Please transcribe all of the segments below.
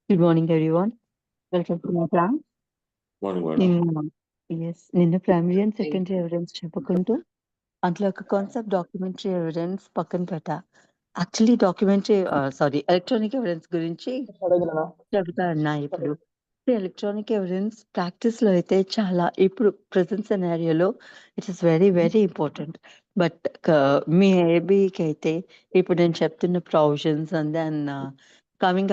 Good morning, everyone. Welcome to my class. Morning madam. నిన్న primary and secondary evidence చెప్పుకుంటూ అందులో ఒక concept documentary evidence పక్కన పెట్టా. యాక్చువల్లీ ఎలక్ట్రానిక్ ఎవిడెన్స్ గురించి చెబుతా అన్నా ఇప్పుడు. ఎలక్ట్రానిక్ ఎవిడెన్స్ ప్రాక్టీస్ లో అయితే చాలా ఇప్పుడు ప్రెసెంట్ సినారియోలో it is very very important. But మేబీకి అయితే ఇప్పుడు నేను చెప్తున్న provisions and then upcoming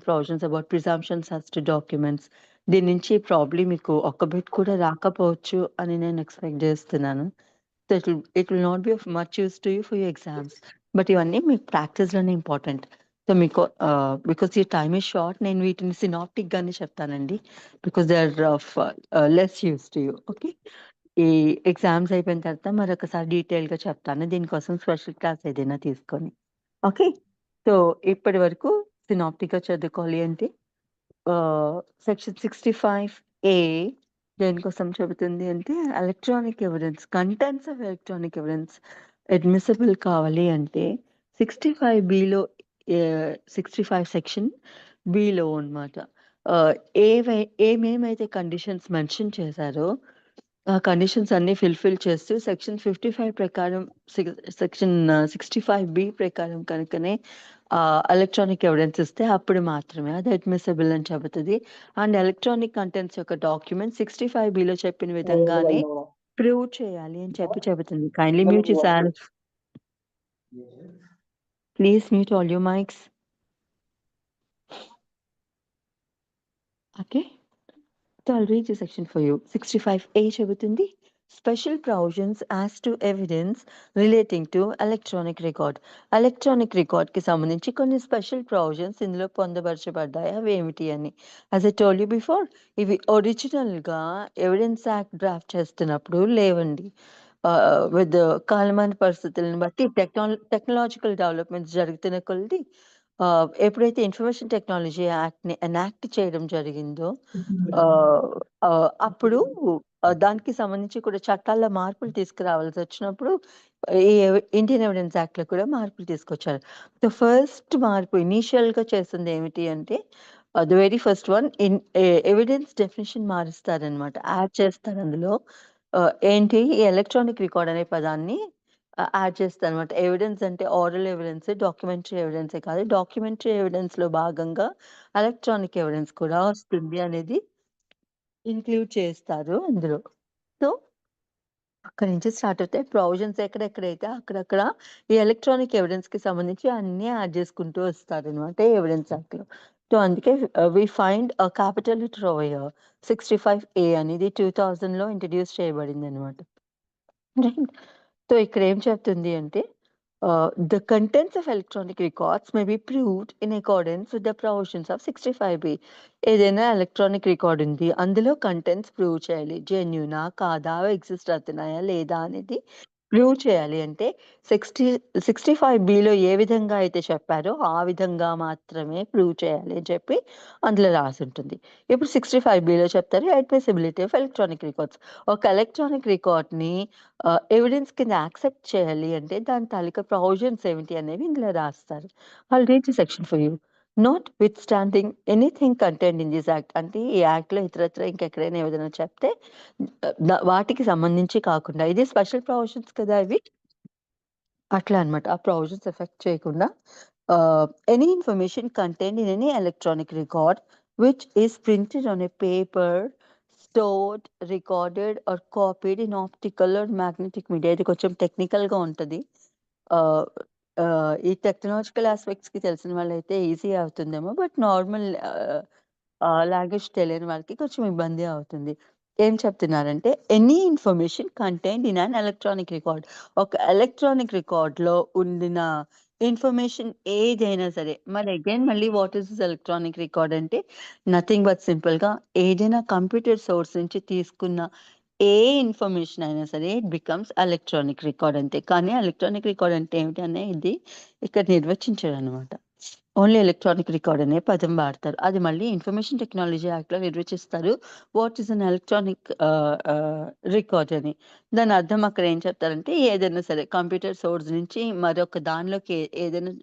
provisions about presumptions as to documents, దీని నుంచి ప్రాబ్లీ మీకు ఒక్క బిట్ కూడా రాకపోవచ్చు అని నేను ఎక్స్పెక్ట్ చేస్తున్నాను. So it will not be of much use to you for you exams, but ఇవన్నీ మీకు ప్రాక్టీస్లోనే ఇంపార్టెంట్. సో మీకు బికాస్ ఈ టైమ్ ఇస్ షార్ట్, నేను వీటిని సినాప్టిక్ గానే చెప్తానండి, because they are of less use to you. Okay, ఈ ఎగ్జామ్స్ అయిపోయిన తర్వాత మరొకసారి డీటెయిల్గా చెప్తాను, దీనికోసం స్పెషల్ క్లాస్ ఏదైనా తీసుకొని. ఓకే, సో ఇప్పటి వరకు సినాప్టిక్గా చదువుకోవాలి అంటే సెక్షన్ 65A దేనికోసం చెబుతుంది అంటే electronic evidence, contents of electronic evidence admissible కావాలి అంటే 65Bలో 65 సెక్షన్ బిలో అనమాట ఏమేమైతే కండిషన్స్ మెన్షన్ చేశారో ఆ కండిషన్స్ అన్ని ఫిల్ఫిల్ చేస్తూ సెక్షన్ 55 ప్రకారం సెక్షన్ 65B ప్రకారం కనుకనే ఎలక్ట్రానిక్ ఎవిడెన్స్ ఇస్తే అప్పుడు మాత్రమే అది అడ్మిసిబుల్ అని చెబుతుంది. అండ్ ఎలక్ట్రానిక్ కంటెంట్స్ యొక్క డాక్యుమెంట్ 65Bలో చెప్పిన విధంగానే ప్రూవ్ చేయాలి అని చెబుతుంది. Kindly mute yourself. Please mute all your mics. Okay, so I'll read the section for you. 65A చెబుతుంది special provisions as to evidence relating to electronic record. Electronic రికార్డ్కి సంబంధించి కొన్ని స్పెషల్ ప్రొవిజన్స్ ఇందులో పొందపరచబడ్డాయి. అవి ఏమిటి అని as I told you before, ఇవి ఒరిజినల్గా ఎవిడెన్స్ యాక్ట్ డ్రాఫ్ట్ చేస్తున్నప్పుడు లేవండి. విత్ కాలమాన పరిస్థితులను బట్టి టెక్నాలజికల్ డెవలప్మెంట్స్ జరుగుతున్న కొలది ఎప్పుడైతే ఇన్ఫర్మేషన్ టెక్నాలజీ యాక్ట్ని ఎనాక్ట్ చేయడం జరిగిందో అప్పుడు దానికి సంబంధించి కూడా చట్టాల్లో మార్పులు తీసుకురావాల్సి వచ్చినప్పుడు ఈ ఇండియన్ ఎవిడెన్స్ యాక్ట్లో కూడా మార్పులు తీసుకొచ్చారు. సో ఫస్ట్ మార్పు ఇనీషియల్గా చేస్తుంది ఏమిటి అంటే the very first one evidence definition మారుస్తారనమాట, యాడ్ చేస్తారు అందులో. ఏంటి ఈ ఎలక్ట్రానిక్ రికార్డ్ అనే పదాన్ని యాడ్ చేస్తారు అనమాట. ఎవిడెన్స్ అంటే ఆరల్ ఎవిడెన్స్, డాక్యుమెంటరీ ఎవిడెన్సే కాదు, డాక్యుమెంటరీ ఎవిడెన్స్లో భాగంగా ఎలక్ట్రానిక్ ఎవిడెన్స్ కూడా వస్తుంది అనేది ఇంక్లూడ్ చేస్తారు అందులో. సో అక్కడి నుంచి స్టార్ట్ అవుతాయి ప్రొవిజన్స్. ఎక్కడెక్కడైతే అక్కడక్కడ ఈ ఎలక్ట్రానిక్ ఎవిడెన్స్కి సంబంధించి అన్నీ యాడ్ చేసుకుంటూ వస్తారనమాట ఎవిడెన్స్ యాక్ట్లో. సో అందుకే we find capital letter over 65A అనేది 2000లో ఇంట్రడ్యూస్ చేయబడింది అనమాట. రైట్, సో ఇక్కడ ఏం చెప్తుంది అంటే the contents of electronic records may be proved in accordance with the provisions of 65B. ఏదైనా ఎలక్ట్రానిక్ రికార్డ్ ఉంది, అందులో కంటెంట్స్ ప్రూవ్ చేయాలి, జెన్యునా కాదా, ఎగ్జిస్ట్ అవుతున్నాయా లేదా అనేది ప్రూవ్ చేయాలి అంటే 65Bలో ఏ విధంగా అయితే చెప్పారో ఆ విధంగా మాత్రమే ప్రూవ్ చేయాలి అని చెప్పి అందులో రాసి ఉంటుంది. ఇప్పుడు 65Bలో చెప్తారు అడ్మిసిబిలిటీ ఆఫ్ ఎలక్ట్రానిక్ రికార్డ్స్. ఒక ఎలక్ట్రానిక్ రికార్డ్ని ఎవిడెన్స్ కింద యాక్సెప్ట్ చేయాలి అంటే దాని తాలూకా ప్రొవిజన్స్ ఏమిటి అనేవి ఇందులో రాస్తారు. I'll read the section for you. Not with standing anything content in this act, అంటే ఈ యాక్ట్లో ఇతరత్ర ఇంకెక్కడైనా ఏదైనా చెప్తే వాటికి సంబంధించి కాకుండా, ఇది స్పెషల్ ప్రొవిజన్స్ కదా ఇవి, అట్లా అనమాట. ఆ ప్రొవిజన్స్ ఎఫెక్ట్ చేయకుండా any information content in any electronic record which is printed on a paper, stored, recorded or copied in optical or magnetic media. ఇది కొంచెం టెక్నికల్గా ఉంటుంది. ఈ టెక్నాలజికల్ ఆస్పెక్ట్స్కి తెలిసిన వాళ్ళైతే ఈజీ అవుతుందేమో, బట్ నార్మల్ లాంగ్వేజ్ తెలియని వాళ్ళకి కొంచెం ఇబ్బంది అవుతుంది. ఏం చెప్తున్నారంటే any information content in an electronic record, ఒక ఎలక్ట్రానిక్ రికార్డ్లో ఉండిన ఇన్ఫర్మేషన్ ఏదైనా సరే. మరి అగైన్ మళ్ళీ what is this electronic record అంటే నథింగ్ బట్ సింపుల్గా ఏదైనా కంప్యూటర్ సోర్స్ నుంచి తీసుకున్న ఏ ఇన్ఫర్మేషన్ అయినా సరే ఇట్ బికమ్స్ ఎలక్ట్రానిక్ రికార్డ్ అంతే. కానీ ఎలక్ట్రానిక్ రికార్డ్ అంటే ఏమిటి అనేది ఇక్కడ నిర్వచించారు అనమాట. ఓన్లీ ఎలక్ట్రానిక్ రికార్డ్ అనే పదం వాడతారు. అది మళ్ళీ ఇన్ఫర్మేషన్ టెక్నాలజీ యాక్ట్లో నిర్వచిస్తారు what is an electronic record అని. దాని అర్థం అక్కడ ఏం చెప్తారంటే ఏదైనా సరే కంప్యూటర్ సోర్స్ నుంచి మరొక దానిలోకి ఏదైనా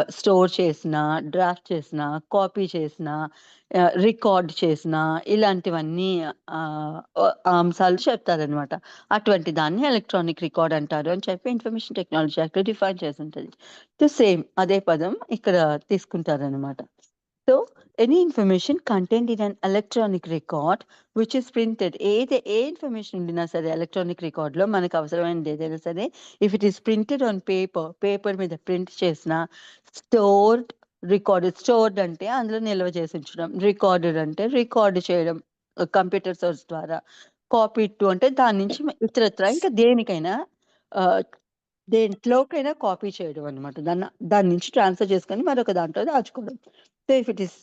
స్టోర్ చేసినా, డ్రాఫ్ట్ చేసినా, కాపీ చేసినా, రికార్డ్ చేసినా ఇలాంటివన్నీ అంశాలు చెప్తారనమాట. అటువంటి దాన్ని ఎలక్ట్రానిక్ రికార్డ్ అంటారు అని చెప్పి ఇన్ఫర్మేషన్ టెక్నాలజీ యాక్ట్‌లో డిఫైన్ చేసుంటది. సేమ్ అదే పదం ఇక్కడ తీసుకుంటారనమాట. So, any information contained in an electronic record which is printed, A information ఉండినా సరే ఎలక్ట్రానిక్ రికార్డ్‌లో మనకు అవసరమైనది ఏదైనా సరే, if it is printed on paper మీద ప్రింట్ చేసిన, స్టోర్డ్, స్టోర్డ్ అంటే అందులో నిల్వ చేసి ఉంచడం, రికార్డెడ్ అంటే రికార్డ్ చేయడం కంప్యూటర్ సోర్స్ ద్వారా, కాపీడ్ టు అంటే దాని నుంచి ఇతరత్రా ఇంకా దేనికైనా ఆహ్, దేంట్లోకైనా కాపీ చేయడం అనమాట. దాని నుంచి ట్రాన్స్‌ఫర్ చేసుకొని మరొక దాంట్లో దాచుకోవడం. So, if it is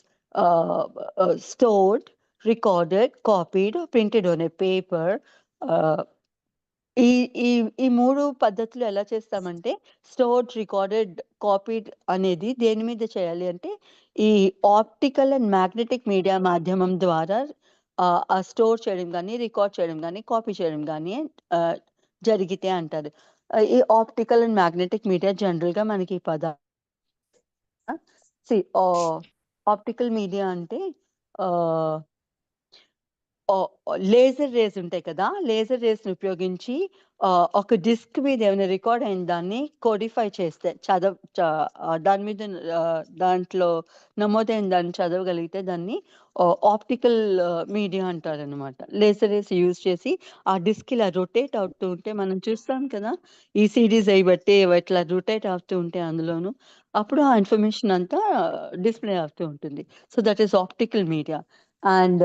stored, recorded, copied, printed on a paper, ఆహ్, ఈ ఈ ఈ 3 పద్ధతులు ఎలా చేస్తామంటే, స్టోర్డ్, రికార్డెడ్, కాపీడ్ అనేది దేని మీద చేయాలి అంటే, ఈ ఆప్టికల్ అండ్ మ్యాగ్నెటిక్ మీడియా మాధ్యమం ద్వారా స్టోర్ చేయడం గానీ, రికార్డ్ చేయడం గానీ, కాపీ చేయడం గానీ ఆహ్, జరిగితే అంటారు. ఈ ఆప్టికల్ అండ్ మ్యాగ్నెటిక్ మీడియా జనరల్‌గా మనకి ఈ సీ ఆప్టికల్ మీడియా అంటే ఆహ్ లేజర్ రేస్ ఉంటాయి కదా! లేజర్ రేస్‌ని ఉపయోగించి ఒక డిస్క్ మీద ఏమైనా రికార్డ్ అయిన దాన్ని కోడిఫై చేస్తే దాని మీద దాంట్లో నమోదైన దాన్ని చదవగలిగితే దాన్ని ఆప్టికల్ మీడియా అంటారనమాట. లేజర్ రేస్ యూజ్ చేసి ఆ డిస్క్ ఇలా రొటేట్ అవుతూ ఉంటే మనం చూస్తాం కదా! ఈ సీడీస్ అయి బట్టి ఇట్లా రొటేట్ అవుతూ ఉంటే అందులోను. అప్పుడు ఆ ఇన్ఫర్మేషన్ అంతా డిస్‌ప్లే అవుతూ ఉంటుంది. So, that is optical media. And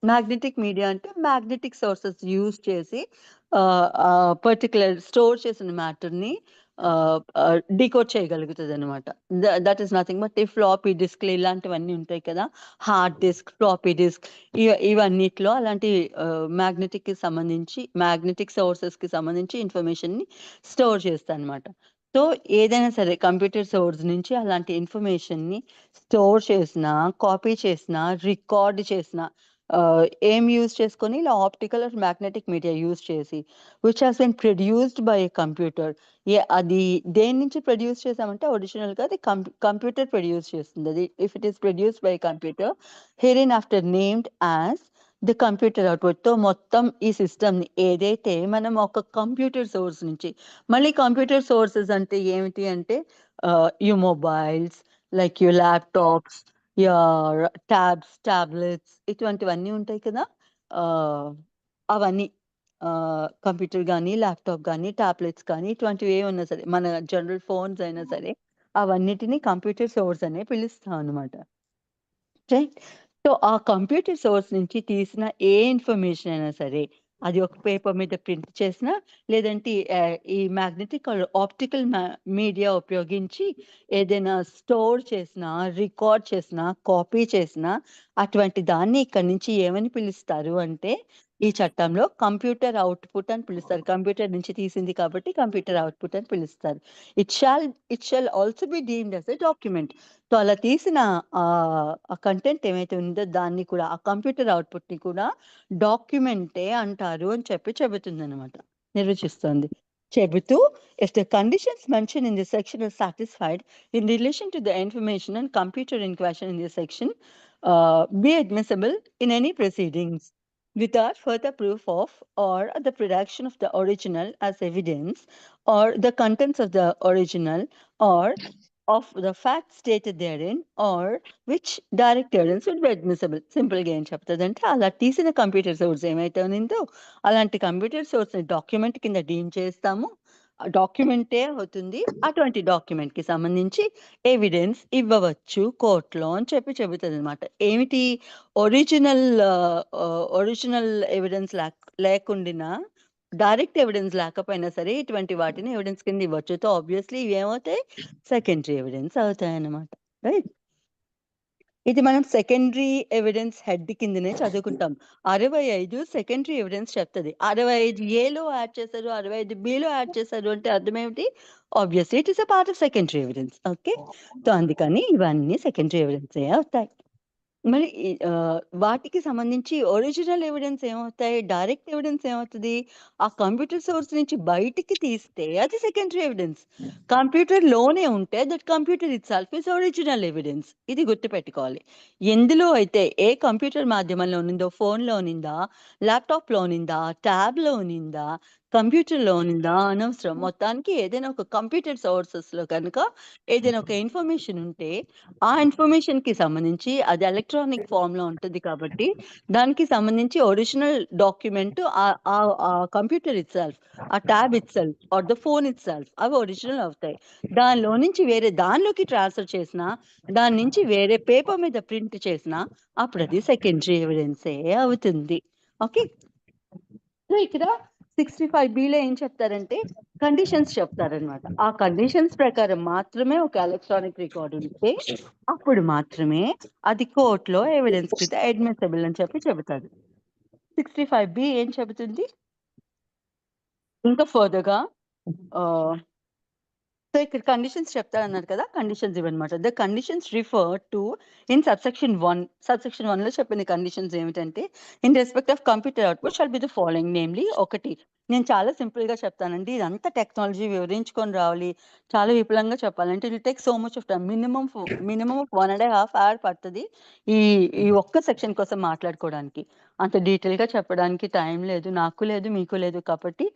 magnetic media అంటే మ్యాగ్నెటిక్ సోర్సెస్ యూజ్ చేసి పర్టిక్యులర్ స్టోర్ చేసిన మ్యాటర్‌ని డీకోడ్ చేయగలుగుతదనమాట. దట్ ఈస్ నథింగ్ బట్ ఈ ఫ్లాపీ డిస్క్‌లు ఇలాంటివన్నీ ఉంటాయి కదా! హార్డ్ డిస్క్, ఫ్లాపీ డిస్క్ ఇవన్నిట్లో అలాంటి మ్యాగ్నెటిక్ సోర్సెస్‌కి సంబంధించి ఇన్ఫర్మేషన్‌ని స్టోర్ చేస్తాయనమాట. సో, ఏదైనా సరే కంప్యూటర్ సోర్స్ నుంచి అలాంటి ఇన్ఫర్మేషన్‌ని స్టోర్ చేసినా, కాపీ చేసినా, రికార్డ్ చేసినా ఏం యూజ్ చేసుకొని ఇలా optical or magnetic media use చేసి which has been produced by a computer. అది దేని నుంచి ప్రొడ్యూస్ చేసామంటే ఒరిజినల్‌గా అది కంప్యూటర్ ప్రొడ్యూస్ చేస్తుందది. If it is produced by computer hereinafter named as the computer అవుట్‌పుట్‌తో మొత్తం ఈ సిస్టమ్‌ని ఏదైతే మనం ఒక కంప్యూటర్ సోర్స్ నుంచి మళ్ళీ కంప్యూటర్ సోర్సెస్ అంటే ఏమిటి అంటే your mobiles, like your laptops, yeah! Tablets ఇటువంటివన్నీ ఉంటాయి కదా! ఆహ్, అవన్నీ కంప్యూటర్ గానీ, ల్యాప్‌టాప్ గానీ, టాబ్లెట్స్ కానీ ఇటువంటివి ఏమున్నా సరే, మన జనరల్ ఫోన్స్ అయినా సరే, అవన్నిటిని కంప్యూటర్ సోర్స్ అనే పిలుస్తాం అనమాట. రైట్. సో, ఆ కంప్యూటర్ సోర్స్ నుంచి తీసిన ఏ ఇన్ఫర్మేషన్ అయినా సరే, అది ఒక పేపర్ మీద ప్రింట్ చేసినా, లేదంటే ఈ మ్యాగ్నెటిక్ ఆర్ ఆప్టికల్ మీడియా ఉపయోగించి ఏదైనా స్టోర్ చేసినా, రికార్డ్ చేసినా, కాపీ చేసినా, అటువంటి దాన్ని ఇక్కడి నుంచి ఏమని పిలుస్తారు అంటే, ఈ చట్టంలో కంప్యూటర్ అవుట్‌పుట్ అని పిలుస్తారు. కంప్యూటర్ నుంచి తీసింది కాబట్టి కంప్యూటర్ అవుట్‌పుట్ అని పిలుస్తారు. It shall it shall also be deemed as a document. So, అలా తీసిన ఆ కంటెంట్ ఏమైతే ఉందో దాన్ని కూడా ఆ కంప్యూటర్ అవుట్‌పుట్‌ని కూడా డాక్యుమెంటే అంటారు అని చెబుతుందనమాట. నిర్వచిస్తోంది. చెబుతూ if the conditions mentioned in this section are satisfied in relation to the information and computer in question in this section be admissible in any proceedings without further proof of or the production of the original as evidence or the contents of the original or of the facts stated therein or which direct evidence would be admissible. సింపుల్‌గా ఏం చెప్తదంటే, అలా తీసిన computer source ఏమైతే ఉన్నిందో, అలాంటి computer సోర్స్‌ని document కింద deem చేస్తాము. ఆ డాక్యుమెంటే అవుతుంది. అటువంటి డాక్యుమెంట్‌కి సంబంధించి ఎవిడెన్స్ ఇవ్వవచ్చు కోర్ట్‌లో అని చెబుతదనమాట. ఏమిటి ఒరిజినల్ ఎవిడెన్స్ లేకుండినా డైరెక్ట్ ఎవిడెన్స్ లేకపోయినా సరే, ఇటువంటి వాటిని ఎవిడెన్స్ కింద ఇవ్వచ్చు. సో, ఆబ్వియస్‌లీ ఇవేమవుతాయి సెకండరీ ఎవిడెన్స్ అవుతాయన్నమాట. రైట్. ఇది మనం సెకండరీ ఎవిడెన్స్ హెడ్ కిందనే చదువుకుంటాం. 65 సెకండరీ ఎవిడెన్స్ చెప్తది. 65 ఏలో యాడ్ చేశారు, 65 బిలో యాడ్ చేశారు అంటే అర్థమేమిటి? Obviously it is a part of secondary evidence. Okay. So, అందుకని ఇవన్నీ సెకండరీ ఎవిడెన్సే అవుతాయి. మరి వాటికి సంబంధించి ఒరిజినల్ ఎవిడెన్స్ ఏమవుతాయి? డైరెక్ట్ ఎవిడెన్స్ ఏమవుతది? ఆ కంప్యూటర్ సోర్స్ నుంచి బయటికి తీస్తే అది సెకండరీ ఎవిడెన్స్. కంప్యూటర్‌లోనే ఉంటే that computer itself is original evidence. ఇది గుర్తుపెట్టుకోవాలి. ఎందులో అయితే ఏ కంప్యూటర్ మాధ్యమంలో ఉన్నిందో, ఫోన్‌లో ఉన్నిందా, ల్యాప్‌టాప్‌లో ఉన్నిందా, ట్యాబ్‌లో ఉన్నిందా, కంప్యూటర్‌లో ఉన్నిందా అనవసరం. మొత్తానికి ఏదైనా ఒక కంప్యూటర్ సోర్సెస్‌లో కనుక ఏదైనా ఒక ఇన్ఫర్మేషన్ ఉంటే ఆ ఇన్ఫర్మేషన్‌కి సంబంధించి అది ఎలక్ట్రానిక్ ఫార్మ్‌లో ఉంటది కాబట్టి, దానికి సంబంధించి ఒరిజినల్ డాక్యుమెంట్ ఆ కంప్యూటర్ ఇట్‌సెల్ఫ్, ఆ tab itself or the phone itself అవి ఒరిజినల్ అవుతాయి. దానిలో నుంచి వేరే దానిలోకి ట్రాన్స్‌ఫర్ చేసినా, దాని నుంచి వేరే పేపర్ మీద ప్రింట్ చేసినా, అప్పుడది సెకండరీ ఎవిడెన్సే అవుతుంది. ఓకే. సో, ఇక్కడ 65బిలో ఏం చెప్తారంటే, కండిషన్స్ చెప్తారనమాట. ఆ కండిషన్స్ ప్రకారం మాత్రమే ఒక ఎలక్ట్రానిక్ రికార్డ్ ఉంటే, అప్పుడు మాత్రమే అది కోర్ట్‌లో ఎవిడెన్స్ కింద అడ్మిసిబుల్ అని చెప్పి చెబుతారు. 65బి ఏం చెబుతుంది? ఇంకా ఫర్దర్‌గా ఆహ్ సో, ఇక్కడ కండిషన్స్ చెప్తారన్నారు కదా! కండిషన్స్ ఇవన్నమాట. The conditions refer to in subsection 1. Subsection 1లో చెప్పిన కండిషన్స్ ఏమిటంటే, in respect of computer output shall be the following namely ఒకటి నేను చాలా సింపుల్‌గా చెప్తానండి. ఇదంతా టెక్నాలజీ వివరించుకొని రావాలి. చాలా విపులంగా చెప్పాలంటే it will take so much of time. Minimum of 1 ½ hour పడతది. ఈ ఈ ఒక్క సెక్షన్ కోసం మాట్లాడుకోవడానికి. అంత డీటెయిల్‌గా చెప్పడానికి టైం లేదు. నాకు లేదు, మీకు లేదు కాబట్టి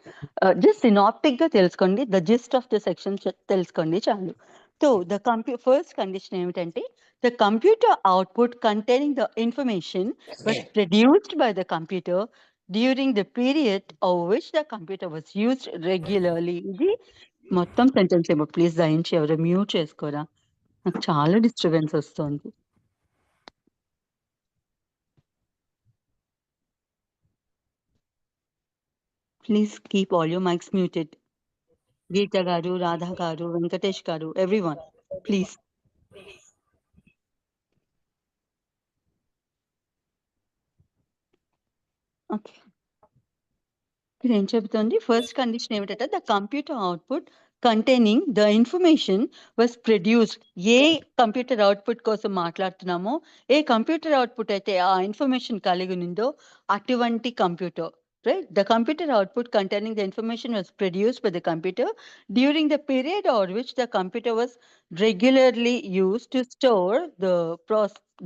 జస్ట్ సినాప్టిక్‌గా తెలుసుకోండి. The gist of the section తెలుసుకోండి చాలు. సో, ఫస్ట్ కండిషన్ ఏమిటంటే, the computer output containing the information was produced by the computer during the period of which the computer was used regularly. ఇది మొత్తం సెంటెన్స్ ఏమో please దయించి ఎవరో mute చేసుకోరా? నాకు చాలా డిస్టర్బెన్స్ వస్తోంది. Please keep all your mics muted. Geetha గారు, రాధ గారు, వెంకటేష్ గారు, ఎవ్రీవన్ ప్లీజ్. ఓకే. ఇక్కడేం చెబుతోంది? ఫస్ట్ కండిషన్ ఏమిటంటే the computer output containing the information was produced. A computer output కోసం మాట్లాడుతున్నామో, ఏ కంప్యూటర్ అవుట్‌పుట్ అయితే ఆ ఇన్ఫర్మేషన్ కలిగునిందో అటువంటి computer. Right? The computer output containing the information was produced by the computer during the period are which the computer was regularly used to store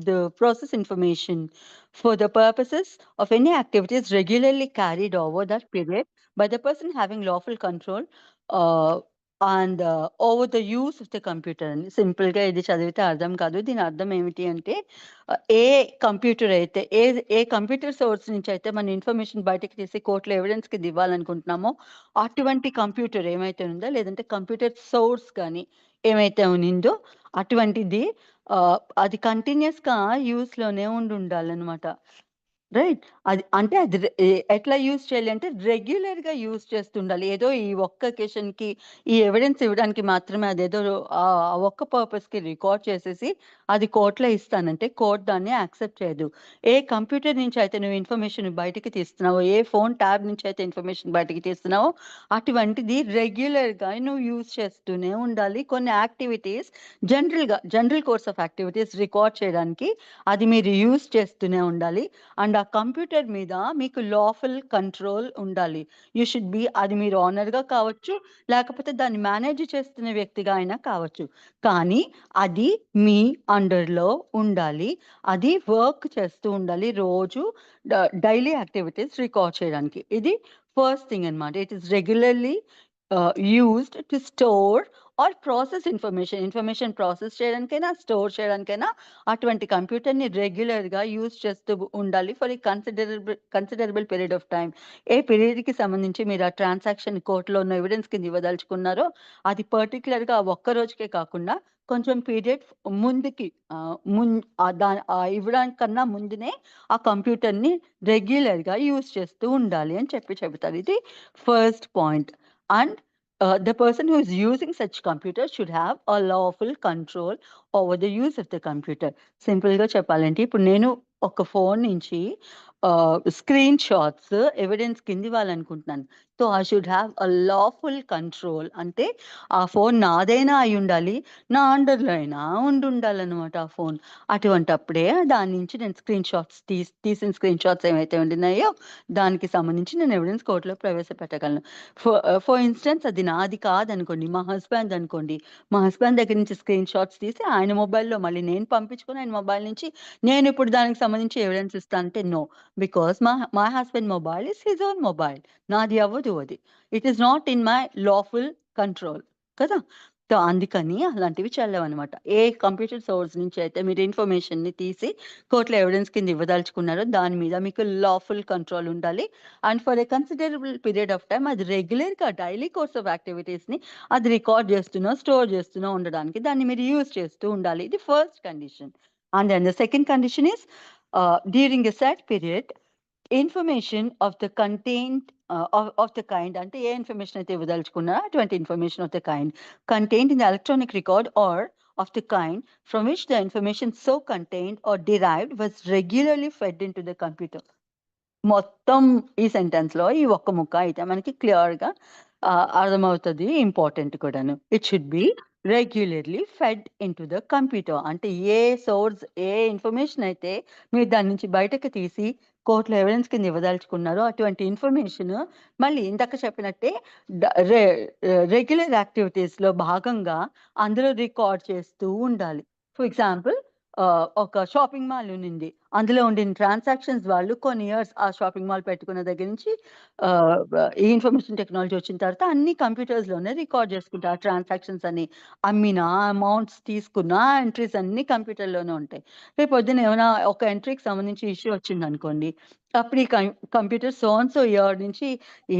the process information for the purposes of any activities regularly carried over that period by the person having lawful control uh, over the use of the computer అని సింపుల్‌గా ఇది చదివితే అర్థం కాదు. దీని అర్థం ఏమిటి అంటే ఏ కంప్యూటర్ అయితే ఏ కంప్యూటర్ సోర్స్ నుంచి అయితే మన ఇన్ఫర్మేషన్ బయటకి తీసి కోర్ట్‌లో ఎవిడెన్స్ కింద ఇవ్వాలనుకుంటున్నామో, అటువంటి కంప్యూటర్ ఏమైతే ఉందో లేదంటే కంప్యూటర్ సోర్స్ గాని ఏమైతే ఉన్నిందో అటువంటిది అది కంటిన్యూయస్‌గా యూజ్‌లోనే ఉండుండాలనమాట. రైట్. అంటే అది ఎట్లా యూజ్ చేయాలి అంటే రెగ్యులర్‌గా యూజ్ చేస్తుండాలి. ఏదో ఈ ఒక్క అకేషన్‌కి ఈ ఎవిడెన్స్ ఇవ్వడానికి మాత్రమే అదేదో ఆ ఒక్క పర్పస్‌కి రికార్డ్ చేసేసి అది కోర్ట్‌లో ఇస్తానంటే కోర్ట్ దాన్ని యాక్సెప్ట్ చేయదు. ఏ కంప్యూటర్ నుంచి అయితే నువ్వు ఇన్ఫర్మేషన్ బయటికి తీస్తున్నావో, ఏ ఫోన్ ట్యాబ్ నుంచి అయితే ఇన్ఫర్మేషన్ బయటికి తీస్తున్నావో అటువంటిది రెగ్యులర్‌గా నువ్వు యూజ్ చేస్తూనే ఉండాలి. కొన్ని activities general course of activities record చేయడానికి అది మీరు యూజ్ చేస్తూనే ఉండాలి. అండ్ ఆ కంప్యూటర్ మీద మీకు లాఫుల్ కంట్రోల్ ఉండాలి. యూ షుడ్ బి అది మీరు ఓనర్‌గా కావచ్చు, లేకపోతే దాన్ని మేనేజ్ చేస్తున్న వ్యక్తిగా అయినా కావచ్చు. కానీ అది మీ అండర్‌లో ఉండాలి. అది వర్క్ చేస్తూ ఉండాలి. రోజు డైలీ యాక్టివిటీస్ రికార్డ్ చేయడానికి. ఇది ఫస్ట్ థింగ్ అన్నమాట. It is regularly used to store or process information process చేయడానికైనా, స్టోర్ చేయడానికైనా అటువంటి కంప్యూటర్‌ని రెగ్యులర్‌గా యూజ్ చేస్తూ ఉండాలి for a considerable period of time. ఏ పీరియడ్‌కి సంబంధించి మీరు ఆ ట్రాన్సాక్షన్ కోర్ట్‌లో ఉన్న ఎవిడెన్స్ కింద ఇవ్వదలుచుకున్నారో, అది పర్టిక్యులర్‌గా ఆ ఒక్క రోజుకే కాకుండా కొంచెం పీరియడ్ ముందుకి ఆహ్, మున్ ఇవ్వడానికన్నా ముందునే ఆ కంప్యూటర్‌ని రెగ్యులర్‌గా యూజ్ చేస్తూ ఉండాలి అని చెబుతారు. ఇది first point. And the person who is using such computer should have a lawful control over the use of the computer. సింపుల్‌గా చెప్పాలంటే ఇప్పుడు నేను ఒక ఫోన్ నుంచి స్క్రీన్ షాట్స్ ఎవిడెన్స్ కింద ఇవ్వాలనుకుంటున్నాను. So, I should have a lawful control. అంటే ఆ ఫోను నాదైనా అయ్యుండాలి. నా అండర్‌లో అయినా ఉండుండాలనమాట ఆ ఫోను. అటువంటప్పుడే దాని నుంచి నేను స్క్రీన్ షాట్స్ తీసిన స్క్రీన్ షాట్స్ ఏవైతే ఉండినాయో దానికి సంబంధించి నేను ఎవిడెన్స్ కోర్ట్‌లో ప్రవేశపెట్టగలను. ఫర్ ఇన్‌స్టెన్స్ అది నాది కాదనుకోండి, మా హస్బాండ్ అనుకోండి. మా హస్బాండ్ దగ్గర నుంచి స్క్రీన్ షాట్స్ తీసి ఆయన మొబైల్‌లో మళ్ళీ నేను పంపించుకొని ఆయన మొబైల్ నుంచి నేనిప్పుడు దానికి సంబంధించి ఎవిడెన్స్ ఇస్తా అంటే no. Because my husband mobile is his own mobile. నాది అవ్వదు అది. It is not in my lawful control కదా! సో, అందుకని అలాంటివి చెల్లవనమాట. ఏ కంప్యూటర్ సోర్స్ నుంచి అయితే మీరు ఇన్ఫర్మేషన్‌ని తీసి కోర్ట్‌లో ఎవిడెన్స్ కింద ఇవ్వదలుచుకున్నారో దాని మీద మీకు లాఫుల్ కంట్రోల్ ఉండాలి. And for a considerable period of time అది రెగ్యులర్‌గా డైలీ కోర్స్ ఆఫ్ యాక్టివిటీస్‌ని అది రికార్డ్ చేస్తూనో, స్టోర్ చేస్తూనో ఉండడానికి దాన్ని మీరు యూజ్ చేస్తూ ఉండాలి. ఇది first condition. And then the second condition is during a set period information of the content of the kind అంటే ఏ ఇన్ఫర్మేషన్ అయితే ఇవ్వదలుచుకున్నారో అటువంటి information of the kind content in the electronic record or of the kind from which the information so contained or derived was regularly fed into the computer. మొత్తం ఈ సెంటెన్స్‌లో ఈ ఒక్క ముక్క అయితే మనకి క్లియర్‌గా అర్థమవుతది. ఇంపార్టెంట్ కూడాను. It should be regularly fed into the computer. అంటే ఏ సోర్స్, ఏ ఇన్ఫర్మేషన్ అయితే మీరు దాని నుంచి బయటకి తీసి కోర్ట్‌లో ఎవిడెన్స్ కింద ఇవ్వదలుచుకున్నారో అటువంటి ఇన్ఫర్మేషన్ మళ్ళీ ఇందాక చెప్పినట్టే డ రె రెగ్యులర్ యాక్టివిటీస్‌లో భాగంగా అందులో రికార్డ్ చేస్తూ ఉండాలి. ఫర్ ఎగ్జాంపుల్ ఒక షాపింగ్ మాల్ ఉన్నింది. అందులో ఉండిన ట్రాన్సాక్షన్స్ వాళ్ళు కొన్ని ఇయర్స్ ఆ షాపింగ్ మాల్ పెట్టుకున్న దగ్గర నుంచి ఈ ఇన్ఫర్మేషన్ టెక్నాలజీ వచ్చిన తర్వాత అన్ని కంప్యూటర్స్‌లోనే రికార్డ్ చేసుకుంటారు. ఆ ట్రాన్సాక్షన్స్ అన్ని. అమ్మినా, అమౌంట్స్ తీసుకున్నా, ఆ ఎంట్రీస్ అన్నీ కంప్యూటర్‌లోనే ఉంటాయి. రేపొద్దున ఏమైనా ఒక ఎంట్రీకి సంబంధించి ఇష్యూ వచ్చిందనుకోండి. అప్పుడు ఈ computer so and so year నుంచి ఈ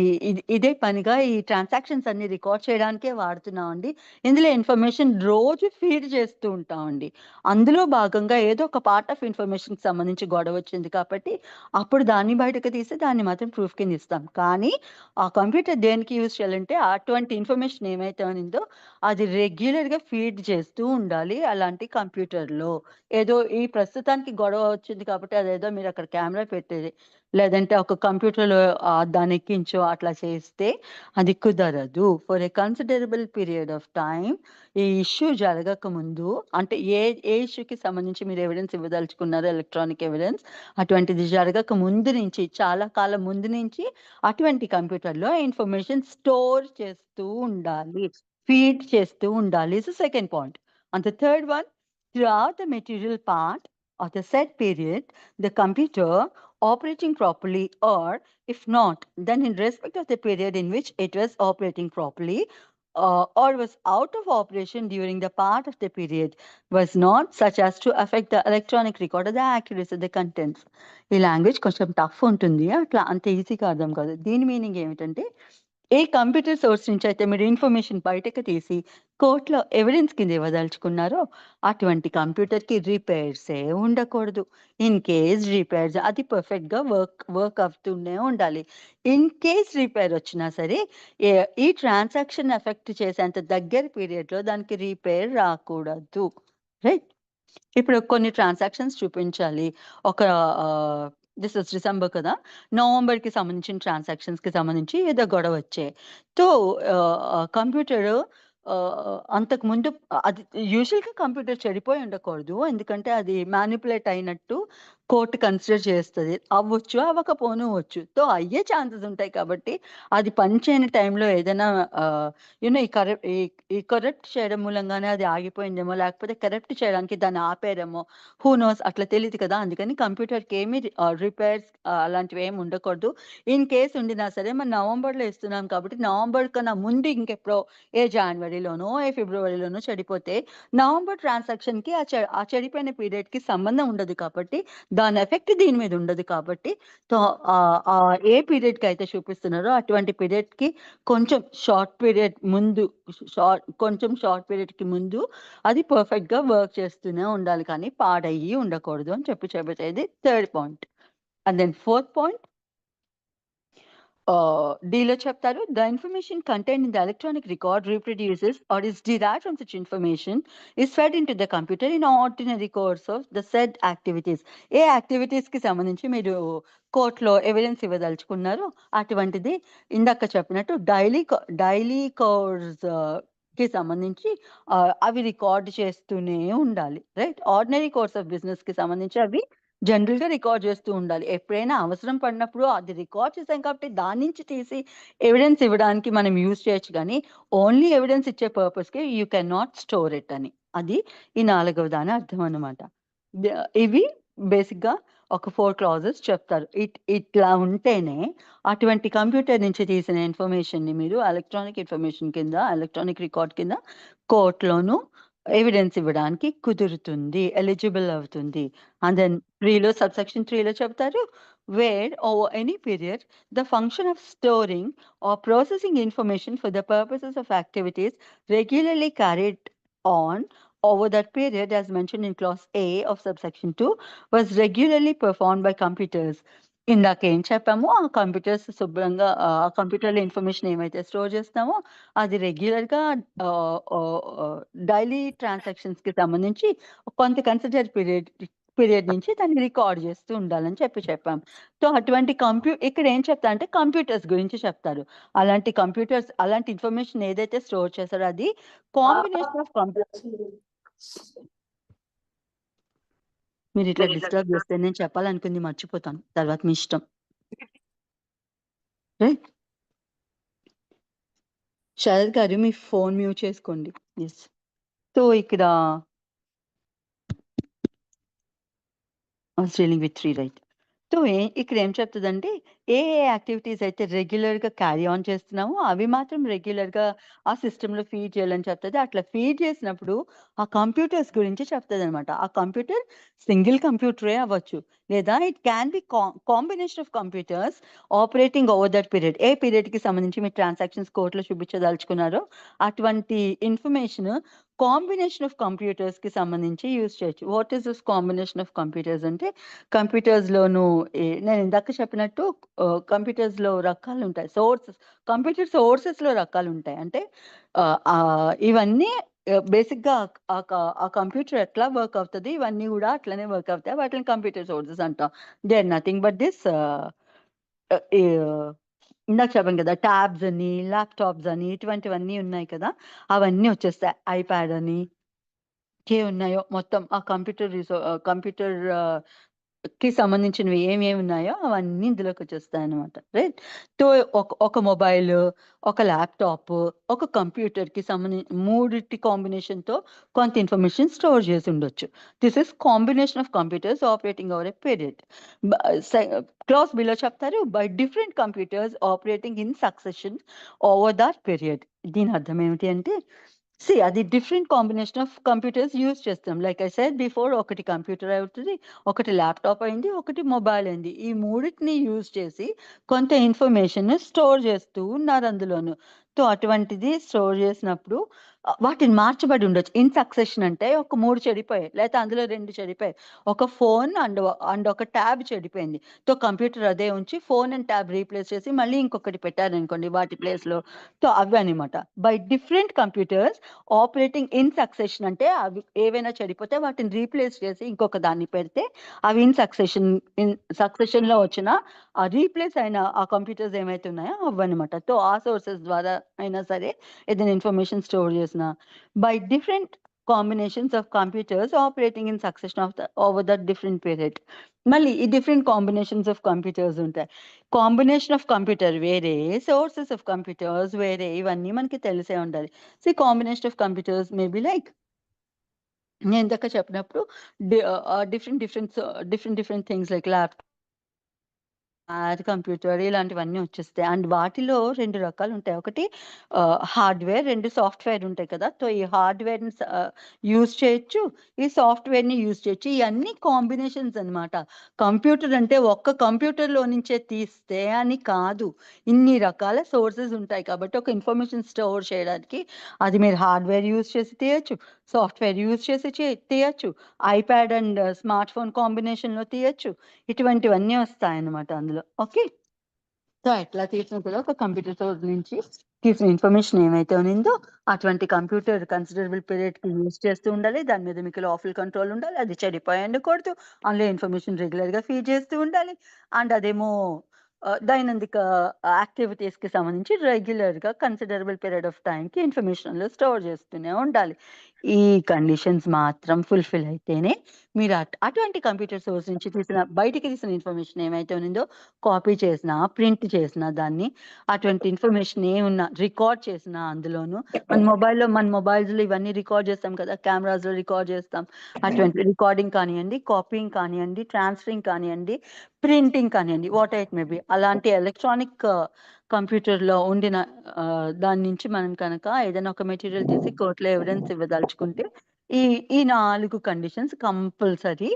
ఇదే పనిగా ఈ ట్రాన్సాక్షన్స్ అన్ని రికార్డ్ చేయడానికే వాడుతున్నామండి. ఇందులో ఇన్ఫర్మేషన్ రోజు ఫీడ్ చేస్తూ ఉంటామండి. అందులో భాగంగా ఏదో ఒక పార్ట్ ఆఫ్ ఇన్ఫర్మేషన్‌కి సంబంధించి గొడవొచ్చింది కాబట్టి, అప్పుడు దాన్ని బయటకు తీసి దాన్ని మాత్రం ప్రూఫ్ కింద ఇస్తాం. కానీ, ఆ కంప్యూటర్ దేనికి యూజ్ చేయాలంటే, అటువంటి ఇన్ఫర్మేషన్ ఏమైతే ఉన్నిందో, అది రెగ్యులర్‌గా ఫీడ్ చేస్తూ ఉండాలి అలాంటి కంప్యూటర్‌లో. ఏదో ఈ ప్రస్తుతానికి గొడవ వచ్చింది కాబట్టి, అదేదో మీరక్కడ కెమెరా పెట్టేది, లేదంటే ఒక కంప్యూటర్‌లో దాన్నెక్కించో అట్లా చేస్తే అది కుదరదు. For a considerable period of time ఈ ఇష్యూ జరగకముందు అంటే ఏ ఇష్యూకి సంబంధించి మీరు ఎవిడెన్స్ ఇవ్వదలుచుకున్నారో ఎలక్ట్రానిక్ ఎవిడెన్స్, అటువంటిది జరగక ముందు నుంచి చాలా కాలం ముందు నుంచి అటువంటి కంప్యూటర్‌లో ఇన్ఫర్మేషన్ స్టోర్ చేస్తూ ఉండాలి. ఫీడ్ చేస్తూ ఉండాలి. Is the second point. And the third one throughout the material part of the set period, the computer operating properly or if not, then in respect of the period in which it was operating properly, or was out of operation during the part of the period was not such as to affect the electronic record or the accuracy of the contents. ఈ language కొంచెం tough ఉంటుంది. అట్లా అంత ఈజీగా అర్థం కాదు. దీని meaning ఏమిటంటే ఏ కంప్యూటర్ సోర్స్ నుంచి అయితే మీరు ఇన్ఫర్మేషన్ బయటకు తీసి కోర్ట్‌లో ఎవిడెన్స్ కింద ఇవ్వదలుచుకున్నారో, అటువంటి కంప్యూటర్‌కి రిపేర్సే ఉండకూడదు. ఇన్ కేస్ రిపేర్స్ అది పర్ఫెక్ట్‌గా వర్క్ అవుతూనే ఉండాలి. ఇన్ కేస్ రిపేర్ వచ్చినా సరే, ఏ ఈ ట్రాన్సాక్షన్ ఎఫెక్ట్ చేసేంత దగ్గర పీరియడ్‌లో దానికి రిపేర్ రాకూడదు. రైట్? ఇప్పుడు కొన్ని ట్రాన్సాక్షన్స్ చూపించాలి. ఒక దిస్ ఇస్ డిసెంబర్ కదా! నవంబర్‌కి సంబంధించిన ట్రాన్సాక్షన్స్‌కి సంబంధించి ఏదో గొడవొచ్చాయి. తో కంప్యూటరు అంతకుముందు అది యూజువల్‌గా కంప్యూటర్ చెడిపోయి ఉండకూడదు. ఎందుకంటే అది మానిప్యులేట్ అయినట్టు కోర్ట్ కన్సిడర్ చేస్తది. అవ్వచ్చు, అవ్వకపోనూవచ్చు. సో, అయ్యే ఛాన్సెస్ ఉంటాయి కాబట్టి, అది పని చేయని టైంలో ఏదైనా ఈ ఈ కరప్ట్ చేయడం మూలంగానే అది ఆగిపోయిందేమో, లేకపోతే కరప్ట్ చేయడానికి దాన్ని ఆపారేమో, హూ నోస్ అట్లా తెలీదు కదా! అందుకని కంప్యూటర్‌కేమి రిపేర్స్ అలాంటివేమి ఉండకూడదు. ఇన్ కేస్ ఉండినా సరే మనం నవంబర్‌లో ఇస్తున్నాం కాబట్టి, నవంబర్ కన్నా ముందు ఇంకెప్పుడో ఏ జాన్వరిలోనో, ఏ ఫిబ్రవరిలోనో చెడిపోతే, నవంబర్ ట్రాన్సాక్షన్‌కి ఆ చెడిపోయిన పీరియడ్‌కి సంబంధం ఉండదు కాబట్టి, దాని ఎఫెక్ట్ దీని మీద ఉండదు కాబట్టి, తో ఏ పీరియడ్‌కైతే చూపిస్తున్నారో అటువంటి పీరియడ్‌కి కొంచెం షార్ట్ పీరియడ్ ముందు కొంచెం షార్ట్ పీరియడ్‌కి ముందు అది పర్ఫెక్ట్‌గా వర్క్ చేస్తూనే ఉండాలి కానీ పాడయ్యి ఉండకూడదు అని చెప్పేది third point. And then fourth point డీలో చెప్తారు, the information contained in the electronic record reproduces or is derived from such information is fed into the computer in ordinary course of the said activities. ఏ యాక్టివిటీస్కి సంబంధించి మీరు కోర్టులో evidence ఇవ్వదలుచుకున్నారో అటువంటిది ఇందాక చెప్పినట్టు డైలీ కోర్స్ కి సంబంధించి అవి రికార్డ్ చేస్తూనే ఉండాలి, right? Ordinary course of business కి సంబంధించి అవి జనరల్ గా రికార్డ్ చేస్తూ ఉండాలి. ఎప్పుడైనా అవసరం పడినప్పుడు అది రికార్డ్ చేసాం కాబట్టి దాని నుంచి తీసి ఎవిడెన్స్ ఇవ్వడానికి మనం యూజ్ చేయొచ్చు, కానీ ఓన్లీ ఎవిడెన్స్ ఇచ్చే పర్పస్ కి you can not store it అని. అది ఈ 4వ దాని అర్థం అన్నమాట. ఇవి బేసిక్ గా ఒక 4 క్లాజెస్ చెప్తారు. ఇట్లా ఉంటేనే అటువంటి కంప్యూటర్ నుంచి తీసిన ఇన్ఫర్మేషన్ ని మీరు ఎలక్ట్రానిక్ ఇన్ఫర్మేషన్ కింద, ఎలక్ట్రానిక్ రికార్డ్ కింద కోర్టులోను ఎవిడెన్స్ ఇవ్వడానికి కుదురుతుంది, ఎలిజిబుల్ అవుతుంది. అండ్ దెన్ 3లో సబ్సెక్షన్ 3లో చెప్తారు, where over any period the function of storing or processing information for the purposes of activities regularly carried on over that period as mentioned in clause A of subsection 2 was regularly performed by computers. ఇందాక ఏం చెప్పామో ఆ computers శుభ్రంగా ఆ కంప్యూటర్లో information ఏమైతే store చేస్తామో అది రెగ్యులర్గా డైలీ ట్రాన్సాక్షన్స్కి సంబంధించి కొంత కన్సిడర్ పీరియడ్ నుంచి దాన్ని రికార్డ్ చేస్తూ ఉండాలని చెప్పాం. సో అటువంటి ఇక్కడ ఏం చెప్తా అంటే కంప్యూటర్స్ గురించి చెప్తారు. అలాంటి ఇన్ఫర్మేషన్ ఏదైతే స్టోర్ చేస్తారో అది కాంబినేషన్ ఆఫ్ కంప్యూటర్స్. మీరు ఇట్లా డిస్టర్బ్ చేస్తే నేను చెప్పాలనుకుంది మర్చిపోతాను, తర్వాత మీ ఇష్టం, రైట్? శరత్ గారు మీ ఫోన్ మ్యూట్ చేసుకోండి. ఎస్. సో ఇక్కడ డీలింగ్ విత్ 3, రైట్? సో ఇక్కడ ఏం చెప్తుందంటే ఏ యాక్టివిటీస్ అయితే రెగ్యులర్గా క్యారీ ఆన్ చేస్తున్నామో అవి మాత్రం రెగ్యులర్గా ఆ సిస్టంలో ఫీడ్ చేయాలని చెప్తుంది. అట్లా ఫీడ్ చేసినప్పుడు ఆ కంప్యూటర్స్ గురించి చెప్తుంది అనమాట. ఆ కంప్యూటర్ సింగిల్ కంప్యూటరే అవ్వచ్చు, లేదా it can be combination of computers operating over that period. ఏ పీరియడ్కి సంబంధించి మీరు ట్రాన్సాక్షన్స్ కోర్టులో చూపించదలుచుకున్నారో అటువంటి ఇన్ఫర్మేషన్ కాంబినేషన్ ఆఫ్ కంప్యూటర్స్కి సంబంధించి యూజ్ చేయొచ్చు. What is this combination of computers అంటే కంప్యూటర్స్లోను నేను ఇందాక చెప్పినట్టు కంప్యూటర్స్లో రకాలు ఉంటాయి. కంప్యూటర్ సోర్సెస్లో రకాలు ఉంటాయి. అంటే ఇవన్నీ బేసిక్గా ఆ కంప్యూటర్ ఎట్లా వర్క్ అవుతుంది ఇవన్నీ కూడా అట్లనే వర్క్ అవుతాయి. వాటిని కంప్యూటర్ సోర్సెస్ అంటాం. They are nothing but this ఇందాక చెప్పాను కదా, ట్యాబ్స్ అని, ల్యాప్టాప్స్ అని, ఇటువంటివన్నీ ఉన్నాయి కదా, అవన్నీ వచ్చేస్తాయి. ఐప్యాడ్ అని ఉన్నాయో మొత్తం ఆ కంప్యూటర్ కి సంబంధించినవి ఏమేమి ఉన్నాయో అవన్నీ ఇందులోకి వచ్చేస్తాయి అనమాట, రైట్? సో ఒక మొబైల్, ఒక ల్యాప్టాప్, ఒక కంప్యూటర్కి సంబంధించి మూడిటి కాంబినేషన్తో కొంత ఇన్ఫర్మేషన్ స్టోర్ చేసి ఉండొచ్చు. This is combination of computers operating over a period. Clause బిలో చెప్తారు, by different computers operating in succession over that period. దీని అర్థం ఏమిటి అంటే అది different combination of computers use చేస్తాం. లైక్ ఐ సెడ్ బిఫోర్, ఒకటి కంప్యూటర్ అవుతుంది, ఒకటి ల్యాప్టాప్ అయింది, ఒకటి మొబైల్ అయింది. ఈ మూడింటిని యూజ్ చేసి కొంత ఇన్ఫర్మేషన్ స్టోర్ చేస్తూ ఉన్నారు అందులోను. సో అటువంటిది స్టోర్ చేసినప్పుడు వాటిని మార్చబడి ఉండొచ్చు. ఇన్ సక్సెషన్ అంటే ఒక 3 చెడిపోయాయి, లేకపోతే అందులో 2 చెడిపోయాయి. ఒక ఫోన్ అండ్ ఒక ట్యాబ్ చెడిపోయింది. సో కంప్యూటర్ అదే ఉంచి ఫోన్ అండ్ ట్యాబ్ రీప్లేస్ చేసి మళ్ళీ ఇంకొకటి పెట్టారనుకోండి వాటి ప్లేస్లో. సో అవి అనమాట. By different computers operating in succession అంటే అవి ఏవైనా చెడిపోతే వాటిని రీప్లేస్ చేసి ఇంకొక దాన్ని పెడితే అవి ఇన్ సక్సెషన్లో వచ్చిన ఆ రీప్లేస్ అయిన ఆ కంప్యూటర్స్ ఏమైతే ఉన్నాయో అవ్వనమాట. సో ఆ సోర్సెస్ ద్వారా అయినా సరే ఏదైనా ఇన్ఫర్మేషన్ స్టోర్ చేసిన by different combinations of computers operating in succession of over that different period. మళ్ళీ ఈ డిఫరెంట్ కాంబినేషన్స్ ఆఫ్ కంప్యూటర్స్ ఉంటాయి. కాంబినేషన్ ఆఫ్ కంప్యూటర్ వేరే, సోర్సెస్ ఆఫ్ కంప్యూటర్స్ వేరే, ఇవన్నీ మనకి తెలిసే ఉండాలి. So combination of computers maybe like నేను ఇందాక చెప్పినప్పుడు different things like laptop, computer ఇలాంటివన్నీ వచ్చేస్తాయి. అండ్ వాటిలో 2 రకాలు ఉంటాయి. ఒకటి హార్డ్వేర్, 2 సాఫ్ట్వేర్ ఉంటాయి కదా. సో ఈ హార్డ్వేర్ని యూజ్ చేయొచ్చు, ఈ సాఫ్ట్వేర్ని యూజ్ చేయొచ్చు. ఇవన్నీ కాంబినేషన్స్ అనమాట. కంప్యూటర్ అంటే ఒక్క కంప్యూటర్లో నుంచే తీస్తే అని కాదు, ఇన్ని రకాల సోర్సెస్ ఉంటాయి. కాబట్టి ఒక ఇన్ఫర్మేషన్ స్టోర్ చేయడానికి అది మీరు హార్డ్వేర్ యూజ్ చేసి తీయచ్చు, సాఫ్ట్వేర్ యూజ్ చేసి తీయచ్చు, ఐప్యాడ్ అండ్ స్మార్ట్ ఫోన్ కాంబినేషన్లో తీయచ్చు. ఇటువంటివన్నీ వస్తాయన్నమాట అందులో. ఓకే, సో, ఎట్లా తీసినా కూడా ఒక కంప్యూటర్ సోర్స్ నుంచి తీసిన ఇన్ఫర్మేషన్ ఏమైతే ఉన్నిందో అటువంటి కంప్యూటర్ కన్సిడరబుల్ పీరియడ్‌కి యూజ్ చేస్తూ ఉండాలి. దాని మీద మీకు లాఫుల్ కంట్రోల్ ఉండాలి. అది చెడిపోయి ఉండకూడదు. అందులో ఇన్ఫర్మేషన్ రెగ్యులర్‌గా ఫీడ్ చేస్తూ ఉండాలి. అండ్ అదేమో దైనందిక యాక్టివిటీస్‌కి సంబంధించి రెగ్యులర్‌గా కన్సిడరబుల్ పీరియడ్ ఆఫ్ టైమ్‌కి ఇన్ఫర్మేషన్ అందులో స్టోర్ చేస్తూనే ఉండాలి. ఈ కండిషన్స్ మాత్రం ఫుల్‌ఫిల్ అయితేనే మీరు అటువంటి కంప్యూటర్ సోర్స్ నుంచి బయటికి తీసిన ఇన్ఫర్మేషన్ ఏమైతే ఉన్నిందో కాపీ చేసినా, ప్రింట్ చేసినా దాన్ని అటువంటి ఇన్ఫర్మేషన్ ఏమున్నా రికార్డ్ చేసినా అందులోను మన మొబైల్స్‌లో ఇవన్నీ రికార్డ్ చేస్తాం కదా! కెమెరాస్‌లో రికార్డ్ చేస్తాం. అటువంటి రికార్డింగ్ కానియండి, కాపీయింగ్ కానియండి, ట్రాన్స్‌ఫరింగ్ కానియండి, ప్రింటింగ్ కానియండి, వాట్ ఇట్ మే బి అలాంటి ఎలక్ట్రానిక్ కంప్యూటర్‌లో ఉండిన దాని నుంచి మనం కనుక ఏదైనా ఒక మెటీరియల్ తీసి కోర్ట్‌లో ఎవిడెన్స్ ఇవ్వదలుచుకుంటే ఈ ఈ 4 కండిషన్స్ కంపల్సరీ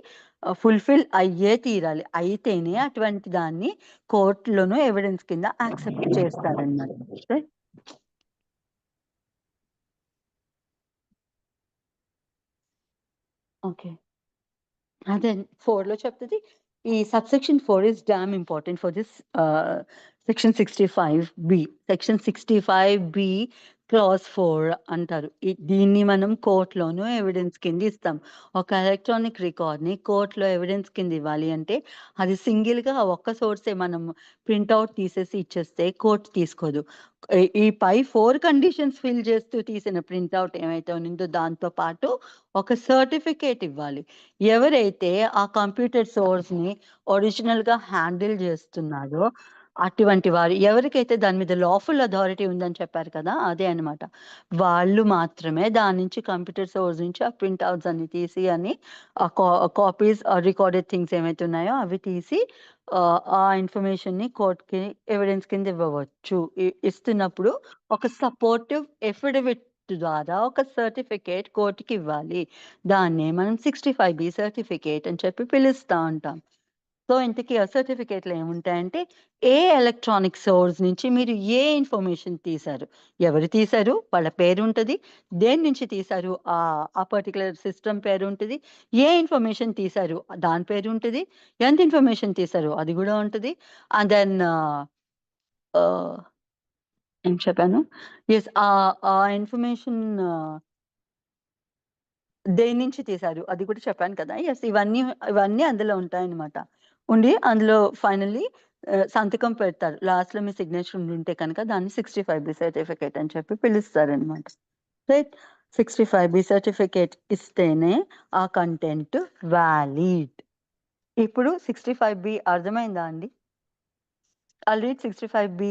ఫుల్‌ఫిల్ అయ్యే తీరాలి. అయితేనే అటువంటి దాన్ని కోర్ట్‌లోను ఎవిడెన్స్ కింద యాక్సెప్ట్ చేస్తారన్నమాట. రైట్? ఓకే. అదే 4లో చెప్తది. ఈ subsection 4 is damn important for this section 65 section 65 clause 4 అంటారు. దీన్ని మనం కోర్ట్‌లోను ఎవిడెన్స్ కింద ఇస్తాం. ఒక ఎలక్ట్రానిక్ రికార్డ్‌ని కోర్ట్‌లో ఎవిడెన్స్ కింద ఇవ్వాలి అంటే అది సింగిల్‌గా ఒక్క సోర్సే మనం ప్రింట్ ఔట్ తీసేసి ఇచ్చేస్తే కోర్ట్ తీసుకోదు. ఈ పై 4 కండిషన్స్ ఫిల్ చేస్తూ తీసిన ప్రింట్ ఔట్ ఏమైతే ఉన్నిందో దాంతో పాటు ఒక సర్టిఫికేట్ ఇవ్వాలి. ఎవరైతే ఆ కంప్యూటర్ సోర్స్‌ని ఒరిజినల్‌గా హ్యాండిల్ చేస్తున్నారో అటువంటి వారు ఎవరికైతే దాని మీద లాఫుల్ అథారిటీ ఉందని చెప్పారు కదా! అదే అన్నమాట. వాళ్ళు మాత్రమే దాని నుంచి కంప్యూటర్ సోర్స్ నుంచి ఆ ప్రింట్ ఔట్స్ అన్ని తీసి ఆ కాపీస్ రికార్డెడ్ థింగ్స్ ఏమైతే ఉన్నాయో అవి తీసి ఆ ఇన్ఫర్మేషన్‌ని కోర్ట్‌కి ఎవిడెన్స్ కింద ఇవ్వవచ్చు. ఇస్తున్నప్పుడు ఒక సపోర్టివ్ ఎఫిడవిట్ ద్వారా ఒక సర్టిఫికేట్ కోర్ట్‌కి ఇవ్వాలి. దాన్నే మనం 65 సర్టిఫికేట్ అని చెప్పి పిలుస్తా ఉంటాం. సో, ఇంతకీ ఆ సర్టిఫికేట్‌లో ఏముంటాయంటే, ఏ ఎలక్ట్రానిక్ సోర్స్ నుంచి మీరు ఏ ఇన్ఫర్మేషన్ తీశారు, ఎవరు తీశారు, వాళ్ళ పేరుంటది, దేని నుంచి తీశారు, ఆ పర్టిక్యులర్ సిస్టమ్ పేరుంటది, ఏ ఇన్ఫర్మేషన్ తీశారు దాని పేరుంటది, ఎంత ఇన్ఫర్మేషన్ తీశారు అది గూడా ఉంటది. అండ్ దెన్ ఆహ్, ఏం చెప్పాను? యెస్. ఆ ఇన్ఫర్మేషన్ దేన్నించి తీశారు అది కూడా చెప్పాను కదా! యెస్. ఇవన్నీ అందులో ఉంటాయన్నమాట. ఉండి అందులో ఫైనల్లీ సంతకం పెడతారు. లాస్ట్‌లో మీ సిగ్నేచర్ ఉండుంటే కనుక దాన్ని 65 సర్టిఫికేట్ అని చెప్పి పిలుస్తారనమాట. రైట్. 65 సర్టిఫికేట్ ఇస్తేనే ఆ కంటెంట్ వాలిడ్. ఇప్పుడు 65 అర్థమైందా అండి? I'll read 65B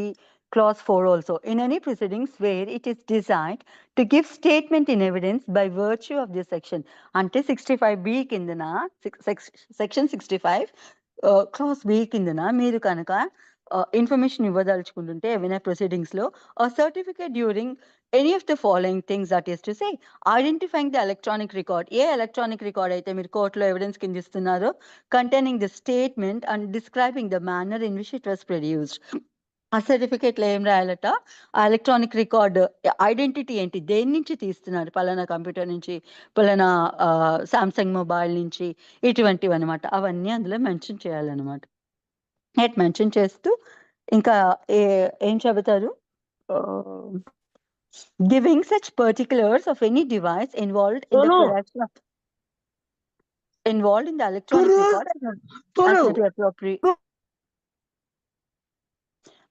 clause 4 also. In any proceedings where it is designed to give statement in evidence by virtue of this section. అంటే 65B కిందన సెక్షన్ 65 క్లాస్ B కిందన మీరు కనుక ఇన్ఫర్మేషన్ ఇవ్వదలుచుకుంటుంటే ఏవైనా ప్రొసీడింగ్స్‌లో certificate during any of the following things that is to say identifying the electronic record. ఏ electronic record అయితే మీరు కోర్ట్‌లో ఎవిడెన్స్ కింద ఇస్తున్నారో containing the statement and describing the manner in which it was produced. ఆ సర్టిఫికేట్‌లో ఏం రాయాలట? ఆ ఎలక్ట్రానిక్ రికార్డ్ ఐడెంటిటీ ఏంటి? దేని నుంచి తీస్తున్నారు? పలానా కంప్యూటర్ నుంచి, పలానా సామ్‌సంగ్ మొబైల్ నుంచి ఇటువంటివన్నమాట. అవన్నీ అందులో మెన్షన్ చేయాలన్నమాట. మెన్షన్ చేస్తూ ఇంకా ఏ ఏం చెబుతారు? ఆహ్, giving such particulars of any device involved in the electronic record as may be appropriate.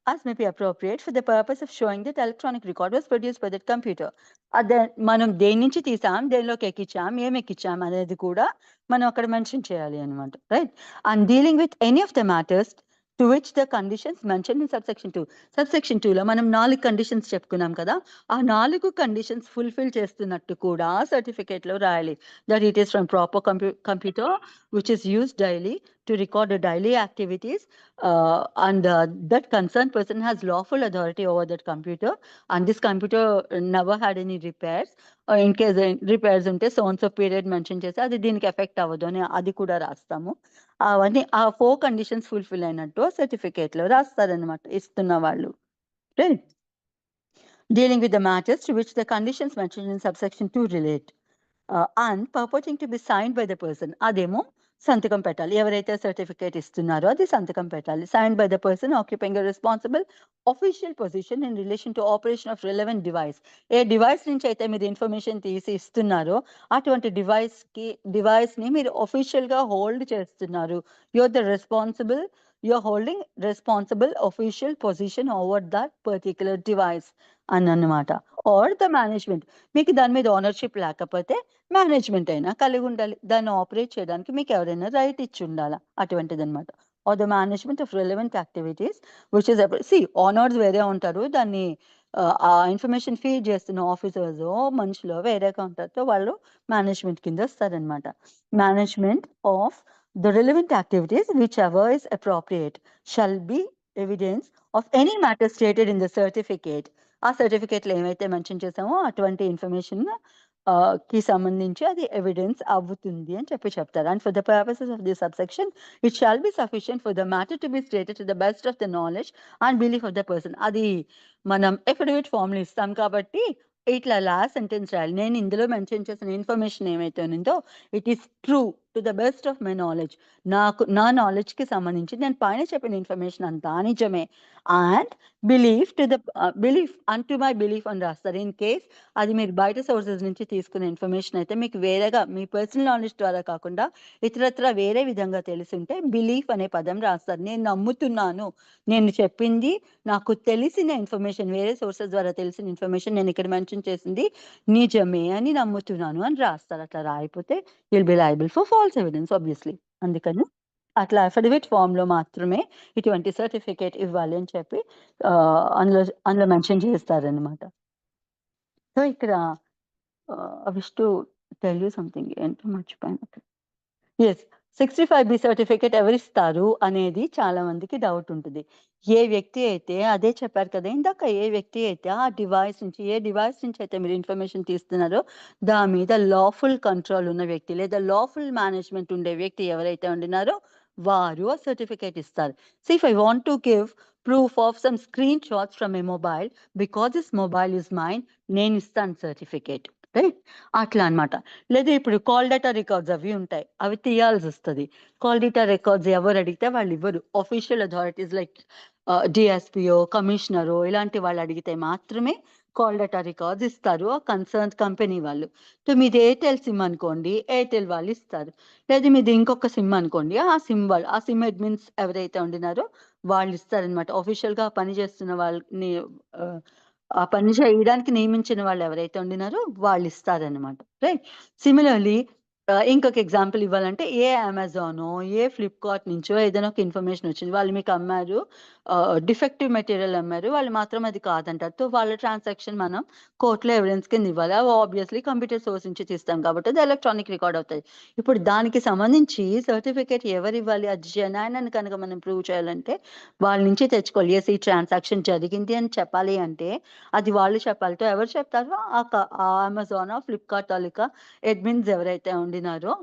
As may be appropriate for the purpose of showing that electronic record was produced by that computer. అదే మనం దేని నుంచి తీసాం, దేనిలోకి ఎక్కించాం, ఏం ఎక్కించాం అనేది కూడా మనం అక్కడ మెన్షన్ చేయాలి అన్నమాట. Right? And dealing with any of the matters to which the conditions mentioned in subsection 2. Subsection 2లో మనం 4 కండిషన్స్ చెప్పుకున్నాం కదా! ఆ 4 కండిషన్స్ ఫుల్‌ఫిల్ చేస్తున్నట్టు కూడా సర్టిఫికేట్‌లో రాయాలి. That it is from proper computer which is used daily to record the daily activities and that concerned person has lawful authority over that computer, and this computer never had any repairs. In case repairs ఉంటే so and so period mention చేసి అది దీనికి effect అవ్వదు అని అది కూడా రాస్తాము. అవన్నీ ఆ 4 కండిషన్స్ ఫుల్‌ఫిల్ అయినట్టు సర్టిఫికేట్‌లో రాస్తారనమాట ఇస్తున్న వాళ్ళు. Right? Dealing with the matters to which the conditions mentioned in subsection 2 relate. And purporting to be signed by the person. అదేమో సంతకం పెట్టాలి. ఎవరైతే సర్టిఫికేట్ ఇస్తున్నారో అది సంతకం పెట్టాలి. Signed by the person occupying a responsible official position in relation to operation of relevant device. ఏ device నుంచి అయితే మీరు ఇన్ఫర్మేషన్ తీసి ఇస్తున్నారో అటువంటి డివైస్‌ని మీరు ఆఫీషియల్‌గా హోల్డ్ చేస్తున్నారు. You are the responsible you are holding responsible official position over that particular device అనన్నమాట. Or the management. మీకు దాని మీద ఓనర్‌షిప్ లేకపోతే మేనేజ్మెంట్ అయినా కలిగి ఉండాలి. దాన్ని ఆపరేట్ చేయడానికి మీకు ఎవరైనా రైట్ ఇచ్చి ఉండాల. అటువంటిదన్నమాట. Or the management of relevant activities which is owners వేరే ఉంటారు. దాన్ని ఆ ఇన్ఫర్మేషన్ ఫీడ్ చేస్తున్న ఆఫీసర్సో, మనుషులో వేరేగా ఉంటారు. సో, వాళ్ళు మేనేజ్మెంట్ కింద వస్తారన్నమాట. Management of the relevant activities whichever is appropriate shall be evidence of any matter stated in the certificate. ఆ సర్టిఫికేట్‌లో ఏమైతే మెన్షన్ చేసామో అటువంటి ఇన్ఫర్మేషన్ కి సంబంధించి అది ఎవిడెన్స్ అవుతుంది అని చెప్తారు. And for the purposes of this subsection it shall be sufficient for the matter to be stated to the best of the knowledge and belief of the person. అది మనం అఫిడవిట్ ఫార్మ్‌లో ఇస్తాం కాబట్టి ఇట్లా లాస్ట్ సెంటెన్స్ రాయాలి. నేను ఇందులో mention చేసిన information ఏమైతే ఉందో it is true to the best of my knowledge. నా నాలెడ్జ్‌కి సంబంధించి నేను పైన చెప్పిన ఇన్ఫర్మేషన్ అంతా నిజమే. అండ్ బిలీఫ్ అన్‌టు మై బిలీఫ్ అని రాస్తారు. ఇన్ కేస్ అది మీరు బయట సోర్సెస్ నుంచి తీసుకున్న ఇన్ఫర్మేషన్ అయితే మీకు వేరేగా మీ పర్సనల్ నాలెడ్జ్ ద్వారా కాకుండా ఇతరత్రా వేరే విధంగా తెలిసుంటే బిలీఫ్ అనే పదం రాస్తారు. నేను నమ్ముతున్నాను. నేను చెప్పింది నాకు తెలిసిన ఇన్ఫర్మేషన్ వేరే సోర్సెస్ ద్వారా తెలిసిన ఇన్ఫర్మేషన్ నేను ఇక్కడ మెన్షన్ చేసింది నిజమే అని నమ్ముతున్నాను అని రాస్తారు. అట్లా రాయకపోతే will be liable for false evidence obviously. అందుకని అట్లా అఫిడవిట్ ఫార్మ్‌లో మాత్రమే ఇటువంటి సర్టిఫికేట్ ఇవ్వాలి అని చెప్పి అందులో అందులో మెన్షన్ చేస్తారన్నమాట. సో, ఇక్కడ I wish to tell you something. ఏంటో మర్చిపోయాను. యెస్. 65బి సర్టిఫికేట్ ఎవరిస్తారు అనేది చాలా మందికి డౌట్ ఉంటుంది. ఏ వ్యక్తి అయితే అదే చెప్పారు కదా! ఇందాక ఏ వ్యక్తి అయితే ఆ డివైస్ నుంచి ఏ డివైస్ నుంచి అయితే మీరు ఇన్ఫర్మేషన్ తీస్తున్నారో దాని మీద లాఫుల్ కంట్రోల్ ఉన్న వ్యక్తి లేదా లాఫుల్ మేనేజ్మెంట్ ఉండే వ్యక్తి ఎవరైతే ఉండినారో వారు ఆ సర్టిఫికేట్ ఇస్తారు. So, if I want to give proof of some screen shots from a mobile because this mobile is mine నేను ఇస్తాను సర్టిఫికేట్. రైట్? అట్లా అన్నమాట. లేదా ఇప్పుడు కాల్ డేటా రికార్డ్స్ అవి ఉంటాయి. అవి తీయాల్సొస్తది. కాల్ డేటా రికార్డ్స్ ఎవరు అడిగితే వాళ్ళు ఇవ్వరు. ఆఫీషియల్ అథారిటీస్ లైక్ డీఎస్‌పీఓ, కమిషనరో ఇలాంటి వాళ్ళు అడిగితే మాత్రమే కాల్ డేటా రికార్డ్స్ ఇస్తారు. ఆ కన్సర్న్డ్ కంపెనీ వాళ్ళు. సో, మీది ఎయిర్‌టెల్ సిమ్ అనుకోండి, ఎయిర్‌టెల్ వాళ్ళు ఇస్తారు. లేదా మీది ఇంకొక సిమ్ అనుకోండి, ఆ సిమ్ అడ్మిన్స్ ఎవరైతే ఉండినారో వాళ్ళు ఇస్తారనమాట. ఆఫీషియల్‌గా పని చేస్తున్న వాళ్ళని ఆహ్, ఆ పని చేయడానికి నియమించిన వాళ్ళు ఎవరైతే ఉండినారో వాళ్ళు ఇస్తారనమాట. రైట్? సిమిలర్‌లీ ఇంకొక ఎగ్జాంపుల్ ఇవ్వాలంటే అమెజానో, ఫ్లిప్‌కార్ట్ నుంచో ఏదైనా ఒక ఇన్ఫర్మేషన్ వచ్చింది. వాళ్ళు మీకు అమ్మారు డిఫెక్టివ్ మెటీరియల్ అమ్మారు. వాళ్ళు మాత్రం అది కాదంటారు. సో, వాళ్ళ ట్రాన్సాక్షన్ మనం కోర్ట్‌లో ఎవిడెన్స్ కింద ఇవ్వాలి. అవి ఆబ్వియస్‌లీ కంప్యూటర్ సోర్స్ నుంచి తీస్తాం కాబట్టి అది ఎలక్ట్రానిక్ రికార్డ్ అవుతది. ఇప్పుడు దానికి సంబంధించి సర్టిఫికేట్ ఎవరివ్వాలి? అది జెన్యూన్ అని కనుక మనం ప్రూవ్ చేయాలంటే వాళ్ళ నుంచి తెచ్చుకోవాలి. యెస్, ఈ ట్రాన్సాక్షన్ జరిగింది అని చెప్పాలి అంటే అది వాళ్ళు చెప్పాలి. సో, ఎవరు చెప్తారో ఆ అమెజానో, ఫ్లిప్‌కార్ట్ తాలూకా అడ్మిన్స్ ఎవరైతే ఉండినారో,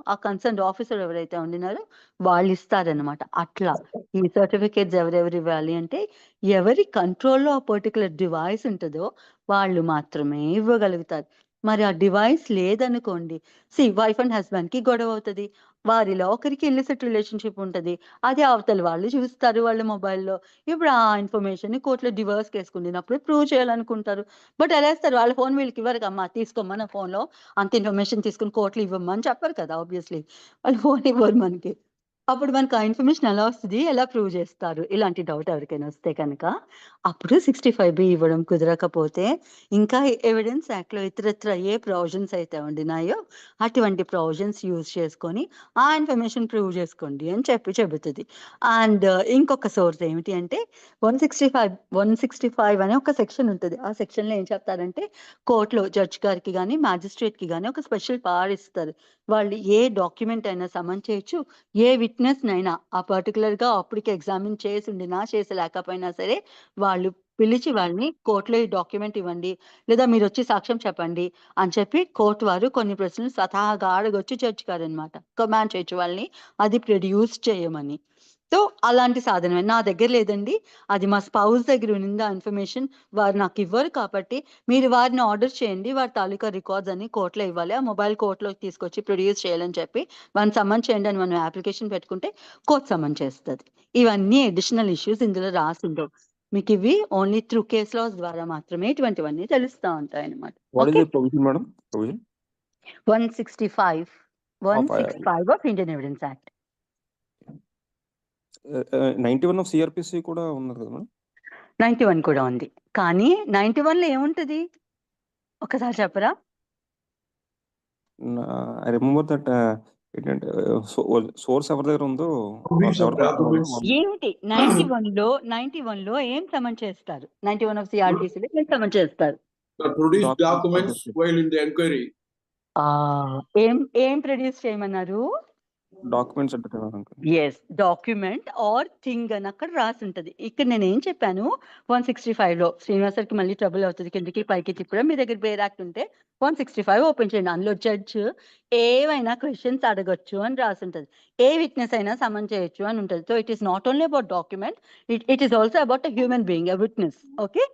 ఆ కన్సర్న్డ్ ఆఫీసర్ ఎవరైతే ఉండినారో వాళ్ళిస్తారనమాట. అట్లా ఈ సర్టిఫికేట్స్ ఎవరెవరివ్వాలి అంటే, ఎవరి కంట్రోల్‌లో ఆ పర్టిక్యులర్ డివైస్ ఉంటదో వాళ్ళు మాత్రమే ఇవ్వగలుగుతారు. మరి ఆ డివైస్ లేదనుకోండి, వైఫ్ అండ్ హస్బాండ్‌కి గొడవవుతది. వారిలో ఒకరికి ఇల్లిసిట్ రిలేషన్‌షిప్ ఉంటది. అది అవతల వాళ్ళు చూస్తారు వాళ్ళ మొబైల్‌లో. ఇప్పుడు ఆ ఇన్ఫర్మేషన్‌ని కోర్ట్‌లో డివోర్స్ కేస్ కుండినప్పుడు ప్రూవ్ చేయాలనుకుంటారు. బట్ ఎలా ఇస్తారు? వాళ్ళ ఫోన్ వీళ్ళకివ్వరుగా, తీసుకోమ్మా నా ఫోన్‌లో అంత ఇన్ఫర్మేషన్ తీసుకొని కోర్ట్‌లో ఇవ్వమ్మా అని చెప్పరు కదా! ఆబ్వియస్‌లీ. వాళ్ళు ఫోన్ ఇవ్వరు మనకి. అప్పుడు మనకు ఆ ఇన్ఫర్మేషన్ ఎలా వస్తది? ఎలా ప్రూవ్ చేస్తారు? ఇలాంటి డౌట్ ఎవరికైనా వస్తే కనుక, అప్పుడు 65బి ఇవ్వడం కుదరకపోతే, ఇంకా ఎవిడెన్స్ యాక్ట్‌లో ఇతరత్రా ఏ ప్రొవిజన్స్ అయితే ఉండినాయో, అటువంటి ప్రొవిజన్స్ యూజ్ చేసుకొని, ఆ ఇన్ఫర్మేషన్ ప్రూవ్ చేసుకోండి అని చెబుతది. అండ్ ఇంకొక సోర్స్ ఏమిటి అంటే 165 అనే ఒక సెక్షన్ ఉంటది. ఆ సెక్షన్‌లో ఏం చెప్తారంటే, కోర్ట్‌లో జడ్జ్ గారికి గాని, మ్యాజిస్ట్రేట్‌కి గాని ఒక స్పెషల్ పవర్ ఇస్తారు. వాళ్ళు ఏ డాక్యుమెంట్ అయినా సమన్ చేయొచ్చు. ఏ విట్‌నెస్‌నైనా ఆ పర్టిక్యులర్‌గా అప్పటికి ఎగ్జామిన్ చేసుండినా, లేకపోయినా సరే, వాళ్ళు పిలిచి వాళ్ళని కోర్ట్‌లో ఈ డాక్యుమెంట్ ఇవ్వండి, లేదా మీరొచ్చి సాక్ష్యం చెప్పండి అని చెప్పి కోర్ట్ వారు కొన్ని ప్రశ్నలు స్వతహాగా అడగొచ్చు జడ్జ్ గారనమాట. కమాండ్ చేయొచ్చు వాళ్ళని అది ప్రొడ్యూస్ చేయమని. సో అలాంటి సాధనమే నా దగ్గర లేదండి, అది మా స్పౌస్ దగ్గర ఉంది ఆ ఇన్ఫర్మేషన్. వారు నాకు ఇవ్వరు కాబట్టి మీరు వారిని ఆర్డర్ చేయండి, వారి తాలూకా రికార్డ్స్ అన్ని కోర్టులో ఇవ్వాలి, ఆ మొబైల్ కోర్టులోకి తీసుకొచ్చి ప్రొడ్యూస్ చేయాలని చెప్పి వారిని సమ్మన్ చేయండి అని మనం అప్లికేషన్ పెట్టుకుంటే కోర్టు సమ్మన్ చేస్తుంది. ఇవన్నీ అడిషనల్ ఇష్యూస్ ఇందులో రాసి ఉండవు. మీకు ఇవి ఓన్లీ త్రూ కేస్ లాస్ ద్వారా మాత్రమే ఇటువంటివన్నీ తెలుస్తూ ఉంటాయి అన్నమాట. What is okay, the provision, madam? Provision 165 of 165 of Indian evidence act. 91 of CRPC కూడా ఉన్నది కదా మేడం? 91 కూడా ఉంది, కానీ 91లో ఏముంటది ఒకసారి చెప్పరా? ఐ రిమెంబర్ దట్ ఏంటంటే సోర్స్ ఎవరి దగ్గర ఉందో ఏమిటి 91లో ఏం సమన్ చేస్తారు? 91 ఆఫ్ సిఆర్పిసిలో ఏం సమన్ చేస్తారు? ఏం ప్రొడ్యూస్ చేయమన్నారు? డాక్యుమెంట్స్ అంటే ఎస్, డాక్యుమెంట్ ఆర్ థింగ్ అని అక్కడ రాసి ఉంటది. ఇక్కడ నేను ఏం చెప్పాను, 165లో శ్రీనివాసరికి మళ్ళీ ట్రబుల్ అవుతుంది, కిందకి పైకి తిప్పడం. మీ దగ్గర బేర్ యాక్ట్ ఉంటే 165 ఓపెన్ చేయండి, అందులో జడ్జ్ ఏవైనా క్వశ్చన్స్ అడగొచ్చు అని రాసి ఉంటది, ఏ విట్నెస్ అయినా సమన్ చేయొచ్చు అని ఉంటది. So it is not only about document, it is also about a human being, a witness. Okay,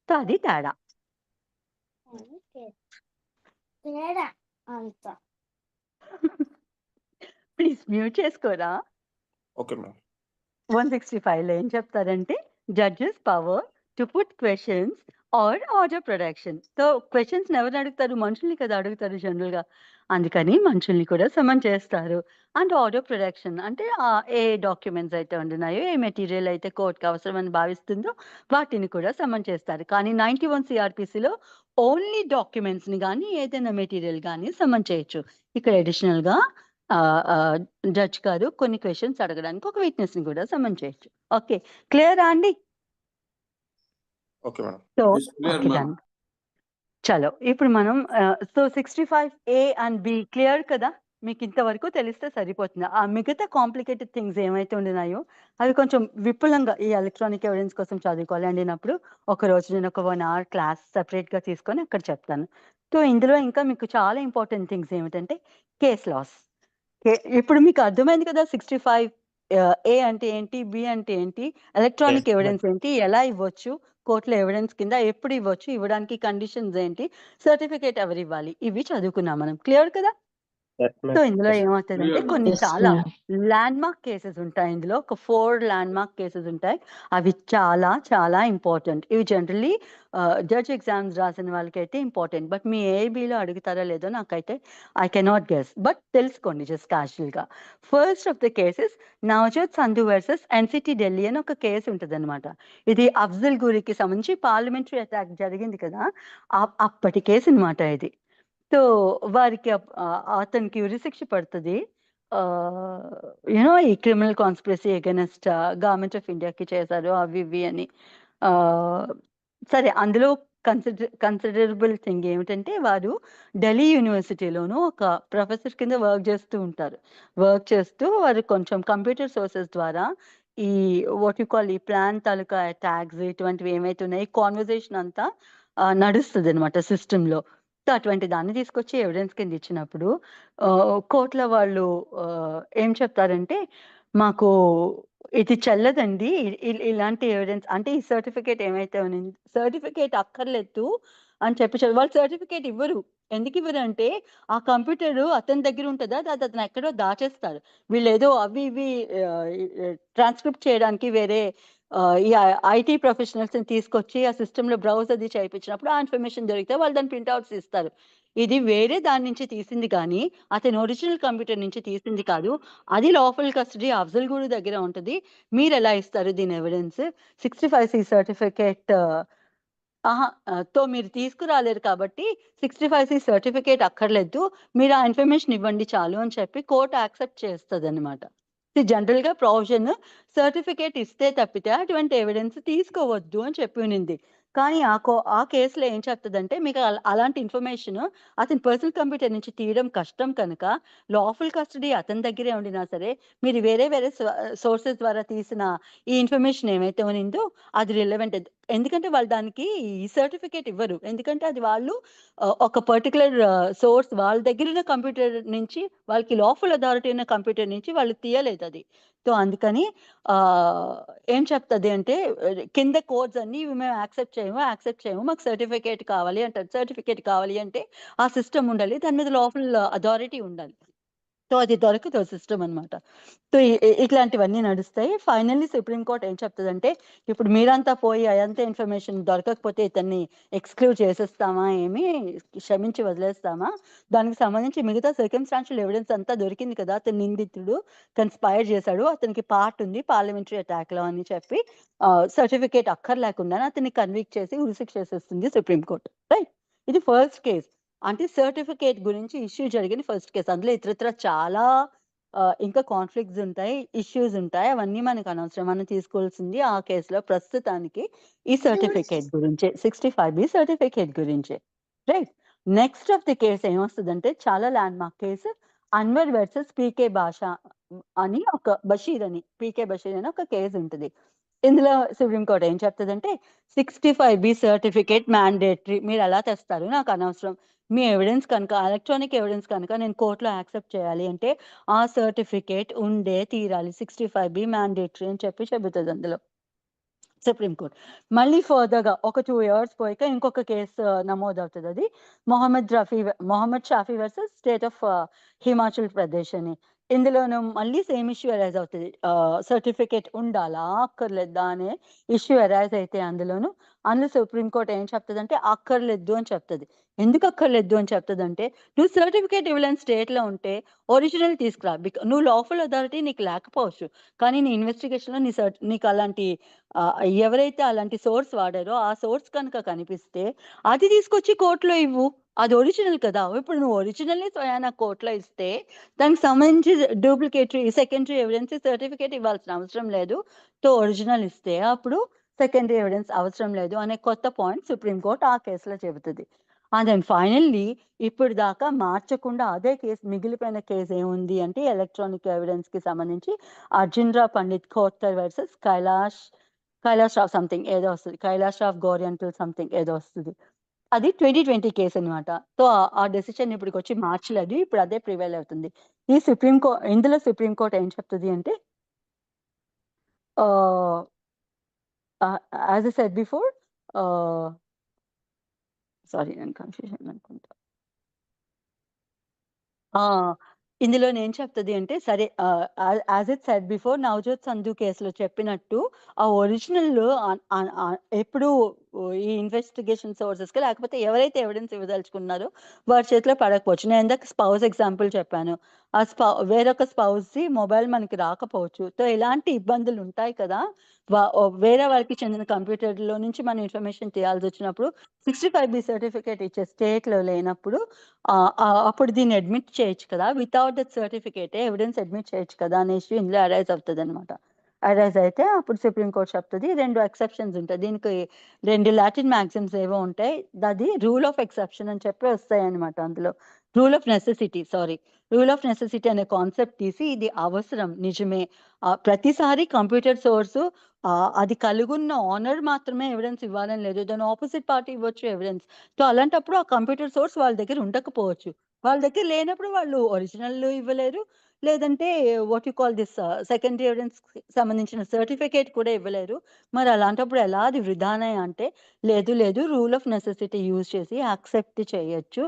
so అది తేడా. ప్లీజ్ మ్యూట్ చేసుకోరా. Okay madam. 165లో ఏం చెప్తారంటే judges power to put questions or order production. So questions ఎవరు అడుగుతారు? మనుషుల్ని కదా అడుగుతారు జనరల్ గా, అందుకని మనుషుల్ని కూడా సమన్ చేస్తారు. అండ్ ఆర్డర్ ప్రొడక్షన్ అంటే ఏ డాక్యుమెంట్స్ అయితే ఉంటున్నాయో, ఏ మెటీరియల్ అయితే కోర్టుకు అవసరమని భావిస్తుందో వాటిని కూడా సమన్ చేస్తారు. కానీ 91 సిఆర్పిసిలో ఓన్లీ డాక్యుమెంట్స్ ని కానీ ఏదైనా మెటీరియల్ కానీ సమన్ చేయొచ్చు. ఇక్కడ అడిషనల్ గా జడ్జ్ గారు కొన్ని క్వశ్చన్స్ అడగడానికి ఒక విట్నెస్ ని కూడా సమన్ చేయొచ్చు. ఓకే, క్లియర్ అండి? Okay madam. So okay done. చలో ఇప్పుడు మనం so 65A and B clear కదా? మీకు ఇంతవరకు తెలిస్తే సరిపోతుంది. ఆ మిగతా కాంప్లికేటెడ్ థింగ్స్ ఏమైతే ఉండినాయో అవి కొంచెం విపులంగా ఈ ఎలక్ట్రానిక్ ఎవిడెన్స్ కోసం చదువుకోవాలి అండినప్పుడు ఒక రోజు నేను ఒక 1 hour క్లాస్ సెపరేట్ గా తీసుకొని అక్కడ చెప్తాను. సో ఇందులో ఇంకా మీకు చాలా ఇంపార్టెంట్ థింగ్స్ ఏమిటంటే కేస్ లాస్. ఇప్పుడు మీకు అర్థమైంది కదా 65A అంటే ఏంటి, బి అంటే ఏంటి, ఎలక్ట్రానిక్ ఎవిడెన్స్ ఏంటి, ఎలా ఇవ్వచ్చు కోర్టులో ఎవిడెన్స్ కింద, ఎప్పుడు ఇవ్వచ్చు, ఇవ్వడానికి కండిషన్స్ ఏంటి, సర్టిఫికేట్ ఎవరు ఇవ్వాలి, ఇవి చదువుకున్నాం మనం. క్లియర్ కదా? సో ఇందులో ఏమవుతుందంటే కొన్ని చాలా ల్యాండ్ మార్క్ కేసెస్ ఉంటాయి. ఇందులో ఒక 4 ల్యాండ్ మార్క్ కేసెస్ ఉంటాయి, అవి చాలా చాలా ఇంపార్టెంట్. ఇవి జనరల్లీ జడ్జ్ ఎగ్జామ్స్ రాసిన వాళ్ళకైతే ఇంపార్టెంట్, బట్ మీ ఏబీలో అడుగుతారా లేదో నాకైతే ఐ కెనాట్ గెస్, బట్ తెలుసుకోండి జస్ట్ క్యాజువల్ గా. First of the cases Navjot Sandhu versus NCT Delhi అని ఒక కేసు ఉంటుంది అనమాట. ఇది అఫ్జల్ గురికి సంబంధించి పార్లమెంటరీ అటాక్ జరిగింది కదా, అప్పటి కేసు అనమాట ఇది. సో వారికి అతనికి ఉరిశిక్ష పడుతుంది. యూనో ఈ criminal conspiracy against government of ఇండియాకి చేశారు అవి ఇవి అని. సరే, అందులో కన్సిడరబుల్ థింగ్ ఏమిటంటే వారు ఢిల్లీ యూనివర్సిటీలోను ఒక ప్రొఫెసర్ కింద వర్క్ చేస్తూ ఉంటారు. వర్క్ చేస్తూ వారు కొంచెం కంప్యూటర్ సోర్సెస్ ద్వారా ఈ వాట్ యు కాల్ ఈ ప్లాన్ తాలూకా ట్యాగ్స్ ఇటువంటివి ఏమైతే ఉన్నాయి కాన్వర్జేషన్ అంతా నడుస్తుంది అనమాట సిస్టంలో. సో అటువంటి దాన్ని తీసుకొచ్చి ఎవిడెన్స్ కింద ఇచ్చినప్పుడు కోర్టులో వాళ్ళు ఏం చెప్తారంటే మాకు ఇది చెల్లదండి, ఇలాంటి ఎవిడెన్స్ అంటే ఈ సర్టిఫికేట్ ఏమైతే ఉంది సర్టిఫికేట్ అక్కర్లేదు అని చెప్పి వాళ్ళు సర్టిఫికేట్ ఇవ్వరు. ఎందుకు ఇవ్వరు అంటే ఆ కంప్యూటర్ అతని దగ్గర ఉంటుందా, అది అతను ఎక్కడో దాచేస్తారు. వీళ్ళు ఏదో అవి ఇవి ట్రాన్స్క్రిప్ట్ చేయడానికి వేరే ఈ ఐటీ ప్రొఫెషనల్స్ ని తీసుకొచ్చి ఆ సిస్టంలో బ్రౌజ్ అది చేయించినప్పుడు ఆ ఇన్ఫర్మేషన్ దొరికితే వాళ్ళు దాని ప్రింట్అవుట్స్ ఇస్తారు. ఇది వేరే దాని నుంచి తీసింది కానీ అతని ఒరిజినల్ కంప్యూటర్ నుంచి తీసింది కాదు. అది లాఫుల్ కస్టడీ అఫ్జల్ గురు దగ్గర ఉంటుంది. మీరు ఎలా ఇస్తారు దీని ఎవిడెన్స్? 65C సర్టిఫికేట్ తో మీరు తీసుకురాలేరు కాబట్టి 65C సర్టిఫికేట్ అక్కర్లేదు, మీరు ఆ ఇన్ఫర్మేషన్ ఇవ్వండి చాలు అని చెప్పి కోర్టు యాక్సెప్ట్ చేస్తుంది అనమాట. జనరల్ గా ప్రొవిజన్ సర్టిఫికేట్ ఇస్తే తప్పితే అటువంటి ఎవిడెన్స్ తీసుకోవద్దు అని చెప్పి ఉన్నింది. కానీ ఆ కేసులో ఏం చెప్తుందంటే మీకు అలాంటి ఇన్ఫర్మేషన్ అతని పర్సనల్ కంప్యూటర్ నుంచి తీయడం కష్టం కనుక లాఫుల్ కస్టడీ అతని దగ్గరే ఉండినా సరే మీరు వేరే వేరే సోర్సెస్ ద్వారా తీసిన ఈ ఇన్ఫర్మేషన్ ఏమైతే ఉన్నిందో అది రిలవెంట్. ఎందుకంటే వాళ్ళు దానికి ఈ సర్టిఫికేట్ ఇవ్వరు, ఎందుకంటే అది వాళ్ళు ఒక పర్టికులర్ సోర్స్ వాళ్ళ దగ్గర ఉన్న కంప్యూటర్ నుంచి, వాళ్ళకి లాఫుల్ అథారిటీ ఉన్న కంప్యూటర్ నుంచి వాళ్ళు తీయలేదు అది. సో, అందుకని ఏం చెప్తది అంటే కింద కోడ్స్ అన్నీ ఇవి మేము యాక్సెప్ట్ చేయము. మాకు సర్టిఫికేట్ కావాలి అంటారు. సర్టిఫికేట్ కావాలి అంటే ఆ సిస్టమ్ ఉండాలి. దాని మీద లోపల అథారిటీ ఉండాలి. సో, అది దొరకదు సిస్టమ్ అనమాట. సో, ఇట్లాంటివన్నీ నడుస్తాయి. ఫైనల్లీ సుప్రీం కోర్ట్ ఏం చెప్తదంటే, ఇప్పుడు మీరంతా పోయి అదంతా ఇన్ఫర్మేషన్ దొరకకపోతే ఇతన్ని ఎక్స్‌క్లూడ్ చేసేస్తామా ఏమి? క్షమించి వదిలేస్తామా? దానికి సంబంధించి మిగతా సర్కమ్‌స్టాన్షియల్ ఎవిడెన్స్ అంతా దొరికింది కదా! అతను నిందితుడు, కన్‌స్పైర్ చేశాడు. అతనికి పార్ట్ ఉంది పార్లమెంటరీ అటాక్‌లో అని చెప్పి సర్టిఫికేట్ అక్కర్లేకుండానే అతన్ని కన్విక్ట్ చేసి ఉరిశిక్ష చేసేస్తుంది సుప్రీం కోర్ట్. రైట్? ఇది ఫస్ట్ కేస్. అంటే సర్టిఫికేట్ గురించి ఇష్యూ జరిగిన ఫస్ట్ కేస్. అందులో ఇతరత్రా చాలా ఇంకా కాన్‌ఫ్లిక్ట్స్ ఉంటాయి, ఇష్యూస్ ఉంటాయి. అవన్నీ మనకనవసరం. మనం తీసుకోవాల్సింది ఆ కేస్‌లో ప్రస్తుతానికి ఈ సర్టిఫికేట్ గురించే. 65బి సర్టిఫికేట్ గురించే. Right. Next of the case ఏమొస్తదంటే చాలా landmark case Anvar versus P K Basha అని ఒక బషీర్ అని, పీకే బషీర్ అని ఒక కేస్ ఉంటది. ఇందులో సుప్రీం కోర్ట్ ఏం చెప్తదంటే 65బి సర్టిఫికేట్ మ్యాండేటరీ. మీరెలా తెస్తారు నాకనవసరం. మీ ఎవిడెన్స్ కనుక ఎలక్ట్రానిక్ ఎవిడెన్స్ కనుక నేను కోర్ట్‌లో యాక్సెప్ట్ చేయాలి అంటే, ఆ సర్టిఫికేట్ ఉండే తీరాలి. 65బి మ్యాండేటరీ అని చెప్పి చెబుతది అందులో సుప్రీం కోర్ట్. మళ్ళీ ఫర్దర్‌గా ఒక 2 ఇయర్స్ పోయాక ఇంకొక కేసు నమోదవుతదది. Mohammed Shafi versus state of Himachal Pradesh అని. ఇందులోను మళ్ళీ సేమ్ ఇష్యూ అరైజ్ అవుతది. సర్టిఫికేట్ ఉండాలా? అక్కర్లేదా? అనే ఇష్యూ అరైజ్ అయితే అందులో సుప్రీం కోర్ట్ ఏం చెప్తదంటే అక్కర్లేదు అని చెప్తది. ఎందుకు అక్కర్లేదు అని చెప్తదంటే, నువ్వు సర్టిఫికేట్ ఇవ్వలేని స్టేట్‌లో ఉంటే ఒరిజినల్ తీసుకురా. నువ్వు లాఫుల్ అథారిటీ నీకు లేకపోవచ్చు. కానీ నీ ఇన్వెస్టిగేషన్‌లో నీకలాంటి ఎవరైతే అలాంటి సోర్స్ వాడారో, ఆ సోర్స్ కనుక కనిపిస్తే, అది తీసుకొచ్చి కోర్ట్‌లో ఇవ్వు. అది ఒరిజినల్ కదా! ఇప్పుడు నువ్వు ఒరిజినల్‌ని స్వయానా కోర్ట్‌లో ఇస్తే, దానికి సంబంధించి సెకండరీ ఎవిడెన్స్ సర్టిఫికేట్ ఇవ్వాల్సిన అవసరం లేదు. ఒరిజినల్ ఇస్తే అప్పుడు సెకండరీ ఎవిడెన్స్ అవసరం లేదు అనే కొత్త పాయింట్ సుప్రీం కోర్ట్ ఆ కేస్‌లో చెబుతది. అండ్ దెన్ ఫైనల్లీ ఇప్పుడు దాకా మార్చకుండా అదే కేస్ మిగిలిపోయిన కేస్ ఏముంది అంటే ఎలక్ట్రానిక్ ఎవిడెన్స్‌కి సంబంధించి అర్జున్ రావ్ పండిత్ ఖోత్తర్ వర్సెస్ కైలాష్ రావ్ సంథింగ్ ఏదో వస్తది. కైలాష్ రావ్ గోర్యంటల్ సంథింగ్ ఏదో వస్తది. అది 2020 కేస్ అన్నమాట. ఆ డెసిషన్ ఇప్పటికొచ్చి మార్చలేదు. ఇప్పుడు అదే ప్రివైల్ అవుతుంది. ఇందులో సుప్రీం కోర్ట్ ఏం చెప్తది అంటే ah, as I said before ah, sorry నేను కన్‌ఫ్యూజన్ అనుకుంటా. ఆ! ఇందులో నేను చెప్తది అంటే సరే as it said before 'Navjot Sandhu' కేస్‌లో చెప్పినట్టు ఆ ఒరిజినల్ ఆహ్, ఆహ్, ఆహ్, ఎప్పుడు ఈ ఇన్వెస్టిగేషన్ సోర్సెస్‌కి లేకపోతే ఎవరైతే ఎవిడెన్స్ ఇవ్వదలుచుకున్నారో వారి చేతిలో పడకపోవచ్చు. నేను ఇందాక స్పౌస్ ఎగ్జాంపుల్ చెప్పాను. వేరొక స్పౌస్‌ది మొబైల్ మనకి రాకపోవచ్చు. ఇలాంటి ఇబ్బందులు ఉంటాయి కదా! వేరే వాళ్ళకి చెందిన కంప్యూటర్‌లో నుంచి మనం ఇన్ఫర్మేషన్ తీయాల్సొచ్చినప్పుడు 65బి సర్టిఫికేట్ ఇచ్చే స్టేట్‌లో లేనప్పుడు అప్పుడు దీన్ని అడ్మిట్ చేయొచ్చు కదా! వితౌట్ దట్ సర్టిఫికేటే ఎవిడెన్స్ అడ్మిట్ చేయొచ్చు కదా! అనే ఇష్యూ ఇందులో అరైజ్ అవుతదనమాట. అరైజ్ అయితే అప్పుడు సుప్రీం కోర్ట్ చెప్తది 2 ఎక్సెప్షన్స్ ఉంటాయి. దీనికి 2 లాటిన్ మాక్సిమ్స్ ఏవో ఉంటాయి. అది రూల్ ఆఫ్ ఎక్సెప్షన్ అని చెప్పి వస్తాయన్నమాట అందులో. రూల్ ఆఫ్ నెసెసిటీ అనే కాన్సెప్ట్ తీసి ఇది అవసరం నిజమే. ప్రతిసారి కంప్యూటర్ సోర్సు అది కలిగున్న ఓనర్ మాత్రమే ఎవిడెన్స్ ఇవ్వాలని లేదు. దాని అపోజిట్ పార్టీ ఇవ్వచ్చు ఎవిడెన్స్. అలాంటప్పుడు ఆ కంప్యూటర్ సోర్స్ వాళ్ళ దగ్గర ఉండకపోవచ్చు. వాళ్ళ దగ్గర లేనప్పుడు వాళ్ళు ఒరిజినల్ ఇవ్వలేరు. లేదంటే what you call this secondary ఎవిడెన్స్‌కి సంబంధించిన సర్టిఫికేట్ కూడా ఇవ్వలేరు. మరి అలాంటప్పుడు ఎలా అది వృధానే అంటే, లేదు రూల్ ఆఫ్ నెసెసిటీ యూజ్ చేసి యాక్సెప్ట్ చేయొచ్చు.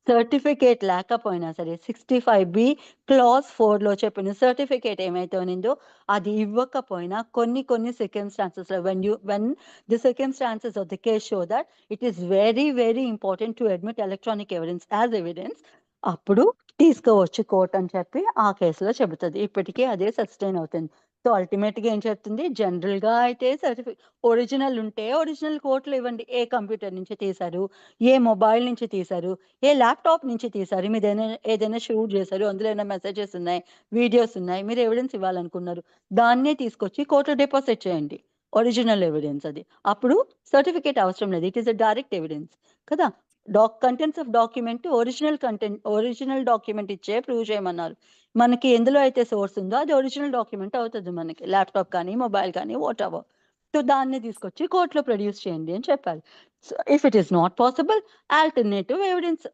సర్టిఫికేట్ లేకపోయినా సరే 65బి క్లాజ్ 4లో చెప్పిన సర్టిఫికేట్ ఏమైతే ఉన్నిందో అది ఇవ్వకపోయినా కొన్ని సిర్కమ్‌స్టాన్సెస్‌లో when the circumstances of the case show that it is very important to admit electronic evidence as evidence అప్పుడు తీసుకోవచ్చు కోర్ట్ అని చెప్పి ఆ కేస్‌లో చెబుతది. ఇప్పటికి అదే సస్టైన్ అవుతుంది. అల్టిమేట్‌గా ఏం చెప్తుంది జనరల్‌గా అయితే ఒరిజినల్ ఉంటే ఒరిజినల్ కోర్ట్‌లో ఇవ్వండి. ఏ కంప్యూటర్ నుంచి తీశారు? ఏ మొబైల్ నుంచి తీశారు? ఏ ల్యాప్‌టాప్ నుంచి తీశారు? ఏదైనా షూట్ చేశారు. అందులో ఏమైనా మెసేజెస్ ఉన్నాయి, వీడియోస్ ఉన్నాయి. మీరు ఎవిడెన్స్ ఇవ్వాలనుకున్నారు. దాన్నే తీసుకొచ్చి కోర్ట్‌లో డిపాజిట్ చేయండి. ఒరిజినల్ ఎవిడెన్స్ అది. అప్పుడు సర్టిఫికేట్ అవసరం లేదు. It is a direct evidence కదా! Contents of document original document ఇచ్చే ప్రూవ్ చేయమన్నారు. మనకి ఎందులో అయితే సోర్స్ ఉందో అది ఒరిజినల్ డాక్యుమెంట్ అవుతది మనకి. ల్యాప్‌టాప్ కానీ, మొబైల్ కానీ వాటెవర్. దాన్ని తీసుకొచ్చి కోర్ట్‌లో ప్రొడ్యూస్ చేయండి అని చెప్పారు. If it is not possible, alternative evidence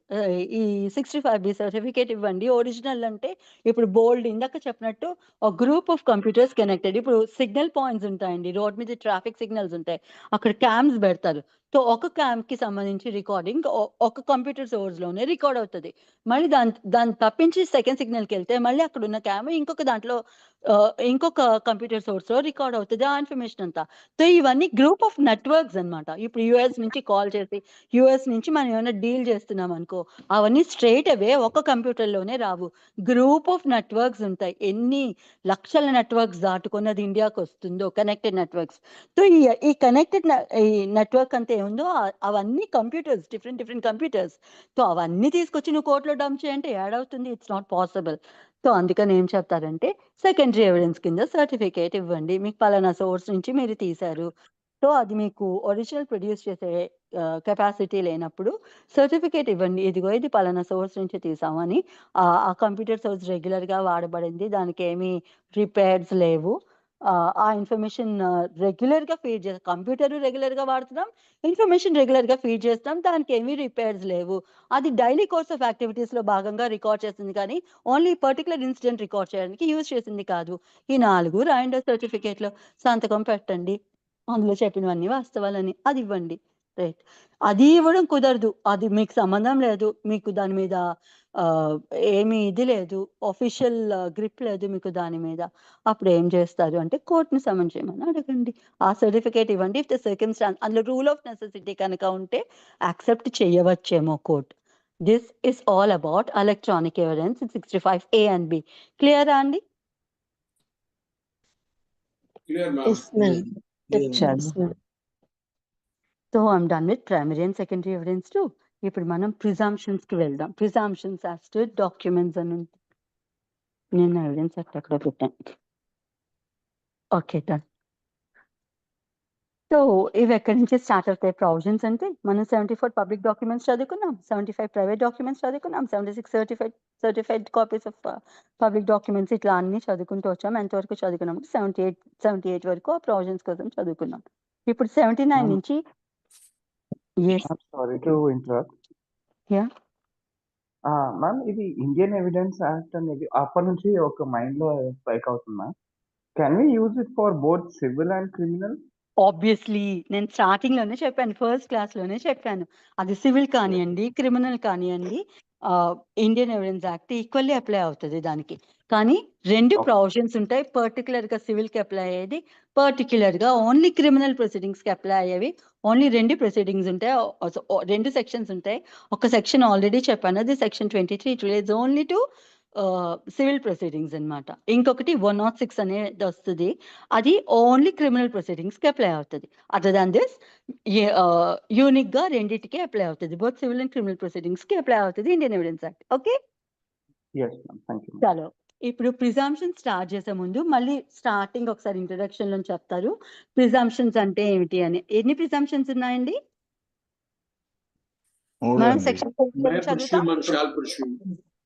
ఈ 65B సర్టిఫికేట్ ఇవ్వండి. ఒరిజినల్ అంటే ఇప్పుడు బోల్డ్ ఇందాక చెప్పినట్టు ఒక గ్రూప్ ఆఫ్ కంప్యూటర్స్ కనెక్టెడ్. ఇప్పుడు సిగ్నల్ పాయింట్స్ ఉంటాయండి, రోడ్ మీద ట్రాఫిక్ సిగ్నల్స్ ఉంటాయి, అక్కడ క్యామ్స్ పెడతారు. సో ఒక క్యామ్ కి సంబంధించి రికార్డింగ్ ఒక కంప్యూటర్ సోర్స్ లోనే రికార్డ్ అవుతుంది. మళ్ళీ దాన్ని తప్పించి సెకండ్ సిగ్నల్కి వెళ్తే మళ్ళీ అక్కడ ఉన్న క్యామ్ ఇంకొక దాంట్లో ఇంకొక కంప్యూటర్ సోర్స్ లో రికార్డ్ అవుతుంది ఆ ఇన్ఫర్మేషన్ అంతా. సో ఇవన్నీ గ్రూప్ ఆఫ్ నెట్వర్క్స్ అన్నమాట. ఇప్పుడు యుఎస్ నుంచి కాల్ చేసి యుఎస్ నుంచి మనం ఏమైనా డీల్ చేస్తున్నాం అనుకో, అవన్నీ స్ట్రైట్ అవే ఒక కంప్యూటర్ లోనే రావు. గ్రూప్ ఆఫ్ నెట్వర్క్స్ ఉంటాయి. ఎన్ని లక్షల నెట్వర్క్స్ దాటుకున్నది ఇండియాకి వస్తుందో కనెక్టెడ్ నెట్వర్క్స్. సో ఈ కనెక్టెడ్ ఈ నెట్వర్క్ అంతా ఏముందో అవన్నీ కంప్యూటర్స్, డిఫరెంట్ కంప్యూటర్స్. సో అవన్నీ తీసుకొచ్చి నువ్వు కోర్టులో డంప్ చేయంటే ఏడవుతుంది? It's not possible. సో అందుకని ఏం చెప్తారంటే సెకండరీ ఎవిడెన్స్ కింద సర్టిఫికేట్ ఇవ్వండి. మీకు పలానా సోర్స్ నుంచి మీరు తీశారు, సో అది మీకు ఒరిజినల్ ప్రొడ్యూస్ చేసే కెపాసిటీ లేనప్పుడు సర్టిఫికేట్ ఇవ్వండి. ఇదిగో ఇది పలానా సోర్స్ నుంచి తీసామని. ఆ కంప్యూటర్ సోర్స్ రెగ్యులర్గా వాడబడింది, దానికి ఏమీ రిపేర్స్ లేవు. ఆ ఇన్ఫర్మేషన్ రెగ్యులర్గా ఫీడ్ చేస్తాం, కంప్యూటర్ రెగ్యులర్గా వాడుతున్నాం, ఇన్ఫర్మేషన్ రెగ్యులర్గా ఫీడ్ చేస్తాం, దానికి ఏమీ రిపేర్స్ లేవు. అది డైలీ కోర్స్ ఆఫ్ యాక్టివిటీస్లో భాగంగా రికార్డ్ చేస్తుంది, కానీ ఓన్లీ పర్టికులర్ ఇన్సిడెంట్ రికార్డ్ చేయడానికి యూజ్ చేసింది కాదు. ఈ 4 రాయండి సర్టిఫికేట్లో, సంతకం పెట్టండి, అందులో చెప్పినవన్నీ వాస్తవాలని, అది ఇవ్వండి. రైట్. అది ఇవ్వడం కుదరదు, అది మీకు సంబంధం లేదు, మీకు దాని మీద ఏమీ ఇది లేదు, ఆఫీషియల్ గ్రిప్ లేదు మీకు దాని మీద. అప్పుడు ఏం చేస్తారు అంటే కోర్టుని సమన్ చేయమని అడగండి. ఆ సర్టిఫికేట్ ఇవ్వండి. ఇఫ్ ద సర్కమ్స్టాన్స్ అందులో రూల్ ఆఫ్ నెసెసిటీ కనుక ఉంటే యాక్సెప్ట్ చేయవచ్చేమో court. This is all about electronic evidence 65A and B. క్లియరా అండి? Clear, ma'am. Yes, ma'am. చలో. So I'm done with primary and secondary evidence to. ఇప్పుడు మనం ప్రిజంప్షన్స్ కి వెళ్దాం. ప్రిజంప్షన్స్ యాజ్ టు డాక్యుమెంట్స్ అని ఉంది. నేను ఎవిడెన్స్ అక్కడ పెట్టాను. Okay, done. సో ఇవి ఎక్కడి నుంచి స్టార్ట్ అవుతాయి ప్రొవిజన్స్ అంటే, మనం 74 పబ్లిక్ డాక్యుమెంట్స్ చదువుకున్నాం, 75 ప్రైవేట్ డాక్యుమెంట్స్ చదువుకున్నాం, 76 certified copies of public documents, ఇట్లా అన్ని చదువుకుంటూ వచ్చాం. ఎంతవరకు చదువుకున్నాం? 78 వరకు ఆ ప్రొవిజన్స్ కోసం చదువుకున్నాం. ఇప్పుడు 79 నుంచి sorry to interrupt. Yeah. Ma'am, ఇది ఇండియన్ ఎవిడెన్స్ యాక్ట్ అనేది అప్పటి నుంచి ఒక మైండ్ లో స్ట్రైక్ అవుతుందా? Can we use it for both civil and criminal? Obviously నేను స్టార్టింగ్ లోనే చెప్పాను, ఫస్ట్ క్లాస్ లోనే చెప్పాను, అది సివిల్ కానివ్వండి, క్రిమినల్ కానివ్వండి, Indian evidence act equally apply అవుతుంది దానికి. కానీ రెండు Okay. ప్రొవిజన్స్ ఉంటాయి, పర్టికులర్ గా సివిల్ కి అప్లై అయ్యేది, పర్టికులర్ గా ఓన్లీ క్రిమినల్ ప్రొసీడింగ్స్ కి అప్లై అయ్యేవి. ఓన్లీ 2 ప్రొసీడింగ్స్ ఉంటాయి, 2 సెక్షన్స్ ఉంటాయి. ఒక సెక్షన్ ఆల్రెడీ చెప్పాను, అది section 23, it relates only to civil proceedings అన్నమాట. ఇంకొకటి 106 అనేది వస్తుంది, అది ఓన్లీ క్రిమినల్ ప్రొసీడింగ్స్ కి అప్లై అవుతుంది. అదర్ దాన్ దిస్ యూనిక్ గా రెండింటికి అప్లై అవుతుంది, both civil and criminal proceedings కి అప్లై అవుతుంది Indian evidence act. Okay, Yes, ma'am. Thank you. చలో. ఇప్పుడు ప్రిజంప్షన్ స్టార్ట్ చేసే ముందు మళ్ళీ స్టార్టింగ్ ఒకసారి ఇంట్రడక్షన్ లో చెప్తారు ప్రిజంప్షన్స్ అంటే ఏమిటి అని. ఎన్ని ప్రిజంప్షన్స్ ఉన్నాయండి? మనం section May presume and shall presume.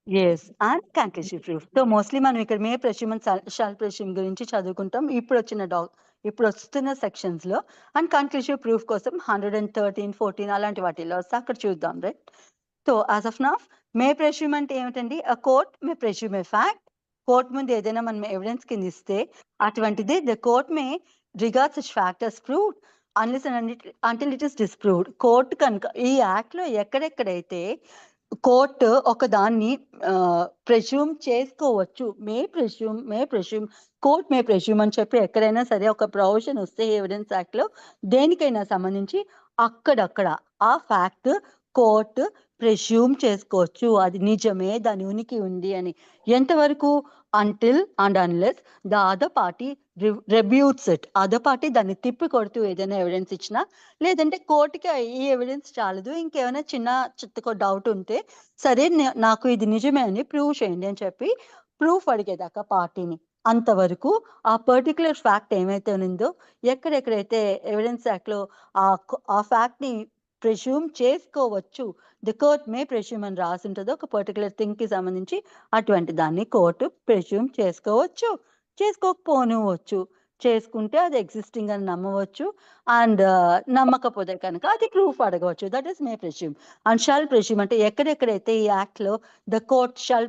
Yes, and conclusive proof. So mostly మనం ఇక్కడ may presume and shall presume గురించి చదువుకుంటాం ఇప్పుడు వస్తున్న సెక్షన్స్ లో. అండ్ కాంక్లూసివ్ ప్రూఫ్ కోసం 113, 14 అలాంటి వాటిల్లో వస్తే అక్కడ చూద్దాం, right? So as of now May presume అంటే ఏమిటండి? అ కోర్ట్ మే ప్రెస్యూమ్ ఏ ఫ్యాక్ట్. కోర్ట్ ముందు ఏదైనా మనం ఎవిడెన్స్ కింద ఇస్తే అటువంటిది the court May regard such fact as proved unless and until it is disproved. Court కనుక ఈ యాక్ట్ లో ఎక్కడెక్కడైతే కోర్టు ఒక దాన్ని ప్రెస్యూమ్ చేసుకోవచ్చు, మే ప్రెస్యూమ్ కోర్ట్ మే ప్రెస్యూమ్ అని చెప్పి ఎక్కడైనా సరే ఒక ప్రొవిజన్ వస్తే ఎవిడెన్స్ యాక్ట్ లో దేనికైనా సంబంధించి అక్కడక్కడ ఆ ఫ్యాక్ట్ కోర్టు ప్రెస్యూమ్ చేసుకోవచ్చు, అది నిజమే, దాని ఉనికి ఉంది అని. ఎంతవరకు? Until and unless the other party rebuts it. Other party దాన్ని తిప్పి కొడుతూ ఏదైనా ఎవిడెన్స్ ఇచ్చినా, లేదంటే కోర్టుకి ఈ ఎవిడెన్స్ చాలదు, ఇంకేమైనా చిత్తకో డౌట్ ఉంటే సరే నాకు ఇది నిజమే అని ప్రూవ్ చేయండి అని చెప్పి ప్రూఫ్ అడిగేదాకా పార్టీని. అంతవరకు ఆ పర్టికులర్ ఫ్యాక్ట్ ఏమైతే ఉందో, ఎక్కడెక్కడైతే ఎవిడెన్స్ యాక్ట్ లో ఆ ఫ్యాక్ట్ ని ప్రెస్యూమ్ చేసుకోవచ్చు, ది కోర్ట్ మే ప్రెస్యూమ్ అని రాసి ఉంటుందో ఒక పర్టికులర్ థింగ్ కి సంబంధించి, అటువంటి దాన్ని కోర్టు ప్రెస్యూమ్ చేసుకోవచ్చు, చేసుకోకపోనవచ్చు. చేసుకుంటే అది ఎగ్జిస్టింగ్ అని నమ్మవచ్చు. అండ్ నమ్మకపోతే కనుక అది ప్రూఫ్ అడగవచ్చు. That is May presume. And shall presume అంటే ఎక్కడెక్కడైతే ఈ యాక్ట్‌లో ద కోర్ట్ షాల్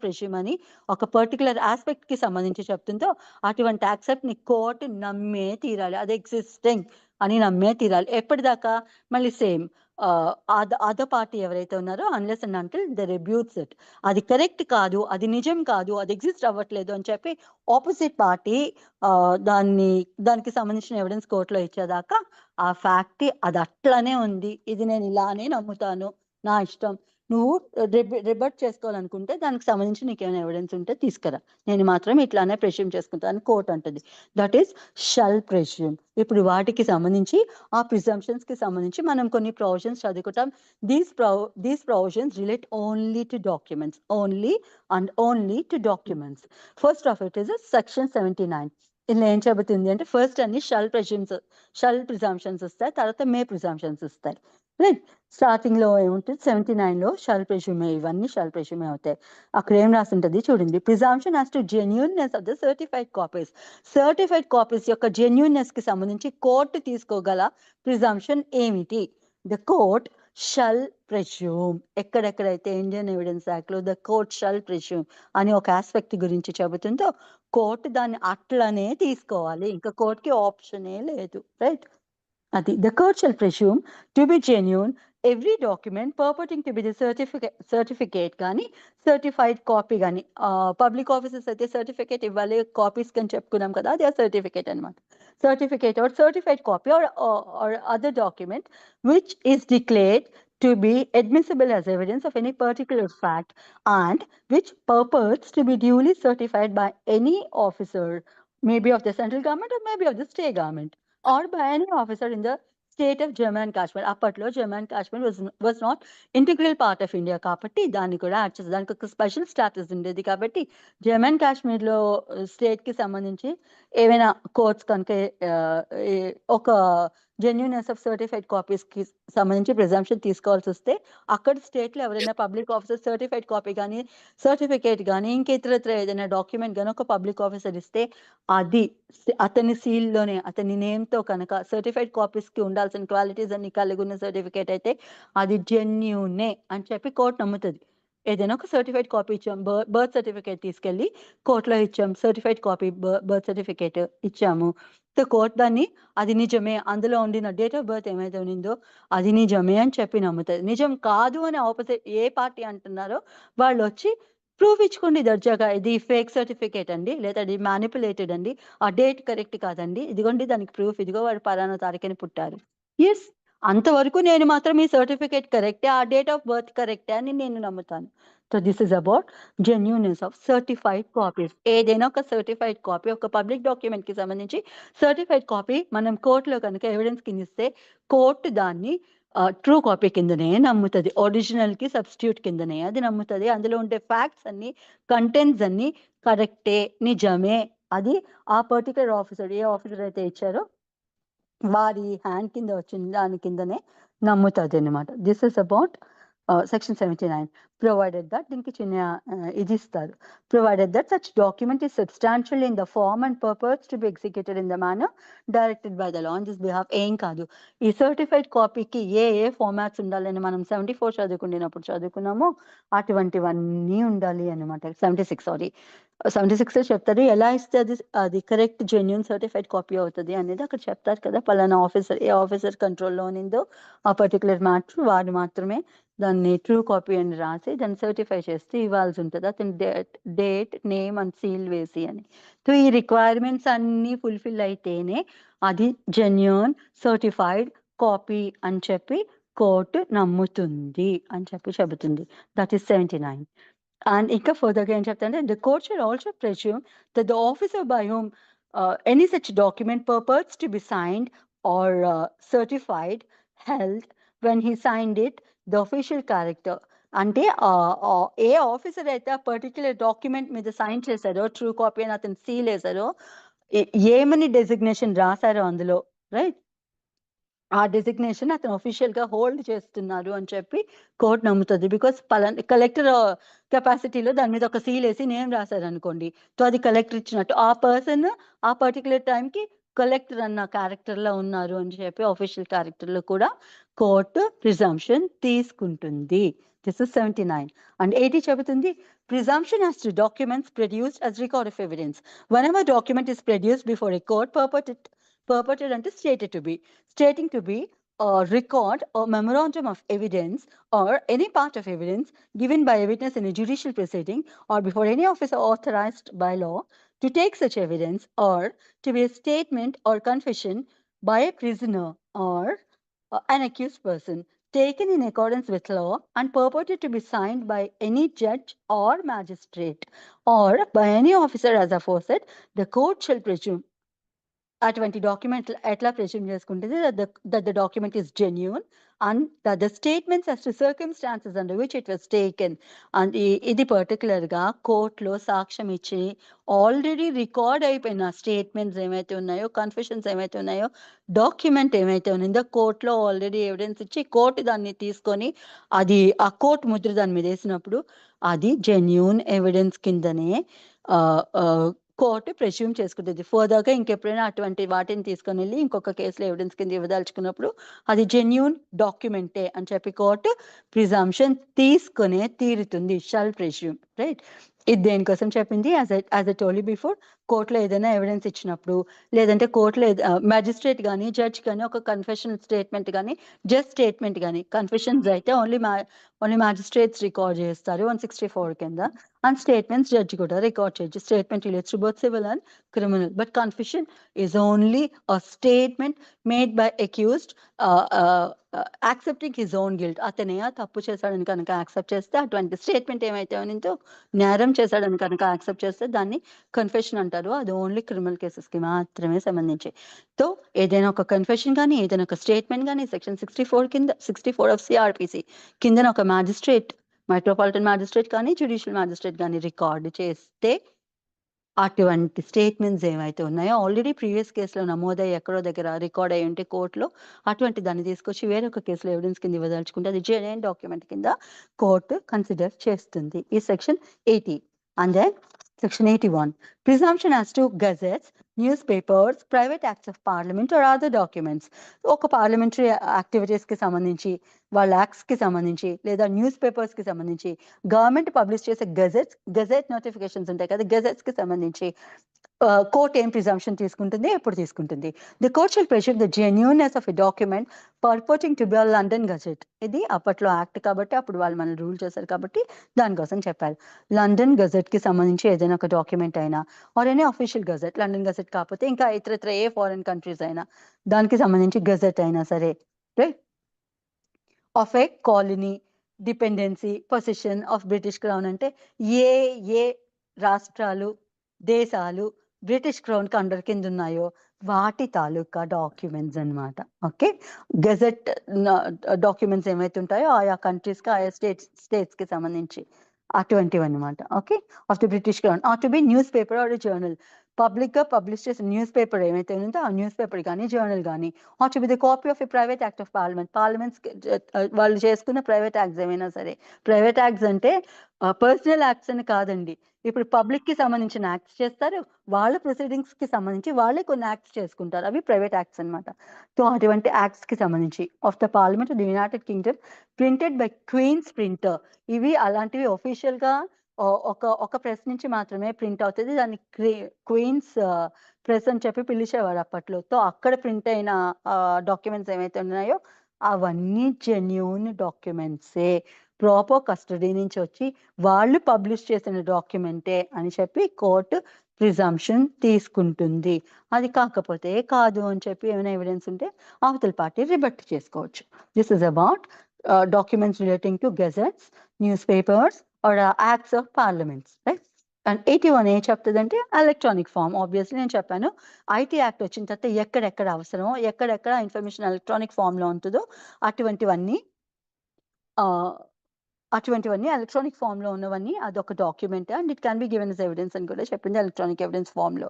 ప్రెస్యూమ్ అని ఒక పర్టిక్యులర్ ఆస్పెక్ట్‌కి సంబంధించి చెప్తుందో అటువంటి యాక్సెప్ట్‌ని కోర్ట్ నమ్మే తీరాలి. అది ఎగ్జిస్టింగ్ అని నమ్మే తీరాలి. ఎప్పటిదాకా? మళ్ళీ సేమ్ అదర్ పార్టీ ఎవరైతే ఉన్నారో unless and until they rebuts it. అది కరెక్ట్ కాదు, అది నిజం కాదు, అది ఎగ్జిస్ట్ అవ్వట్లేదు అని చెప్పి ఆపోజిట్ పార్టీ దానికి సంబంధించిన ఎవిడెన్స్ కోర్టులో ఇచ్చేదాకా ఆ ఫ్యాక్ట్ అది అట్లనే ఉంది, ఇది నేను ఇలానే నమ్ముతాను, నా ఇష్టం. నువ్వు రిబట్ చేసుకోవాలనుకుంటే దానికి సంబంధించి నీకేమైనా ఎవిడెన్స్ ఉంటే తీసుకురా, నేను మాత్రం ఇట్లానే ప్రెస్యూమ్ చేసుకుంటాను అని కోర్ట్ అంటది. That is shall presume. ఇప్పుడు వాటికి సంబంధించి ఆ ప్రిజంప్షన్స్ కి సంబంధించి మనం కొన్ని ప్రొవిజన్స్ చదువుకుంటాం. These provisions relate only to documents. Only to documents. First of it is section 79. ఇందులో ఏం చెబుతుంది అంటే ఫస్ట్ అన్ని షల్ ప్రిజంప్షన్స్ వస్తాయి, తర్వాత మే ప్రిజంప్షన్స్ వస్తాయి. రైట్. స్టార్టింగ్ లో ఏముంటుంది 79 లో షల్ ప్రెస్యూమే, ఇవన్నీ షల్ ప్రెస్యూమే అవుతాయి. అక్కడ ఏం రాసి ఉంటుంది చూడండి. Presumption as to genuineness of the certified copies యొక్క జెన్యూన్నెస్ కి సంబంధించి కోర్టు తీసుకోగల ప్రిజంప్షన్ ఏమిటి? The court shall presume. ఎక్కడెక్కడైతే ఇండియన్ ఎవిడెన్స్ యాక్ట్ లో ద కోర్ట్ షల్ ప్రెస్యూమ్ అని ఒక ఆస్పెక్ట్ గురించి చెబుతుందో కోర్టు దాన్ని అట్లనే తీసుకోవాలి, ఇంకా కోర్టుకి ఆప్షనే లేదు. రైట్. అది the court shall presume to be genuine every document purporting to be the certificate కానీ సర్టిఫైడ్ కాపీ కానీ. పబ్లిక్ ఆఫీసెస్ అయితే సర్టిఫికేట్ ఇవ్వాలి, కాపీస్ అని చెప్పుకున్నాం కదా, అది సర్టిఫికేట్ అనమాట. Certificate or certified copy or other document which is declared to be admissible as evidence of any particular fact and which purports to be duly certified by any officer, maybe of the central government or maybe of the state government, or by any officer in the state of Jammu and Kashmir. అప్పట్లో Jammu and Kashmir was not integral part of India కాబట్టి దాన్ని కూడా add చేస్తారు. దానికి ఒక special status ఉండేది కాబట్టి Jammu and కాశ్మీర్లో స్టేట్ కి సంబంధించి ఏవైనా కోర్ట్స్ కనుక ఒక జెన్యూనెస్ ఆఫ్ సర్టిఫైడ్ కాపీస్ కి సంబంధించి ప్రిజంప్షన్ తీసుకోవాల్సి వస్తే అక్కడ స్టేట్ లో ఎవరైనా పబ్లిక్ ఆఫీసర్ సర్టిఫైడ్ కాపీ కానీ సర్టిఫికేట్ కానీ ఇంకేతరత్ర ఏదైనా డాక్యుమెంట్ కానీ ఒక పబ్లిక్ ఆఫీసర్ ఇస్తే అది అతని సీల్ లోనే అతని నేమ్ తో కనుక సర్టిఫైడ్ కాపీస్ కి ఉండాల్సిన క్వాలిటీస్ అన్ని కలిగి ఉన్న సర్టిఫికేట్ అయితే అది జెన్యూనే అని చెప్పి కోర్టు నమ్ముతుంది. ఏదైనా ఒక సర్టిఫైడ్ కాపీ ఇచ్చాం, బర్త్ సర్టిఫికేట్ తీసుకెళ్లి కోర్టులో ఇచ్చాం, సర్టిఫైడ్ కాపీ బర్త్ సర్టిఫికేట్ ఇచ్చాము, కోర్టు దాన్ని అది నిజమే, అందులో ఉండిన డేట్ ఆఫ్ బర్త్ ఏమైతే ఉండిందో అది నిజమే అని చెప్పి నమ్ముతుంది. నిజం కాదు అని ఆపోజిట్ ఏ పార్టీ అంటున్నారో వాళ్ళు వచ్చి ప్రూఫ్ ఇచ్చుకోండి దర్జాగా, ఇది ఫేక్ సర్టిఫికేట్ అండి, లేదా అది మ్యానిపులేటెడ్ అండి, ఆ డేట్ కరెక్ట్ కాదండి, ఇదిగోండి దానికి ప్రూఫ్, ఇదిగో వాడు పలానా తారీఖుని పుట్టారు. ఎస్, అంతవరకు నేను మాత్రం ఈ సర్టిఫికేట్ కరెక్టే, ఆ డేట్ ఆఫ్ బర్త్ కరెక్టే అని నేను నమ్ముతాను. So this is about genuineness of certified copies. ఏదైనా ఒక సర్టిఫైడ్ కాపీ ఒక పబ్లిక్ డాక్యుమెంట్ కి సంబంధించి సర్టిఫైడ్ కాపీ మనం కోర్టులో కనుక ఎవిడెన్స్ కింద ఇస్తే కోర్టు దాన్ని ట్రూ కాపీ కిందనే నమ్ముతుంది, ఒరిజినల్ కి సబ్స్టిట్యూట్ కిందనే అది నమ్ముతుంది. అందులో ఉండే ఫ్యాక్ట్స్ అన్ని కంటెంట్స్ అన్ని కరెక్టే, నిజమే, అది ఆ పర్టికులర్ ఆఫీసర్ ఏ ఆఫీసర్ అయితే ఇచ్చారో వారి హ్యాండ్ కింద వచ్చింది దాని కిందనే నమ్ముతుంది అనమాట. This is about section 79. Provided that దీనికి చిన్న ఇది ఇస్తారు. Provided that such document is substantial in the form and purpose to be executed in the manner directed by the law on this behalf. ఏం కాదు, ఈ సర్టిఫైడ్ కాపీకి ఏ formats ఉండాలని మనం 74 చదువుకున్నామో అటువంటివన్నీ ఉండాలి అనమాట. 76 చెప్తారు ఎలా ఇస్తే అది కరెక్ట్ జెన్యూన్ సర్టిఫైడ్ కాపీ అవుతుంది అనేది అక్కడ చెప్తారు కదా. పలానా ఆఫీసర్ ఏ ఆఫీసర్ కంట్రోల్లో ఉన్నిందో ఆ పర్టికులర్ మ్యాటర్ వాడు మాత్రమే దాన్ని ట్రూ కాపీ అని రాసి దాన్ని సర్టిఫై చేస్తే ఇవ్వాల్సి ఉంటుంది, అతని డేట్ నేమ్ అండ్ సీల్ వేసి అని. సో ఈ రిక్వైర్మెంట్స్ అన్ని ఫుల్ఫిల్ అయితేనే అది జెన్యూన్ సర్టిఫైడ్ కాపీ అని చెప్పి కోర్టు నమ్ముతుంది అని చెప్పి చెబుతుంది. That is 79. And ఇంకా ఫర్దర్గా ఏం చెప్తారంటే the court shall also presume that the officer by whom any such document purports to be signed or certified held when he signed it the official character. అంటే ఏ officer అయితే ఆ particular document మీద sign చేశారో true copy అని అతను seal వేశారో ఏమని designation రాశారో అందులో, రైట్, ఆ డెసిగ్నేషన్ అతను అఫీషియల్ గా హోల్డ్ చేస్తున్నారు అని చెప్పి కోర్టు నమ్ముతుంది. బికాస్ కలెక్టర్ కెపాసిటీలో దాని మీద ఒక సీల్ వేసి నేమ్ రాశారు అనుకోండి, సో అది కలెక్టర్ ఇచ్చినట్టు. ఆ పర్సన్ ఆ పర్టికులర్ టైంకి కలెక్టర్ అన్న క్యారెక్టర్ లో ఉన్నారు అని చెప్పి అఫీషియల్ క్యారెక్టర్ లో కూడా కోర్టు ప్రిజంప్షన్ తీసుకుంటుంది. This is 79. అండ్ 80 చెబుతుంది presumption as to documents produced as record of evidence. Whenever document is produced before a court purported and stating to be a record or memorandum of evidence or any part of evidence given by a witness in a judicial proceeding or before any officer authorized by law to take such evidence, or to be a statement or confession by a prisoner or an accused person taken in accordance with law and purported to be signed by any judge or magistrate or by any officer as aforesaid, the court shall presume అటువంటి document ఎట్లా presume చేసుకుంటుంది that the document is genuine and that the statements as to circumstances under which it was taken and ఇది particular గా కోర్టులో సాక్ష్యం ఇచ్చి already record అయిపోయిన statements ఏమైతే ఉన్నాయో, కన్ఫెషన్స్ ఏమైతే ఉన్నాయో, డాక్యుమెంట్ ఏమైతే ఉందో కోర్టులో ఆల్రెడీ ఎవిడెన్స్ ఇచ్చి కోర్టు దాన్ని తీసుకొని అది ఆ కోర్టు ముద్ర దాని మీద వేసినప్పుడు అది జెన్యూన్ ఎవిడెన్స్ కిందనే కోర్టు ప్రెస్యూమ్ చేసుకుంటుంది. ఫర్దర్గా ఇంకెప్పుడైనా అటువంటి వాటిని తీసుకొని వెళ్ళి ఇంకొక కేసులో ఎవిడెన్స్ కింద ఇవ్వదలుచుకున్నప్పుడు అది జెన్యూన్ డాక్యుమెంటే అని చెప్పి కోర్టు ప్రిజంప్షన్ తీసుకునే తీరుతుంది. Shall presume, right? ఇది దేనికోసం చెప్పింది? As I told you before, కోర్టులో ఏదైనా ఎవిడెన్స్ ఇచ్చినప్పుడు, లేదంటే కోర్టులో మ్యాజిస్ట్రేట్ కానీ జడ్జ్ కానీ ఒక కన్ఫెషన్ స్టేట్మెంట్ కానీ జస్ట్ స్టేట్మెంట్ కానీ, కన్ఫెషన్స్ అయితే ఓన్లీ మ్యాజిస్ట్రేట్స్ రికార్డ్ చేస్తారు 164 కింద, and statements judge కూడా రికార్డ్ చేయొచ్చు. Statement relates to both civil and criminal, but confession is only a statement made by accused accepting his own guilt. అతనే తప్పు చేశాడని కనుక యాక్సెప్ట్ చేస్తే, అటువంటి స్టేట్మెంట్ ఏమైతే ఉందో నేరం చేశాడని కనుక యాక్సెప్ట్ చేస్తే దాన్ని కన్ఫెషన్ అంటారు. అది ఓన్లీ క్రిమినల్ కేసెస్ కి మాత్రమే సంబంధించి. సో ఏదైనా ఒక కన్ఫెషన్ కానీ ఏదైనా ఒక స్టేట్మెంట్ కానీ సెక్షన్ 64 ఆఫ్ సిఆర్పిసి కింద ఒక మ్యాజిస్ట్రేట్, మెట్రోపాలిటన్ మ్యాజిస్ట్రేట్ కానీ జ్యుడిషియల్ మ్యాజిస్ట్రేట్ కానీ రికార్డు చేస్తే అటువంటి స్టేట్మెంట్స్ ఏవైతే ఉన్నాయో ఆల్రెడీ ప్రీవియస్ కేసులో నమోదై ఎక్కడో దగ్గర రికార్డ్ అయి ఉంటే కోర్టులో, అటువంటి దాన్ని తీసుకొచ్చి వేరొక కేసులో ఎవిడెన్స్ కింద ఇవ్వదలుచుకుంటే అది జెన్యూన్ డాక్యుమెంట్ కింద కోర్టు కన్సిడర్ చేస్తుంది. ఈ section 80. And then section 81, presumption as to gazettes, newspapers, private acts of parliament or other documents. ఒక పార్లమెంటరీ యాక్టివిటీస్ కి సంబంధించి, వాళ్ళ యాక్ట్స్ కి సంబంధించి, లేదా న్యూస్ పేపర్స్ కి సంబంధించి, గవర్నమెంట్ పబ్లిష్ చేసే గెజెట్ నోటిఫికేషన్స్ ఉంటాయి కదా, గెజెట్స్ కి సంబంధించి కోర్ట్ ఏం ప్రిజంప్షన్ తీసుకుంటుంది, ఎప్పుడు తీసుకుంటుంది? The court shall presume the genuineness of a document purporting to be London gazette. ఇది అప్పట్లో యాక్ట్ కాబట్టి, అప్పుడు వాళ్ళు మనల్ని రూల్ చేశారు కాబట్టి దానికోసం చెప్పారు. లండన్ గజెట్ కి సంబంధించి ఏదైనా ఒక డాక్యుమెంట్ అయినా, or any official gazette, London gazette కాకపోతే ఇంకా ఇతరత్ర ఏ ఫారెన్ కంట్రీస్ అయినా దానికి సంబంధించి గజెట్ అయినా సరే, right, of A colony, dependency, position of British crown, అంటే ఏ రాష్ట్రాలు, దేశాలు బ్రిటిష్ క్రౌన్ కి అండర్ కింద ఉన్నాయో వాటి తాలూకా డాక్యుమెంట్స్ అన్నమాట. ఓకే, గెజెట్ డాక్యుమెంట్స్ ఏమైతే ఉంటాయో ఆయా కంట్రీస్ కి, ఆయా స్టేట్స్ కి సంబంధించి అటువంటివి అనమాట. Okay, of the British crown, or to be newspaper or journal, public గా పబ్లిష్ చేసిన న్యూస్ పేపర్ ఏమైతే ఉందో ఆ న్యూస్ పేపర్ కానీ జర్నల్ కానీ, or to be the copy of a private act of parliaments వాళ్ళు చేసుకున్న ప్రైవేట్ యాక్ట్స్ ఏమైనా సరే. ప్రైవేట్ యాక్ట్స్ అంటే పర్సనల్ యాక్ట్స్ అని కాదండి. ఇప్పుడు పబ్లిక్ కి సంబంధించిన యాక్ట్స్ చేస్తారు, వాళ్ళ ప్రొసీడింగ్స్ కి సంబంధించి వాళ్ళే కొన్ని యాక్ట్స్ చేసుకుంటారు, అవి ప్రైవేట్ యాక్ట్స్ అనమాట. సో అటువంటి యాక్ట్స్ కి సంబంధించి of the parliament of the united kingdom printed by queen's printer, ఇవి అలాంటివి ఒఫీషియల్ గా ఒక ప్రెస్ నుంచి మాత్రమే ప్రింట్ అవుతుంది. దాన్ని క్వీన్స్ ప్రెస్ అని చెప్పి పిలిచేవారు అప్పట్లో. సో అక్కడ ప్రింట్ అయిన డాక్యుమెంట్స్ ఏమైతే ఉన్నాయో అవన్నీ జెన్యూన్ డాక్యుమెంట్సే, ప్రాపర్ కస్టడీ నుంచి వచ్చి వాళ్ళు పబ్లిష్ చేసిన డాక్యుమెంటే అని చెప్పి కోర్టు ప్రిజంప్షన్ తీసుకుంటుంది. అది కాకపోతే కాదు అని చెప్పి ఏమైనా ఎవిడెన్స్ ఉంటే అవతల పార్టీ రిబట్ చేసుకోవచ్చు. This is about documents relating to gazettes, newspapers or acts of parliaments, right? And 81 ఏం చెప్తుందంటే ఎలక్ట్రానిక్ ఫామ్. ఆబ్వియస్లీ నేను చెప్పాను, ఐటీ యాక్ట్ వచ్చిన తర్వాత ఎక్కడెక్కడ అవసరమో, ఎక్కడెక్కడ ఇన్ఫర్మేషన్ ఎలక్ట్రానిక్ ఫామ్ లో ఉంటుందో అటువంటివన్నీ ఎలక్ట్రానిక్ ఫామ్ లో ఉన్నవన్నీ అదొక document and it can be given as evidence అని కూడా చెప్పింది ఎలక్ట్రానిక్ ఎవిడెన్స్ ఫామ్ లో,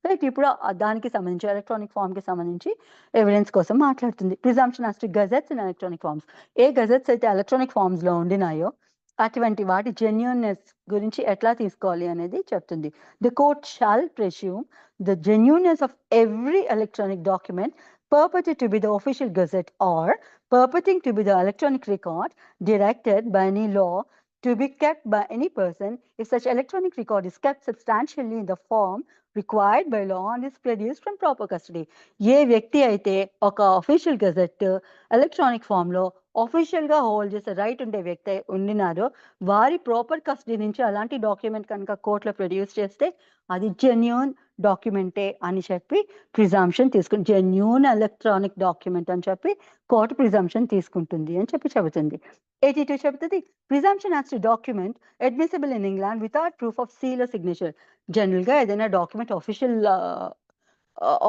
రైట్. ఇప్పుడు దానికి సంబంధించి ఎలక్ట్రానిక్ ఫార్మ్‌కి సంబంధించి ఎవిడెన్స్ కోసం మాట్లాడుతుంది. Presumption as to gazettes in electronic forms. ఏ గెజెట్స్ అయితే ఎలక్ట్రానిక్ ఫార్మ్స్‌లో ఉండినాయో అటువంటి వాటి జెన్యూన్‌నెస్ గురించి ఎట్లా తీసుకోవాలి అనేది చెప్తుంది. The court shall presume the genuineness of every electronic document purported to be the official gazette or purporting to be the electronic record directed by any law to be kept by any person if such electronic record is kept substantially in the form required by law and is produced from proper custody. ఏ వ్యక్తి అయితే ఒక official gazette electronic ఫామ్‌లో ఆఫీషియల్‌గా hold చేసే right ఉండే వ్యక్తి ఉండినారో వారి proper custody నుంచి అలాంటి డాక్యుమెంట్ కనుక కోర్ట్‌లో ప్రొడ్యూస్ చేస్తే అది జెన్యూన్ డాక్యుమెంటే అని చెప్పి ప్రిజంప్షన్ తీసుకుని జెన్యూన్ ఎలక్ట్రానిక్ డాక్యుమెంట్ అని చెప్పి కోర్టు ప్రిజంప్షన్ తీసుకుంటుంది అని చెప్పి చెబుతుంది. 82 చెబుతుంది presumption as to document admissible in England without proof of seal or signature. జనరల్‌గా ఏదైనా డాక్యుమెంట్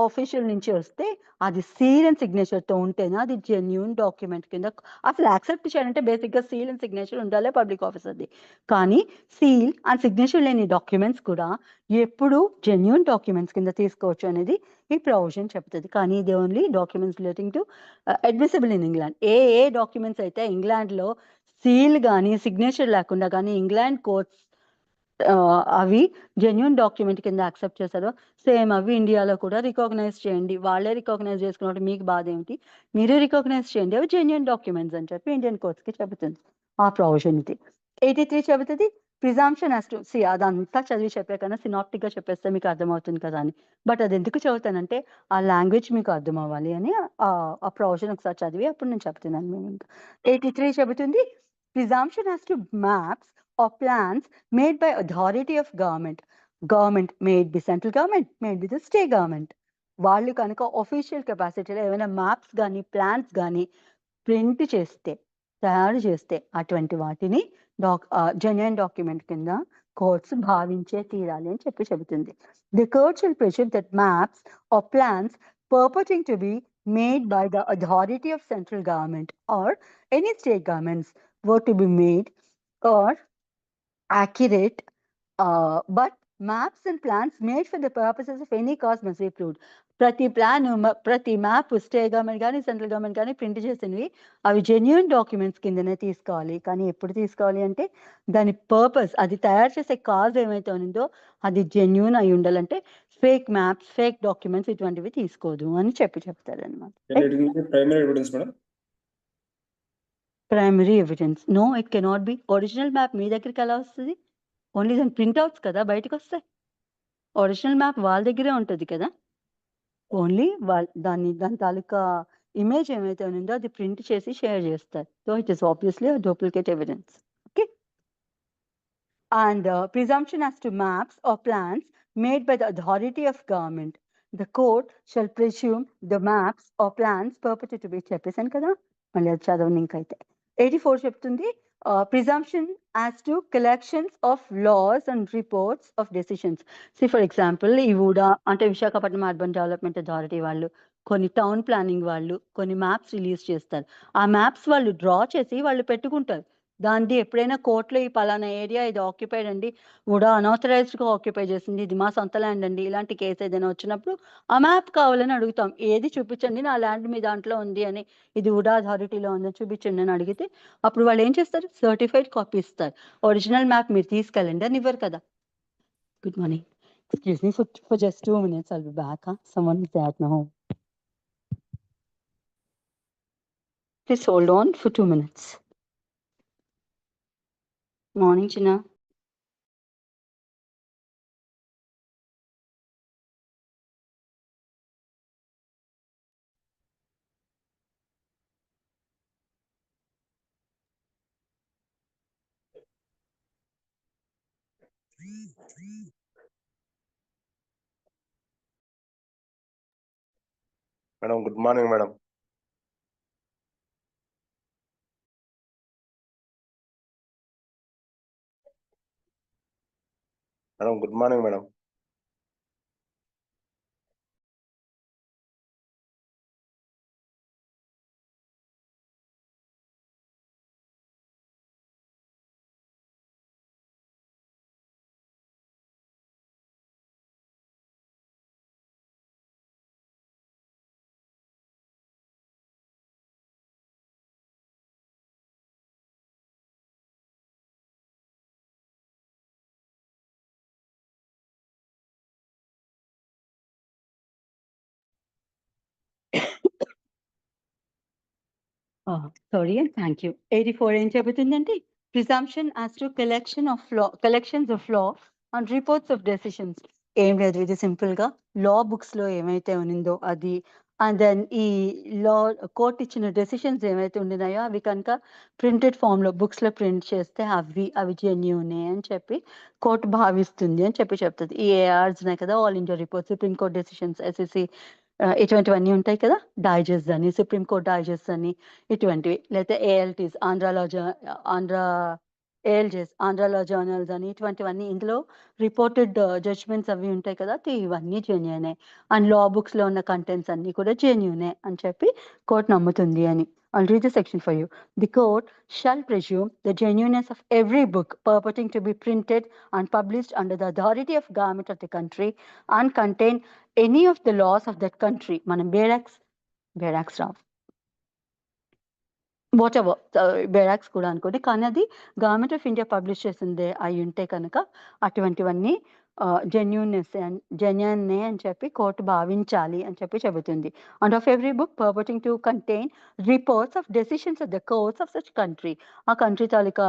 ఆఫీషియల్ నుంచి వస్తే అది సీల్ అండ్ సిగ్నేచర్‌తో ఉంటేనే అది జెన్యూన్ డాక్యుమెంట్ కింద అసలు యాక్సెప్ట్ చేయాలంటే బేసిక్‌గా సీల్ అండ్ సిగ్నేచర్ ఉండాలి పబ్లిక్ ఆఫీసర్‌ది. కానీ సీల్ అండ్ సిగ్నేచర్ లేని డాక్యుమెంట్స్ కూడా ఎప్పుడు జెన్యూన్ డాక్యుమెంట్స్ కింద తీసుకోవచ్చు అనేది ఈ ప్రొవిజన్ చెప్తది. కానీ ఇది only documents relating to admissible in England. A documents అయితే ఇంగ్లాండ్‌లో సీల్ గాని, సిగ్నేచర్ లేకుండా గాని ఇంగ్లాండ్ కోర్ట్స్ అవి జెన్యూన్ డాక్యుమెంట్ కింద యాక్సెప్ట్ చేశారో సేమ్ అవి ఇండియాలో కూడా రికాగ్నైజ్ చేయండి. వాళ్ళే రికాగ్నైజ్ చేసుకున్నప్పుడు మీకు బాధేంటి? మీరే రికాగ్నైజ్ చేయండి. అవి జెన్యూన్ డాక్యుమెంట్స్ అని చెప్పి ఇండియన్ కోర్ట్స్‌కి చెబుతుంది. ఆ ప్రొవిజన్ ఇది. 83 చెబుతది ప్రిజంప్షన్ యాస్ టు అదంతా చదివి చెప్పే కన్నా సినాప్టిక్‌గా చెప్పేస్తే మీకు అర్థమవుతుంది కదా అని. బట్ అది ఎందుకు చదువుతానంటే ఆ లాంగ్వేజ్ మీకు అర్థం అవ్వాలి అని ఆ ప్రొవిజన్ ఒకసారి చదివి అప్పుడు నేను చెప్తున్నాను మీనింగ్. 83 చెబుతుంది presumption as to maps or plans made by authority of government. Government made by central government, made by the state government. వాళ్ళు కనుక ఆఫీషియల్ కెపాసిటీలో ఏమైనా మ్యాప్స్ గాని, ప్లాన్స్ గాని ప్రింట్ చేస్తే, తయారు చేస్తే అటువంటి వాటిని జెన్యూన్ డాక్యుమెంట్ కింద కోర్ట్స్ భావించే తీరాలి అని చెప్పి చెబుతుంది. The court shall presume that maps or plans purporting to be made by the authority of central government or any state governments were to be made or accurate, but maps and plans made for the purposes of any cause must be proved. ప్రతి map state government కానీ central government కానీ print చేసినవి అవి genuine documents కిందనే తీసుకోవాలి. కానీ ఎప్పుడు తీసుకోవాలి అంటే దాని పర్పస్ అది తయారు చేసే కాజ్ ఏమైతే ఉందో అది జెన్యూన్ అయి ఉండాలంటే ఫేక్ మ్యాప్స్, ఫేక్ డాక్యుమెంట్స్ ఇటువంటివి తీసుకోదు అని చెప్తారు అనమాట. Primary evidence madam. Primary evidence no it cannot be. Original map మీ దగ్గరికి ఎలా వస్తుంది? ఓన్లీ దాని ప్రింట్అవుట్స్ కదా బయటకు వస్తాయి. ఒరిజినల్ మ్యాప్ వాళ్ళ దగ్గరే ఉంటుంది కదా. ఓన్లీ దాని తాలూకా ఇమేజ్ ఏమైతే ఉందో అది ప్రింట్ చేసి షేర్ చేస్తారు. So it is obviously duplicate evidence. Okay. And presumption as to maps or plans made by the authority of government. The court shall presume the maps or plans purported to be చెప్పేశాను కదా. మళ్ళీ అది చదవని ఇంకైతే 84 చెప్తుంది presumption as to collections of laws and reports of decisions. See for example ఈ వుడా అంటే Visakhapatnam urban development authority వాళ్ళు కొన్ని టౌన్ ప్లానింగ్ వాళ్ళు కొన్ని మ్యాప్స్ రిలీజ్ చేస్తారు. ఆ మ్యాప్స్ వాళ్ళు డ్రా చేసి వాళ్ళు పెట్టుకుంటారు. దాన్ని ఎప్పుడైనా కోర్టులో ఈ పలానా ఏరియా ఇది ఆక్యుపైడ్ అండి, వుడా అనాథరైజ్డ్గా ఆక్యుపై చేసింది, ఇది మా సొంత ల్యాండ్ అండి, ఇలాంటి కేసు ఏదైనా వచ్చినప్పుడు ఆ మ్యాప్ కావాలని అడుగుతాం. ఏది చూపించండి నా ల్యాండ్ మీ దాంట్లో ఉంది అని, ఇది వుడా అథారిటీలో ఉందని చూపించండి అని అడిగితే అప్పుడు వాళ్ళు ఏం చేస్తారు? సర్టిఫైడ్ కాపీ ఇస్తారు. ఒరిజినల్ మ్యాప్ మీరు తీసుకెళ్ళండి అని ఇవ్వరు కదా. Good morning. Excuse me for just 2 minutes. I'll be back. Someone is at my home. Please hold on for 2 minutes. Morning, China. Madam good morning madam. Madam good morning madam. Sorry and thank you. 84 ఏం చెబుతుందంటే presumption as to collections of law and reports of decisions. ఏం లేదు, ఇది simple గా లా books లో ఏమైతే ఉన్నిందో అది, and then ఈ లా కోర్ట్ ఇచ్చిన డెసిషన్స్ ఏమైతే ఉండినాయో అవి కనుక ప్రింటెడ్ ఫామ్ లో బుక్స్ లో ప్రింట్ చేస్తే అవి జెన్యూనే అని చెప్పి కోర్టు భావిస్తుంది అని చెప్పి చెప్తుంది. ఈ ఏఆర్స్ ఉన్నాయి కదా, all India reports, supreme court decisions, SSC, ఇటువంటివన్నీ ఉంటాయి కదా, డైజెస్ట్ అని, సుప్రీం కోర్ట్ డైజెస్ట్ అని, ఇటువంటివి, లేకపోతే ఏఎల్టీస్, ఆంధ్రాలో జర్నల్స్ అని, ఇటువంటివన్నీ ఇందులో రిపోర్టెడ్ జడ్జ్మెంట్స్ అవి ఉంటాయి కదా, ఇవన్నీ జెన్యూనే. అండ్ లా బుక్స్ లో ఉన్న కంటెంట్స్ అన్ని కూడా జెన్యూనే అని చెప్పి కోర్టు నమ్ముతుంది అని. I'll read the section for you. The court shall presume the genuineness of every book purporting to be printed and published under the authority of government of the country and contain any of the laws of that country. Manam Berax Rao. Whatever, Berax kuda anukondi, కానీ అది government of India publish చేసిందే అయి ఉంటే కనుక అటువంటివన్నీ జెన్యూన్నే అని చెప్పి court భావించాలి అని చెప్పి చెబుతుంది. And of every book purporting to contain reports of decisions of the courts of such country. ఆ కంట్రీ తాలూకా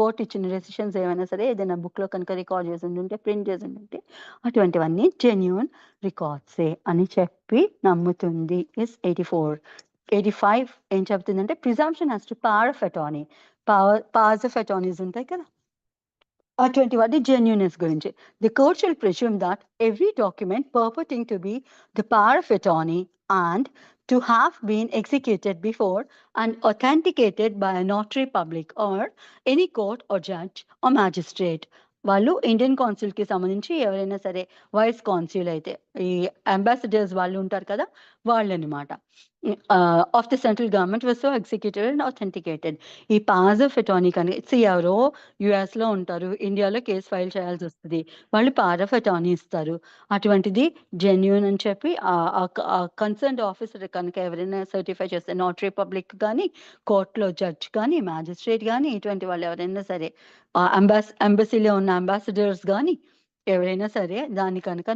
కోర్టు ఇచ్చిన డెసిషన్స్ ఏమైనా సరే ఏదైనా బుక్ లో కనుక రికార్డ్ చేసి ఉంటే, ప్రింట్ చేసి ఉంటే అటువంటివన్నీ జెన్యూన్ రికార్డ్సే అని చెప్పి నమ్ముతుంది. ఇస్ 84. 85 ఏం చెప్తుందంటే presumption as to power of attorney. Powers of attorneys ఉంటాయి కదా, అటువంటి వాటి జెన్యూనెస్ గురించి. The court shall presume that every document purporting to be the power of attorney and to have been executed before and authenticated by a notary public or any court or judge or magistrate. వాళ్ళు Indian consul కి సంబంధించి ఎవరైనా సరే, vice consul అయితే ఈ ambassadors వాళ్ళు ఉంటారు కదా, వాళ్ళు అనమాట. Of the central government was so executed and authenticated. ఈ పవర్స్ ఆఫ్ అటార్నీ కానీ ఎవరో యుఎస్ లో ఉంటారు, ఇండియాలో కేసు ఫైల్ చేయాల్సి వస్తుంది, వాళ్ళు పవర్ ఆఫ్ అటార్నీ ఇస్తారు. అటువంటిది జెన్యూన్ అని చెప్పి కన్సర్న్డ్ ఆఫీసర్ కనుక ఎవరైనా సర్టిఫై చేస్తే, నోటరీ పబ్లిక్ కానీ, కోర్టులో జడ్జ్ కానీ, మ్యాజిస్ట్రేట్ కానీ, ఇటువంటి వాళ్ళు ఎవరైనా సరే, ఎంబసీలో ఉన్న అంబాసిడర్స్ కానీ ఎవరైనా సరే దాన్ని కనుక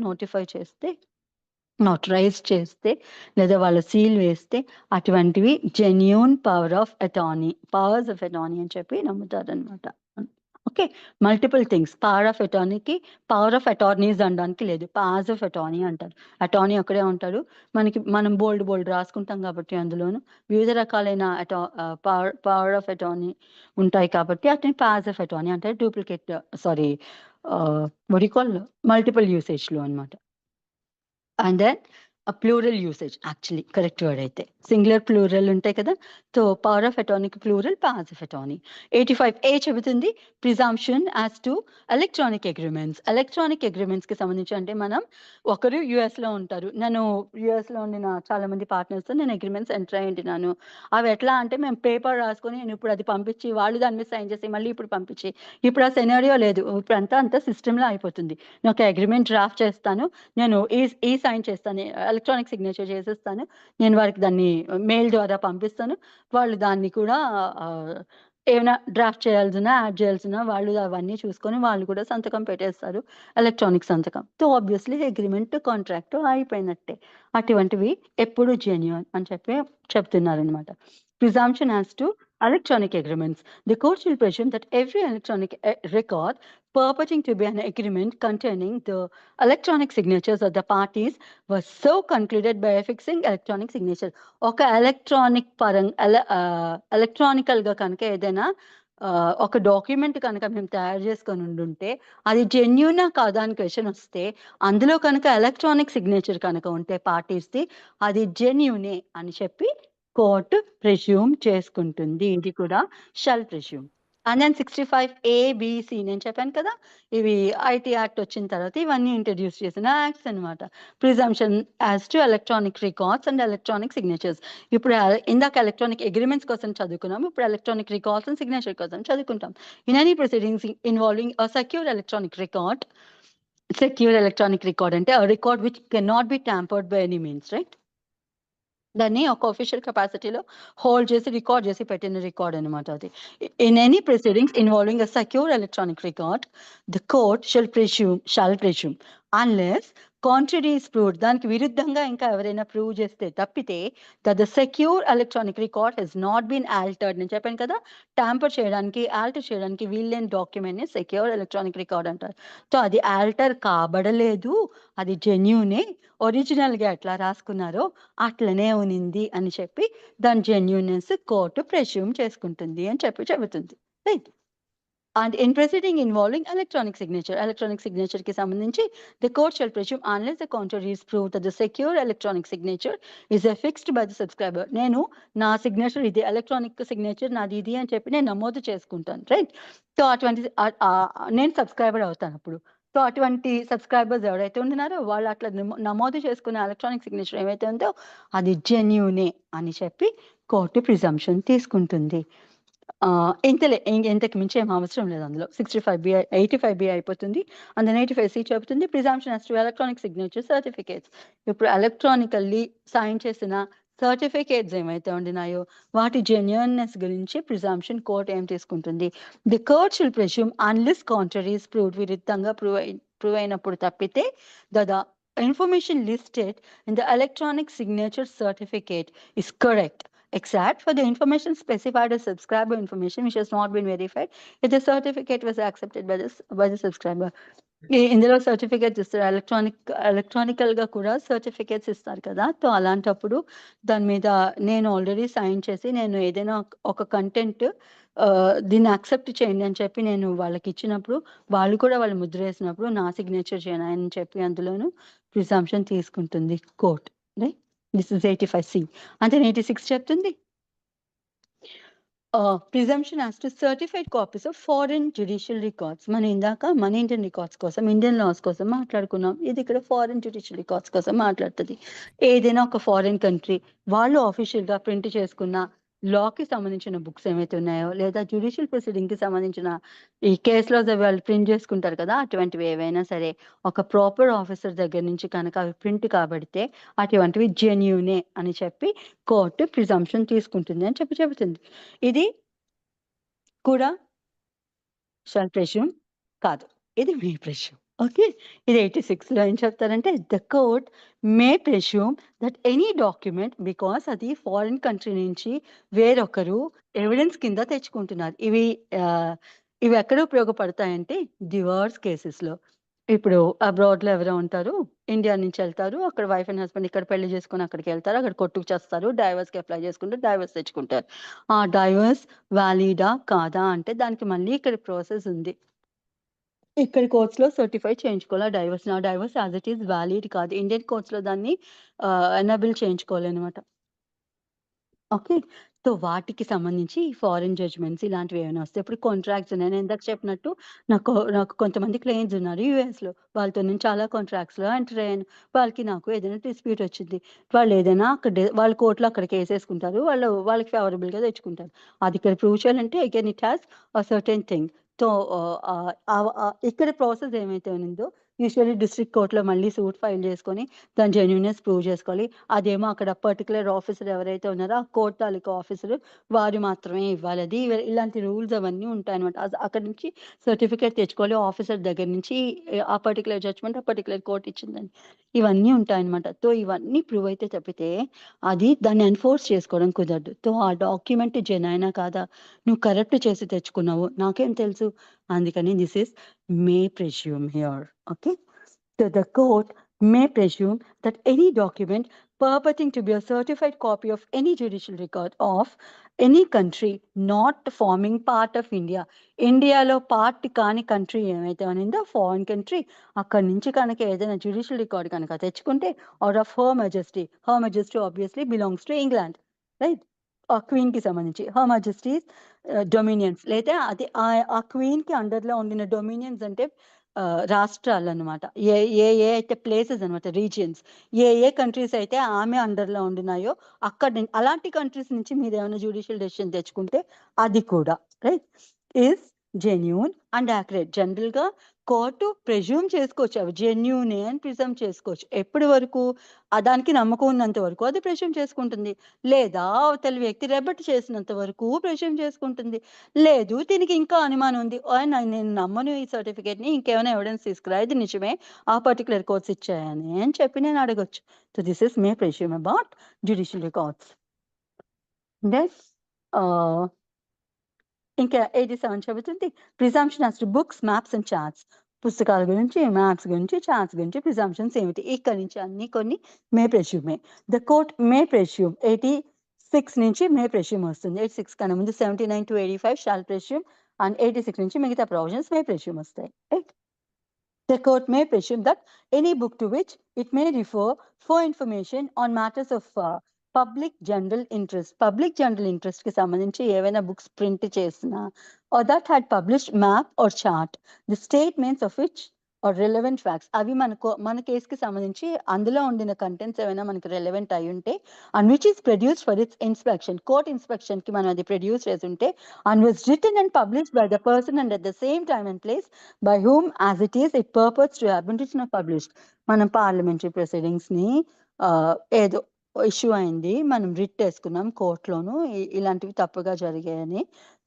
నోటరైజ్ చేస్తే లేదా వాళ్ళ సీల్ వేస్తే అటువంటివి జెన్యూన్ పవర్స్ ఆఫ్ అటార్నీ అని చెప్పి నమ్ముతారు అనమాట. Okay, multiple things. Power of అటార్నీకి పవర్ ఆఫ్ అటార్నీస్ అనడానికి లేదు, పవర్స్ ఆఫ్ అటార్నీ అంటారు. అటార్నీ ఒకడే ఉంటాడు, మనం బోల్డ్ రాసుకుంటాం కాబట్టి అందులోను వివిధ రకాలైన పవర్ ఆఫ్ అటార్నీ ఉంటాయి కాబట్టి అతని పవర్స్ ఆఫ్ అటార్నీ అంటారు. డూప్లికేట్ మల్టిపుల్ యూసేజ్లో అనమాట. And then plural usage, actually correct word అయితే సింగులర్ ప్లూరల్ ఉంటాయి కదా, సో పవర్ ఆఫ్ అటార్నీకి ప్లూరల్ పవర్స్ ఆఫ్ అటార్నీ. 85 ఏ చెబుతుంది presumption as to electronic agreements కి సంబంధించి. అంటే మనం ఒకరు యుఎస్ లో ఉంటారు, నేను యుఎస్ లో ఉండిన చాలా మంది పార్ట్నర్స్ తో నేను అగ్రిమెంట్స్ ఎంటర్ అయి ఉంటున్నాను. అవి ఎట్లా అంటే మేము పేపర్ రాసుకొని నేను ఇప్పుడు అది పంపించి వాళ్ళు దాని మీద సైన్ చేసి మళ్ళీ ఇప్పుడు పంపించి, ఇప్పుడు ఆ సెనారియో లేదు, ఇప్పుడు అంతా సిస్టమ్ లో అయిపోతుంది. నేను ఒక అగ్రిమెంట్ డ్రాఫ్ట్ చేస్తాను, నేను ఈ సైన్ చేస్తాను, ఎలక్ట్రానిక్ సిగ్నేచర్ చేసేస్తాను, నేను వారికి దాన్ని మెయిల్ ద్వారా పంపిస్తాను, వాళ్ళు దాన్ని కూడా ఏమైనా డ్రాఫ్ట్ చేయాల్సిన యాడ్ చేయాల్సిన వాళ్ళు అవన్నీ చూసుకొని వాళ్ళు కూడా సంతకం పెట్టేస్తారు, ఎలక్ట్రానిక్ సంతకం. సో ఆబ్వియస్లీ అగ్రిమెంట్ కాంట్రాక్ట్ అయిపోయినట్టే. అటువంటివి ఎప్పుడు జెన్యూన్ అని చెప్తున్నారు అనమాట. Presumption as to electronic agreements. The court shall presume that every electronic record purporting to be an agreement containing the electronic signatures of the parties was so concluded by affixing electronic signature. ఒక electronical గా కనుక ఏదైనా ఒక document కనుక మేము తయారు చేసుకొని ఉంటే అది జెన్యూనా కాదా అని క్వశ్చన్ వస్తే అందులో కనుక ఎలక్ట్రానిక్ సిగ్నేచర్ కనుక ఉంటే పార్టీస్ది అది జెన్యూనే అని చెప్పి కోర్టు ప్రిజ్యూమ్ చేసుకుంటుంది. ఇది కూడా shall presume. And then 65 ABC నేను చెప్పాను కదా, ఇవి ఐటీ యాక్ట్ వచ్చిన తర్వాత ఇవన్నీ ఇంట్రడ్యూస్ చేసిన యాక్ట్స్ అనమాట. Presumption as to electronic records and electronic signatures. ఇప్పుడు ఇందాక ఎలక్ట్రానిక్ అగ్రిమెంట్స్ కోసం చదువుకున్నాము, ఇప్పుడు ఎలక్ట్రానిక్ రికార్డ్స్ అండ్ సిగ్నేచర్ కోసం చదువుకుంటాం. In any proceedings involving a secure electronic record అంటే a record which cannot be tampered by any means, right? దాన్ని ఒక official కెపాసిటీలో హోల్డ్ చేసి రికార్డ్ చేసి పెట్టిన రికార్డ్ అనమాట అది. In any proceedings involving a secure electronic record the court shall presume unless contrary is proved, దానికి విరుద్ధంగా ఇంకా ఎవరైనా ప్రూవ్ చేస్తే తప్పితే the secure electronic record has not been altered. నేను చెప్పాను కదా, ట్యాంపర్ చేయడానికి ఆల్టర్ చేయడానికి వీళ్ళని డాక్యుమెంట్ని సెక్యూర్ ఎలక్ట్రానిక్ రికార్డ్ అంటారు. సో అది ఆల్టర్ కాబడలేదు, అది జెన్యూనే, ఒరిజినల్గా ఎట్లా రాసుకున్నారో అట్లనే ఉనింది అని చెప్పి దాని జెన్యూనెస్ కోర్టు ప్రెస్యూమ్ చేసుకుంటుంది అని చెప్పి చెబుతుంది. Right. And in proceeding involving electronic signature కి సంబంధించి the court shall presume unless the contrary is proved that the secure electronic signature is affixed by the subscriber. నేను నా సిగ్నేచర్ ఇది, ఎలక్ట్రానిక్ సిగ్నేచర్ నాది ఇది అని చెప్పి నేను నమోదు చేసుకుంటాను. రైట్. సో అటువంటి నేను సబ్స్క్రైబర్ అవుతాను అప్పుడు. సో అటువంటి సబ్స్క్రైబర్స్ ఎవరైతే ఉంటున్నారో వాళ్ళు అట్లా నమోదు చేసుకున్న ఎలక్ట్రానిక్ సిగ్నేచర్ ఏమైతే ఉందో అది జెన్యూనే అని చెప్పి కోర్టు ప్రిజంప్షన్ తీసుకుంటుంది. ఇంతకు మించి ఏం అవసరం లేదు అందులో. 65B 85B అయిపోతుంది. అండ్ 85C చెబుతుంది presumption as to electronic signature certificates. ఇప్పుడు ఎలక్ట్రానికల్లీ సైన్ చేసిన సర్టిఫికేట్స్ ఏమైతే ఉండినాయో వాటి జెన్యూన్నెస్ గురించి ప్రిజంప్షన్ కోర్ట్ ఏం తీసుకుంటుంది, the court shall presume unless contrary is proved, విరుద్ధంగా ప్రూవ్ అయినప్పుడు తప్పితే the information listed in the electronic signature certificate is correct, except for the information specified as subscriber information which has not been verified if the certificate was accepted by the subscriber. ఇందులో certificates ఇస్తారు, electronical గా కూడా certificates ఇస్తారు కదా. So అలాంటప్పుడు దాని మీద నేను ఆల్రెడీ సైన్ చేసి నేను ఏదైనా ఒక కంటెంట్ దీన్ని యాక్సెప్ట్ చేయండి అని చెప్పి నేను వాళ్ళకి ఇచ్చినప్పుడు వాళ్ళు కూడా వాళ్ళు ముద్ర వేసినప్పుడు నా సిగ్నేచర్ చేయను అని చెప్పి అందులోను ప్రిజంప్షన్ తీసుకుంటుంది court. Right. This is 85C. అంటే 86 చెప్తుంది presumption as to certified copies of foreign judicial records. మన ఇందాక మన ఇండియన్ రికార్డ్స్ కోసం, ఇండియన్ లాస్ కోసం మాట్లాడుకున్నాం. ఇది ఇక్కడ ఫారిన్ జ్యుడిషియల్ రికార్డ్స్ కోసం మాట్లాడుతుంది. ఏదైనా ఒక ఫారిన్ కంట్రీ వాళ్ళు ఆఫీషియల్గా ప్రింట్ చేసుకున్న లాకి సంబంధించిన బుక్స్ ఏమైతే ఉన్నాయో లేదా జ్యుడిషియల్ ప్రొసీడింగ్ కి సంబంధించిన ఈ కేసులో వాళ్ళు ప్రింట్ చేసుకుంటారు కదా, అటువంటివి ఏవైనా సరే ఒక ప్రాపర్ ఆఫీసర్ దగ్గర నుంచి కనుక అవి ప్రింట్ కాబడితే అటువంటివి జెన్యూనే అని చెప్పి కోర్టు ప్రిజంప్షన్ తీసుకుంటుంది అని చెప్పి చెబుతుంది. ఇది కూడా షాల్ ప్రెస్యూమ్ కాదు, ఇది మే ప్రెస్యూమ్. ఓకే. ఇది 86లో ఏం చెప్తారంటే the court May presume that any document, because అది ఫారిన్ కంట్రీ నుంచి వేరొకరు ఎవిడెన్స్ కింద తెచ్చుకుంటున్నారు. ఇవి ఎక్కడ ఉపయోగపడతాయంటే డివోర్స్ కేసెస్లో. ఇప్పుడు అబ్రాడ్లో ఎవరో ఉంటారు, ఇండియా నుంచి వెళ్తారు, అక్కడ వైఫ్ అండ్ హస్బెండ్ ఇక్కడ పెళ్లి చేసుకుని అక్కడికి వెళ్తారు, అక్కడ కొట్టుకు చేస్తారు, డైవర్స్కి అప్లై చేసుకుంటారు, డైవర్స్ తెచ్చుకుంటారు. ఆ డైవర్స్ వ్యాలిడా కాదా అంటే దానికి మళ్ళీ ఇక్కడ ప్రాసెస్ ఉంది. ఇక్కడ కోర్ట్స్ లో సర్టిఫై చేయించుకోవాలి డైవర్స్. నా divorce as it is valid కాదు, ఇండియన్ కోర్ట్స్ లో దాన్ని ఎనబుల్ చేయించుకోవాలన్నమాట. ఓకే. సో వాటికి సంబంధించి ఫారిన్ జడ్జ్మెంట్స్ ఇలాంటివి ఏమైనా వస్తాయి. ఇప్పుడు కాంట్రాక్ట్స్ ఉన్నాయి, నేను ఇందాక చెప్పినట్టు నాకు కొంతమంది క్లయింట్స్ ఉన్నారు యూఎస్లో, వాళ్ళతో నేను చాలా కాంట్రాక్ట్స్లో ఎంటర్ అయ్యాను. వాళ్ళకి నాకు ఏదైనా డిస్ప్యూట్ వచ్చింది, వాళ్ళు ఏదైనా వాళ్ళ కోర్టులో అక్కడ కేసు వేసుకుంటారు, వాళ్ళకి ఫేవరబుల్గా తెచ్చుకుంటారు. అది ఇక్కడ ప్రూవ్ చేయాలంటే again it has a certain thing. So ఇక్కడ ప్రాసెస్ ఏమైతే ఉందో యూజువల్లీ డిస్ట్రిక్ట్ కోర్టులో మళ్ళీ సూట్ ఫైల్ చేసుకొని దాని జెన్యూనెస్ ప్రూవ్ చేసుకోవాలి. అదేమో అక్కడ పర్టికులర్ ఆఫీసర్ ఎవరైతే ఉన్నారో ఆ కోర్టు తాలూకా ఆఫీసర్ వారు మాత్రమే ఇవ్వాలి. అది ఇలాంటి రూల్స్ అవన్నీ ఉంటాయన్నమాట. అక్కడ నుంచి సర్టిఫికేట్ తెచ్చుకోవాలి ఆఫీసర్ దగ్గర నుంచి, ఆ పర్టికులర్ జడ్జ్మెంట్ ఆ పర్టికులర్ కోర్టు ఇచ్చిందని, ఇవన్నీ ఉంటాయన్నమాట. సో ఇవన్నీ ప్రూవ్ అయితే తప్పితే అది దాన్ని ఎన్ఫోర్స్ చేసుకోవడం కుదరదు. సో ఆ డాక్యుమెంట్ జెన్యూనా కాదా, నువ్వు కరెక్ట్ చేసి తెచ్చుకున్నావు నాకేం తెలుసు, అందుకని this is May presume here. Okay, so the court may presume that any document purporting to be a certified copy of any judicial record of any country not forming part of India, ఇండియాలో part కాని country ఏమైతే ఉందో foreign country, అక్కడి నుంచి కనుక ఏదైనా judicial record కనుక తెచ్చుకుంటే or of her majesty obviously belongs to England. Right. ఆ క్వీన్ కి సంబంధించి హర్ మెజెస్టీస్ డొమినియన్స్, లేదా అది ఆ క్వీన్ కి అండర్లో ఉండిన డొమినియన్స్ అంటే రాష్ట్రాలు అనమాట. ఏ అయితే ప్లేసెస్ అనమాట, రీజియన్స్, ఏ కంట్రీస్ అయితే ఆమె అండర్లో ఉండినాయో అక్కడ అలాంటి కంట్రీస్ నుంచి మీరు ఏమైనా జ్యుడిషియల్ డెసిషన్ తెచ్చుకుంటే అది కూడా right is genuine and accurate. జనరల్‌గా కోర్టు ప్రెజ్యూమ్ చేసుకోవచ్చు. అవి జెన్యూనే అని ప్రిజమ్ చేసుకోవచ్చు. ఎప్పటి వరకు? దానికి నమ్మకం ఉన్నంత వరకు అది ప్రెజ్యూమ్ చేసుకుంటుంది. లేదా అవతలి వ్యక్తి రెబట్ చేసినంత వరకు ప్రెజ్యూమ్ చేసుకుంటుంది. లేదు దీనికి ఇంకా అనుమానం ఉంది. నేను నమ్మను ఈ సర్టిఫికేట్‌ని, ఇంకేమైనా ఎవిడెన్స్ తీసుకురా, ఇది నిజమే, ఆ పర్టిక్యులర్ కోర్ట్స్ ఇచ్చాయని అని చెప్పి నేను అడగొచ్చు. So this is may presume about judicial records. Then ఇంకా 87 చెబుతుంది presumption as to books, maps and charts. పుస్తకాల గురించి, మ్యాప్స్ గురించి, చార్ట్స్ గురించి ప్రిజంప్షన్స్ ఏమిటి? ఇక్కడి నుంచి అన్ని కొన్ని మే ప్రెజ్యూమే. ద కోర్ట్ మే ప్రెజ్యూమ్ 86 నుంచి మే ప్రెజ్యూమ్ వస్తుంది. 86 కన్నా ముందు 79 to 85 షాల్ ప్రెజ్యూమ్ అండ్ 86 నుంచి మిగతా ప్రొవిజన్స్ మే ప్రెజ్యూమ్ వస్తాయి. Right? The court may presume that any book to which it may refer for information on matters of public general interest. Public general interest కి సంబంధించి ఏవైనా books print చేసినా or that had published map or chart, the statements of which or relevant facts. అవి మన కేసుకి సంబంధించి అందులో ఉండిన కంటెంట్స్ ఏమైనా మనకి రెలెవెంట్ అయి ఉంటే and which is produced for its inspection. Court inspection కి మనం అది ప్రొడ్యూస్ చేసి ఉంటే and was written and published by the person and at the same time and place by whom as it is it purports to have been written or published. మనం parliamentary proceedings ని ఏదో issue అయింది, మనం writ వేసుకున్నాం కోర్టులోను, ఇలాంటివి తప్పుగా జరిగాయని.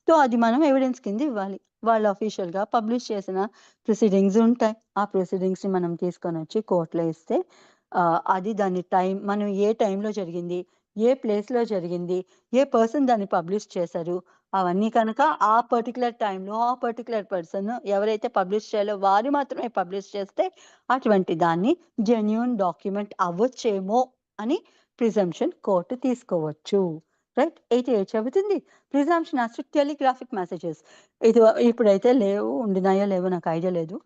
So అది మనం ఎవిడెన్స్ కింద ఇవ్వాలి. వాళ్ళు అఫీషియల్ గా పబ్లిష్ చేసిన ప్రొసీడింగ్స్ ఉంటాయి. ఆ ప్రొసీడింగ్స్ ని మనం తీసుకొని వచ్చి కోర్టులో ఇస్తే అది దాని టైం, మనం ఏ టైంలో జరిగింది, ఏ ప్లేస్ లో జరిగింది, ఏ పర్సన్ దాన్ని పబ్లిష్ చేశారు, అవన్నీ కనుక ఆ పర్టికులర్ టైంలో ఆ పర్టికులర్ పర్సన్ ఎవరైతే పబ్లిష్ చేయాలో వారు మాత్రమే పబ్లిష్ చేస్తే అటువంటి దాన్ని జెన్యూన్ డాక్యుమెంట్ అవ్వచ్చేమో అని ప్రిజంప్షన్ కోర్టు తీసుకోవచ్చు. రైట్? 88 చెబుతుంది presumption as to telegraphic messages. ఇది ఇప్పుడైతే లేవు, ఉండినాయో లేవో నాకు ఐడియా లేదు.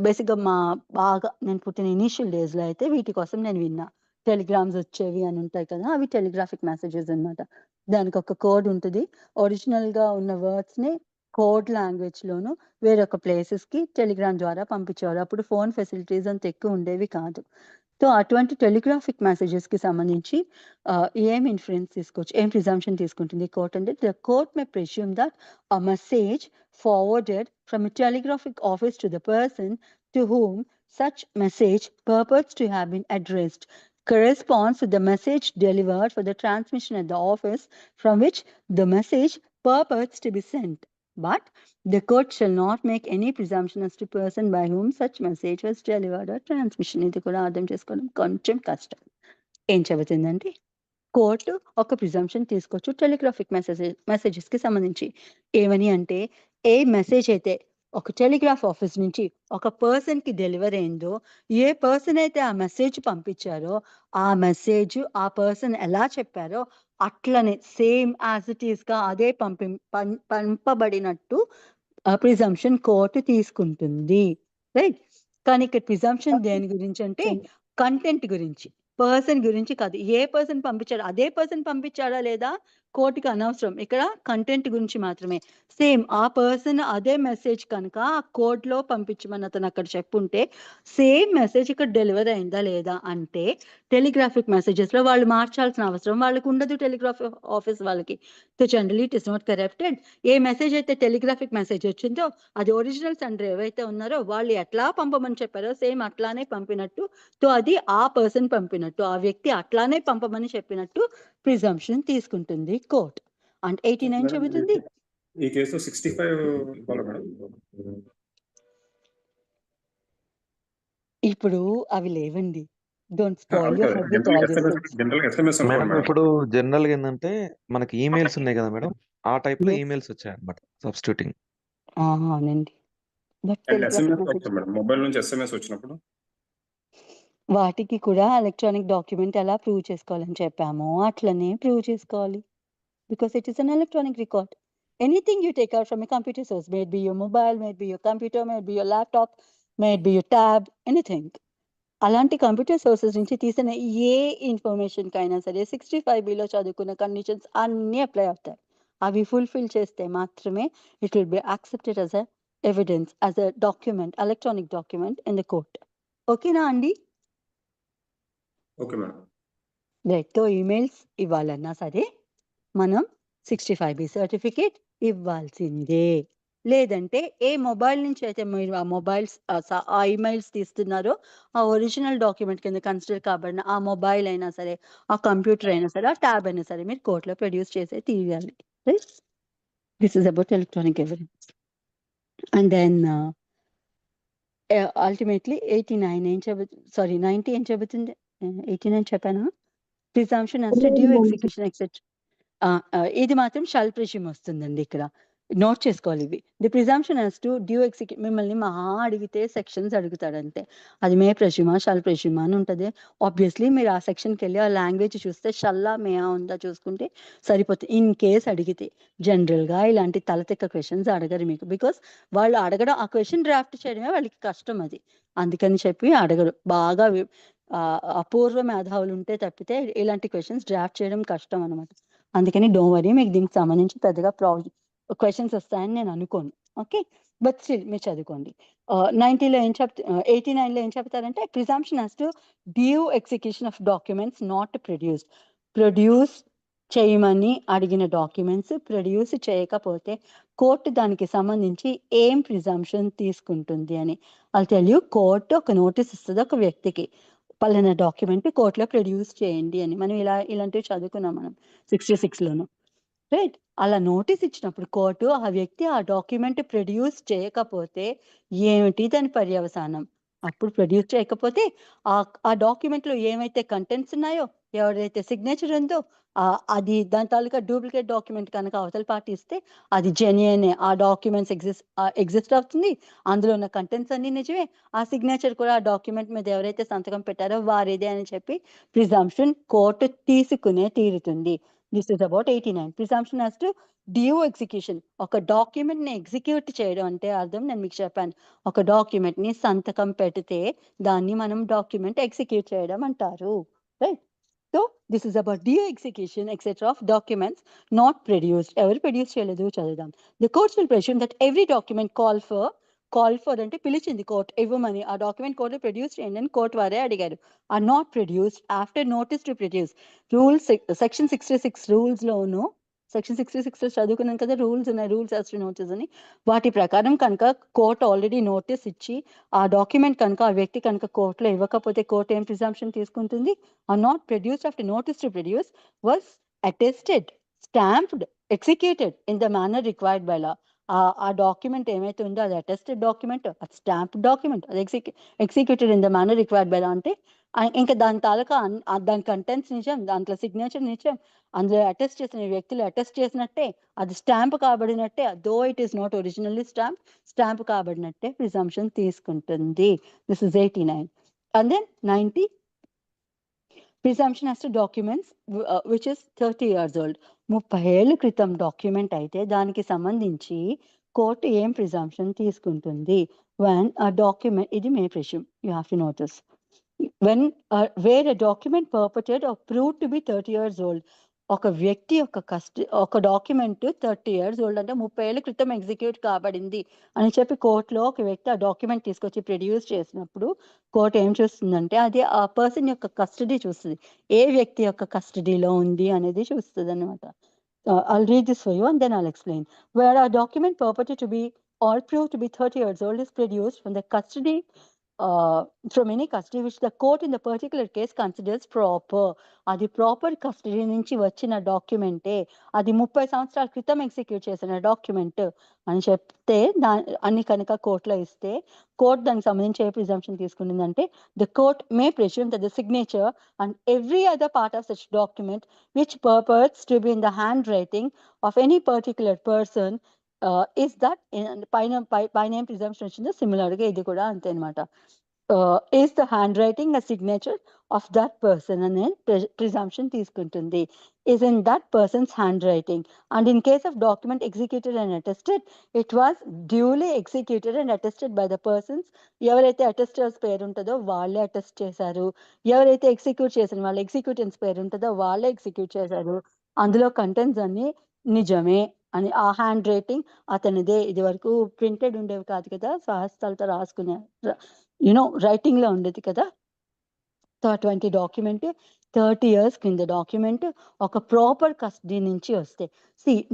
బేసిక్గా బాగా నేను పుట్టిన ఇనీషియల్ డేస్లో అయితే వీటి కోసం నేను విన్నా. టెలిగ్రామ్స్ వచ్చేవి అని ఉంటాయి కదా, అవి టెలిగ్రాఫిక్ మెసేజెస్ అన్నమాట. దానికి ఒక కోడ్ ఉంటుంది. ఒరిజినల్ గా ఉన్న వర్డ్స్ ని కోడ్ లాంగ్వేజ్ లోను వేరొక ప్లేసెస్ కి టెలిగ్రామ్ ద్వారా పంపించేవారు. అప్పుడు ఫోన్ ఫెసిలిటీస్ అంత ఎక్కువ ఉండేవి కాదు. సో అటువంటి టెలిగ్రాఫిక్ మెసేజెస్ కి సంబంధించి ఏం ఇన్ఫ్లుయెన్స్ తీసుకోవచ్చు, ఏం ప్రిజంప్షన్ తీసుకుంటుంది కోర్ట్ అంటే, the court may presume that a message forwarded from a telegraphic office to the person to whom such message purports to have been addressed corresponds to the message delivered for the transmission at the office from which the message purports to be sent. But the court shall not make any presumption as to person by whom such message was delivered or transmission. ఇది కూడా అర్థం చేసుకోవడం కొంచెం కష్టం. ఏం చెబుతుందంటే court ఒక presumption తీసుకోవచ్చు టెలిగ్రాఫిక్ మెసేజెస్ కి సంబంధించి. ఏమని అంటే, ఏ మెసేజ్ అయితే ఒక టెలిగ్రాఫ్ ఆఫీస్ నుంచి ఒక పర్సన్ కి డెలివర్ అయిందో, ఏ పర్సన్ అయితే ఆ మెసేజ్ పంపించారో ఆ మెసేజ్ ఆ పర్సన్ ఎలా చెప్పారో అట్లనే సేమ్ యాజ్ ఇట్ ఈస్ గా అదే పంపబడినట్టు ప్రిజంప్షన్ కోర్టు తీసుకుంటుంది. రైట్? కానీ ఇక్కడ ప్రిజంప్షన్ దేని గురించి అంటే కంటెంట్ గురించి, పర్సన్ గురించి కాదు. ఏ పర్సన్ పంపించాడు, అదే పర్సన్ పంపించాడా లేదా కోర్టుకి అనవసరం. ఇక్కడ కంటెంట్ గురించి మాత్రమే. సేమ్ ఆ పర్సన్ అదే మెసేజ్ కనుక ఆ కోర్టులో పంపించమని అతను అక్కడ చెప్పుంటే సేమ్ మెసేజ్ ఇక్కడ డెలివరీ అయిందా లేదా అంటే, టెలిగ్రాఫిక్ మెసేజెస్ లో వాళ్ళు మార్చాల్సిన అవసరం వాళ్ళకి ఉండదు. టెలిగ్రాఫ్ ఆఫీస్ వాళ్ళకి. So generally it is not corrupted. A message అయితే టెలిగ్రాఫిక్ మెసేజ్ వచ్చిందో అది ఒరిజినల్ సెండర్ ఏవైతే ఉన్నారో వాళ్ళు ఎట్లా పంపమని చెప్పారో సేమ్ అట్లానే పంపినట్టు, సో అది ఆ పర్సన్ పంపినట్టు, ఆ వ్యక్తి అట్లానే పంపమని చెప్పినట్టు ప్రిజంప్షన్ తీసుకుంటుంది కోర్ట్. అండ్ 89 చెబుతుంది ఈ కేసులో 65 ఇవ్వాలి మేడం. ఇప్పుడు అవి లేవండి. Don't spoil your head with all this things. General SMS madam ఇప్పుడు జనరల్ గా ఏంటంటే మనకి ఈమెయిల్స్ ఉన్నాయి కదా మేడం, ఆ టైప్ లో Yes. ఈమెయిల్స్ వచ్చాయి అనమాట సబ్స్టిట్యూటింగ్. అవునండి. బట్ ఎస్ఎంఎస్ వస్తుంది మేడం, మొబైల్ నుంచి ఎస్ఎంఎస్ వచ్చినప్పుడు వాటికి కూడా ఎలక్ట్రానిక్ డాక్యుమెంట్ ఎలా ప్రూవ్ చేసుకోవాలని చెప్పామో అట్లనే ప్రూవ్ చేసుకోవాలి. Because it is an electronic record. Anything you take out from a computer source, may it be your mobile, may it be your computer, may it be your laptop, may it be your tab, anything. అలాంటి computer sources నుంచి తీసిన ఏ information కైనా సరే 65Bలో చదువుకున్న conditions అన్నీ apply అవుతాయి. అవి fulfil చేస్తే మాత్రమే it will be accepted as a evidence, as a document, electronic document in the court. ఓకేనా అండి? Okay madam. రైట్. ఈమెయిల్స్ ఇవ్వాలన్నా సరే మనం 65B సర్టిఫికేట్ ఇవ్వాల్సిందే. లేదంటే ఏ మొబైల్ నుంచి అయితే మీరు ఆ మొబైల్స్ ఆ ఈమెయిల్స్ తీస్తున్నారో ఆ ఒరిజినల్ డాక్యుమెంట్ కింద కన్సిడర్ కాబడిన ఆ మొబైల్ అయినా సరే, ఆ కంప్యూటర్ అయినా సరే, ఆ ట్యాబ్ అయినా సరే మీరు కోర్టులో ప్రొడ్యూస్ చేసే తీయాలి. Right? This is about electronic evidence. And then ultimately 90 ఏం చెబుతుంది? 89 చెప్పానా? Presumption as to due execution etcetera. ఇది మాత్రం షల్ ప్రిజ్యూమ్ వస్తుందండి ఇక్కడ. నోట్ చేసుకోవాలి ఇవి. The presumption as to due మిమ్మల్ని మహా అడిగితే సెక్షన్స్ అడుగుతాడంతే. అది మే ప్రిజ్యూమా, షల్ ప్రిజ్యూమా అని ఉంటది. ఆబ్వియస్లీ మీరు ఆ సెక్షన్కి వెళ్ళి ఆ లాంగ్వేజ్ చూస్తే షల్లా మేయా ఉందా చూసుకుంటే సరిపోతుంది. ఇన్ కేస్ అడిగితే జనరల్గా ఇలాంటి తలతిక్క క్వశ్చన్స్ అడగరు మీకు. బికాస్ వాళ్ళు అడగడం, ఆ క్వశ్చన్ డ్రాఫ్ట్ చేయడమే వాళ్ళకి కష్టం అది. అందుకని చెప్పి అడగరు. బాగా అపూర్వ మేధావులు ఉంటే తప్పితే ఇలాంటి క్వశ్చన్స్ డ్రాఫ్ట్ చేయడం కష్టం అనమాట. అందుకని డోంట్ వరీ, మీకు దీనికి సంబంధించి పెద్దగా క్వశ్చన్స్ వస్తాయని నేను అనుకోను. ఓకే, బట్ స్టిల్ మీరు చదువుకోండి. 89లో ఏం చెప్తారంటే presumption as to due execution of documents not produced. Produce చేయమని అడిగిన డాక్యుమెంట్స్ ప్రొడ్యూస్ చేయకపోతే కోర్టు దానికి సంబంధించి ఏం ప్రిజంప్షన్ తీసుకుంటుంది అని. I'll tell you, కోర్టు ఒక నోటీస్ ఇస్తుంది ఒక వ్యక్తికి, పలానా డాక్యుమెంట్ కోర్టులో ప్రొడ్యూస్ చేయండి అని. మనం ఇలాంటివి చదువుకున్నాం మనం 66లోను. రైట్? అలా నోటీస్ ఇచ్చినప్పుడు కోర్టు ఆ వ్యక్తి ఆ డాక్యుమెంట్ ప్రొడ్యూస్ చేయకపోతే ఏమిటి దాని పర్యవసానం? అప్పుడు ప్రొడ్యూస్ చేయకపోతే ఆ డాక్యుమెంట్లో ఏమైతే కంటెంట్స్ ఉన్నాయో, ఎవరైతే సిగ్నేచర్ ఉందో అది దాని తాలూకా డూప్లికేట్ డాక్యుమెంట్ కనుక అవతల పార్టీ ఇస్తే అది జెన్యునే. ఆ డాక్యుమెంట్స్ ఎగ్జిస్ట్ అవుతుంది. అందులో ఉన్న కంటెంట్స్ అన్ని నిజమే. ఆ సిగ్నేచర్ కూడా ఆ డాక్యుమెంట్ మీద ఎవరైతే సంతకం పెట్టారో వారిదే అని చెప్పి ప్రిజంప్షన్ కోర్టు తీసుకునే తీరుతుంది. This is about 89. Presumption as to due execution. ఒక డాక్యుమెంట్ ని ఎగ్జిక్యూట్ చేయడం అంటే అర్థం నేను మీకు చెప్పాను. ఒక డాక్యుమెంట్ ని సంతకం పెడితే దాన్ని మనం డాక్యుమెంట్ ఎగ్జిక్యూట్ చేయడం అంటారు. Right? So this is about due execution etcetera of documents not produced. ఎవరు ప్రొడ్యూస్ చేయలేదు చదువుదాం. The courts will presume that every document call for అంటే పిలిచింది కోర్ట్ ఇవ్వమని, ఆ డాక్యుమెంట్ కోర్టు ప్రొడ్యూస్ చేయండి అని కోర్టు వారే అడిగారు. Or not produced after notice to produce. Rules section 66 రూల్స్లోను, సెక్షన్ 66 చదువుకున్నాను కదా, రూల్స్ ఉన్నాయి, రూల్స్ యాజ్ టు నోటీస్ అని. వాటి ప్రకారం కనుక కోర్టు ఆల్రెడీ నోటీస్ ఇచ్చి ఆ డాక్యుమెంట్ కనుక ఆ వ్యక్తి కనుక కోర్టులో ఇవ్వకపోతే కోర్టు ఏం ప్రిజంప్షన్ తీసుకుంటుంది? Or not produced after notice to produce was attested, stamped, executed in the manner required by law. ఆ డాక్యుమెంట్ ఏమైతే ఉందో అది అటెస్టెడ్ డాక్యుమెంట్, అది స్టాంప్డ్ డాక్యుమెంట్, అది executed in the manner required by law అంటే ఇంకా దాని తాలూకా దాని కంటెంట్స్ నిజం, దాంట్లో సిగ్నేచర్ నిజం, అందులో అటెస్ట్ చేసిన వ్యక్తులు అటెస్ట్ చేసినట్టే, అది స్టాంప్ కాబడినట్టే. Though it is not originally stamp కాబడినట్టే ప్రిజంప్షన్ తీసుకుంటుంది. This is 89. And then 90, presumption as to documents which is 30 years old. 30 ఏళ్ళ క్రితం డాక్యుమెంట్ అయితే దానికి సంబంధించి కోర్టు ఏం ప్రిజంప్షన్ తీసుకుంటుంది? వెన్ ఆ డాక్యుమెంట్, ఇది may presume, you have to notice. When where a document purported or proved to be 30 years old. ఒక వ్యక్తి ఒక డాక్యుమెంట్ 30 years old అంటే 30 ఏళ్ళ క్రితం ఎగ్జిక్యూట్ కాబడింది అని చెప్పి కోర్టులో ఒక వ్యక్తి ఆ డాక్యుమెంట్ తీసుకొచ్చి ప్రొడ్యూస్ చేసినప్పుడు కోర్టు ఏం చూస్తుందంటే అది ఆ పర్సన్ యొక్క కస్టడీ చూస్తుంది. ఏ వ్యక్తి యొక్క కస్టడీలో ఉంది అనేది చూస్తుంది అనమాట. I'll read this for you and then I'll explain. Where a document purported to be or proved to be 30 years old is produced from the custody from any custody which the court in the particular case considers proper. అది proper custody నుంచి వచ్చిన డాక్యుమెంటే, అది 30 సంవత్సరాల క్రితం execute చేసిన document అని చెప్తే అన్ని కనుక కోర్టులో ఇస్తే కోర్టు దానికి సంబంధించి ఏ ప్రిజంప్షన్ తీసుకుంటుందంటే the court may presume that the signature and every other part of such document which purports to be in the handwriting of any particular person is that పైన ఏం ప్రిజంప్షన్ వచ్చిందో సిమిలర్గా ఇది కూడా అంతే అనమాట. is the handwriting a signature of that person అనే presumption తీసుకుంటుంది. is in that person's handwriting and in case of document executed and attested it was duly executed and attested by the persons. ఎవరైతే అటెస్టర్స్ పేరు ఉంటుందో వాళ్ళే attest చేశారు, ఎవరైతే execute చేసిన వాళ్ళ ఎగ్జిక్యూటెన్స్ పేరు ఉంటుందో వాళ్ళే ఎగ్జిక్యూట్ చేశారు, అందులో కంటెంట్స్ అన్ని నిజమే అని. ఆ హ్యాండ్ రైటింగ్ అతనిదే. ఇది వరకు ప్రింటెడ్ ఉండేవి కాదు కదా, సహస్తాలతో రాసుకునే రైటింగ్ లో ఉండేది కదా. సో అటువంటి డాక్యుమెంట్ 30 years కింద డాక్యుమెంట్ ఒక ప్రాపర్ కస్టడీ నుంచి వస్తే,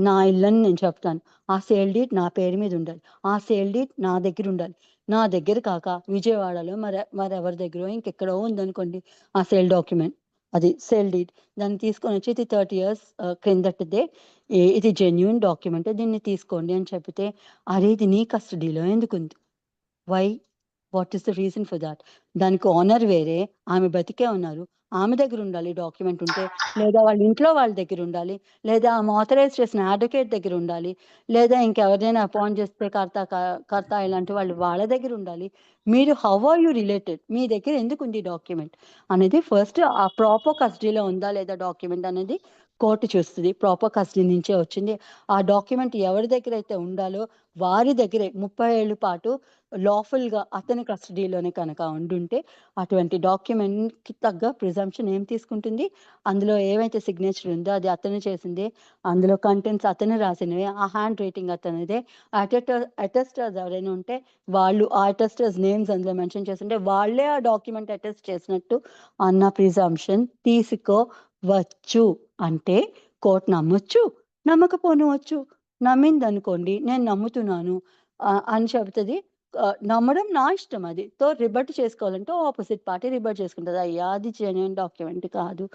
నా ఇల్లని నేను చెప్తాను, ఆ సేల్ డీడ్ నా పేరు మీద ఉండాలి, ఆ సేల్ డీడ్ నా దగ్గర ఉండాలి. నా దగ్గర కాక విజయవాడలో మరెవరి దగ్గర ఇంకెక్కడో ఉందనుకోండి ఆ సేల్ డాక్యుమెంట్, అది సేల్ డీడ్, దాన్ని తీసుకొని వచ్చి ఇది 30 years క్రిందటిదే, ఇది జెన్యున్ డాక్యుమెంట్, దీన్ని తీసుకోండి అని చెప్తే, అరే ఇది నీ కస్టడీలో ఎందుకుంది? Why? What is the reason for that? దానికి ఓనర్ వేరే, ఆమె బతికే ఉన్నారు, ఆమె దగ్గర ఉండాలి డాక్యుమెంట్ ఉంటే, లేదా వాళ్ళ ఇంట్లో వాళ్ళ దగ్గర ఉండాలి, లేదా ఆమె ఆథరైజ్ చేసిన అడ్వకేట్ దగ్గర ఉండాలి, లేదా ఇంకెవరినైనా అపాయింట్ చేస్తే కర్త ఇలాంటి వాళ్ళు వాళ్ళ దగ్గర ఉండాలి. మీరు హౌ ఆర్ యూ రిలేటెడ్, మీ దగ్గర ఎందుకు ఉంది డాక్యుమెంట్ అనేది ఫస్ట్ ఆ ప్రాపర్ కస్టడీలో ఉందా లేదా డాక్యుమెంట్ అనేది కోర్టు చూస్తుంది. ప్రాపర్ కస్టడీ నుంచే వచ్చింది. ఆ డాక్యుమెంట్ ఎవరి దగ్గర అయితే ఉండాలో వారి దగ్గరే 30 ఏళ్ళ పాటు లాఫుల్గా అతని కస్టడీలోనే కనుక ఉండుంటే అటువంటి డాక్యుమెంట్కి తగ్గ ప్రిజంప్షన్ ఏం తీసుకుంటుంది? అందులో ఏవైతే సిగ్నేచర్ ఉందో అది అతను చేసిందే, అందులో కంటెంట్స్ అతను రాసినవే, ఆ హ్యాండ్ రైటింగ్ అతనిదే, అటెస్టర్స్ ఎవరైనా ఉంటే వాళ్ళు ఆ అటెస్టర్స్ నేమ్స్ అందులో మెన్షన్ చేస్తుంటే వాళ్ళే ఆ డాక్యుమెంట్ అటెస్ట్ చేసినట్టు అన్న ప్రిజంప్షన్ తీసుకోవచ్చు. అంటే కోర్టు నమ్మొచ్చు, నమ్మకపోనవచ్చు. నమ్మింది అనుకోండి, నేను నమ్ముతున్నాను అని చెబుతుంది. నమ్మడం నా ఇష్టం, అది తో రిబట్ చేసుకోవాలంటే ఆపోజిట్ పార్టీ రిబట్ చేసుకుంటుంది, అయ్యా అది జెన్యున్ డాక్యుమెంట్ కాదు,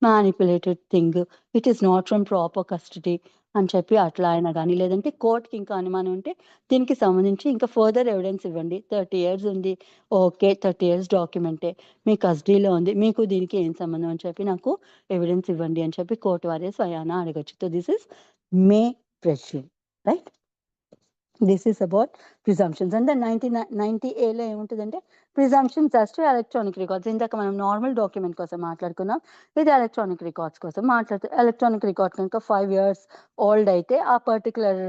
manipulated thing, it is not from proper custody అని చెప్పి అట్లా అయినా కానీ, లేదంటే కోర్టుకి ఇంకా అనుమానం ఉంటే దీనికి సంబంధించి ఇంకా ఫర్దర్ ఎవిడెన్స్ ఇవ్వండి. 30 years ఉంది, ఓకే 30 years డాక్యుమెంటే మీ కస్టడీలో ఉంది, మీకు దీనికి ఏం సంబంధం అని చెప్పి నాకు ఎవిడెన్స్ ఇవ్వండి అని చెప్పి కోర్టు వారే స్వయాన అడగచ్చు. So this is May president, right? This is about presumptions. And 90A ఏముంటుందంటే presumptions as to electronic records. ఇందాక మనం నార్మల్ డాక్యుమెంట్ కోసం మాట్లాడుకున్నాం, ఇది ఎలక్ట్రానిక్ రికార్డ్స్ కోసం మాట్లాడుతాం. ఎలక్ట్రానిక్ రికార్డ్ కనుక 5 years ఓల్డ్ అయితే ఆ పర్టికులర్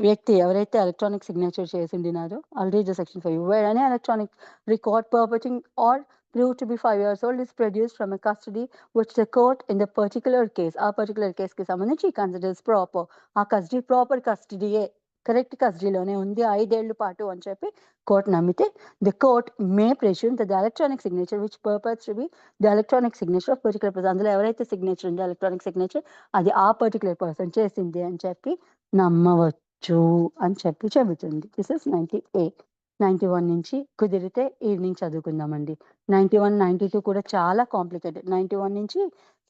వ్యక్తి ఎవరైతే ఎలక్ట్రానిక్ సిగ్నేచర్ చేసి ఉండినారో, already the section 5 where any electronic record purporting or proved to be 5 years old is produced from a custody which the court in the particular case, ఆ particular కేసుకి సంబంధించి considers proper, ఆ custody proper కస్టడీయే, correct కస్టడీలోనే ఉంది 5 ఏళ్ల పాటు అని చెప్పి court నమ్మితే, the court may presume the electronic signature which purpose to be the electronic signature of particular person, అందులో ఎవరైతే సిగ్నేచర్ ఉందో ఎలక్ట్రానిక్ సిగ్నేచర్ అది ఆ పర్టికులర్ పర్సన్ చేసింది అని చెప్పి నమ్మవచ్చు అని చెప్పి చెబుతుంది. This is 90A. 91 నుంచి కుదిరితే ఈవినింగ్ చదువుకుందామండి. 91, 92 కూడా చాలా కాంప్లికేటెడ్. 91 నుంచి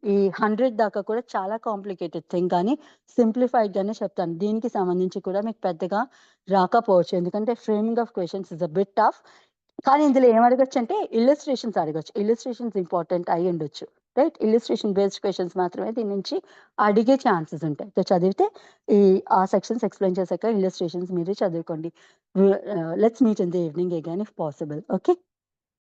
ఈ 100 దాకా కూడా చాలా కాంప్లికేటెడ్ థింగ్, కానీ సింప్లిఫైడ్ గానే చెప్తాను. దీనికి సంబంధించి కూడా మీకు పెద్దగా రాకపోవచ్చు, ఎందుకంటే framing of questions is a bit tough. కానీ ఇందులో ఏం అడగచ్చు అంటే ఇల్లుస్ట్రేషన్స్ అడగచ్చు. ఇల్లుస్ట్రేషన్స్ ఇంపార్టెంట్ అయి ఉండొచ్చు, రైట్? ఇల్లుస్ట్రేషన్ బేస్డ్ క్వశ్చన్స్ మాత్రమే దీని నుంచి అడిగే ఛాన్సెస్ ఉంటాయి. సో చదివితే ఆ సెక్షన్స్ ఎక్స్ప్లెయిన్ చేశాక ఇల్లుస్ట్రేషన్స్ మీరు చదువుకోండి. Let's meet in the evening again if possible. Okay.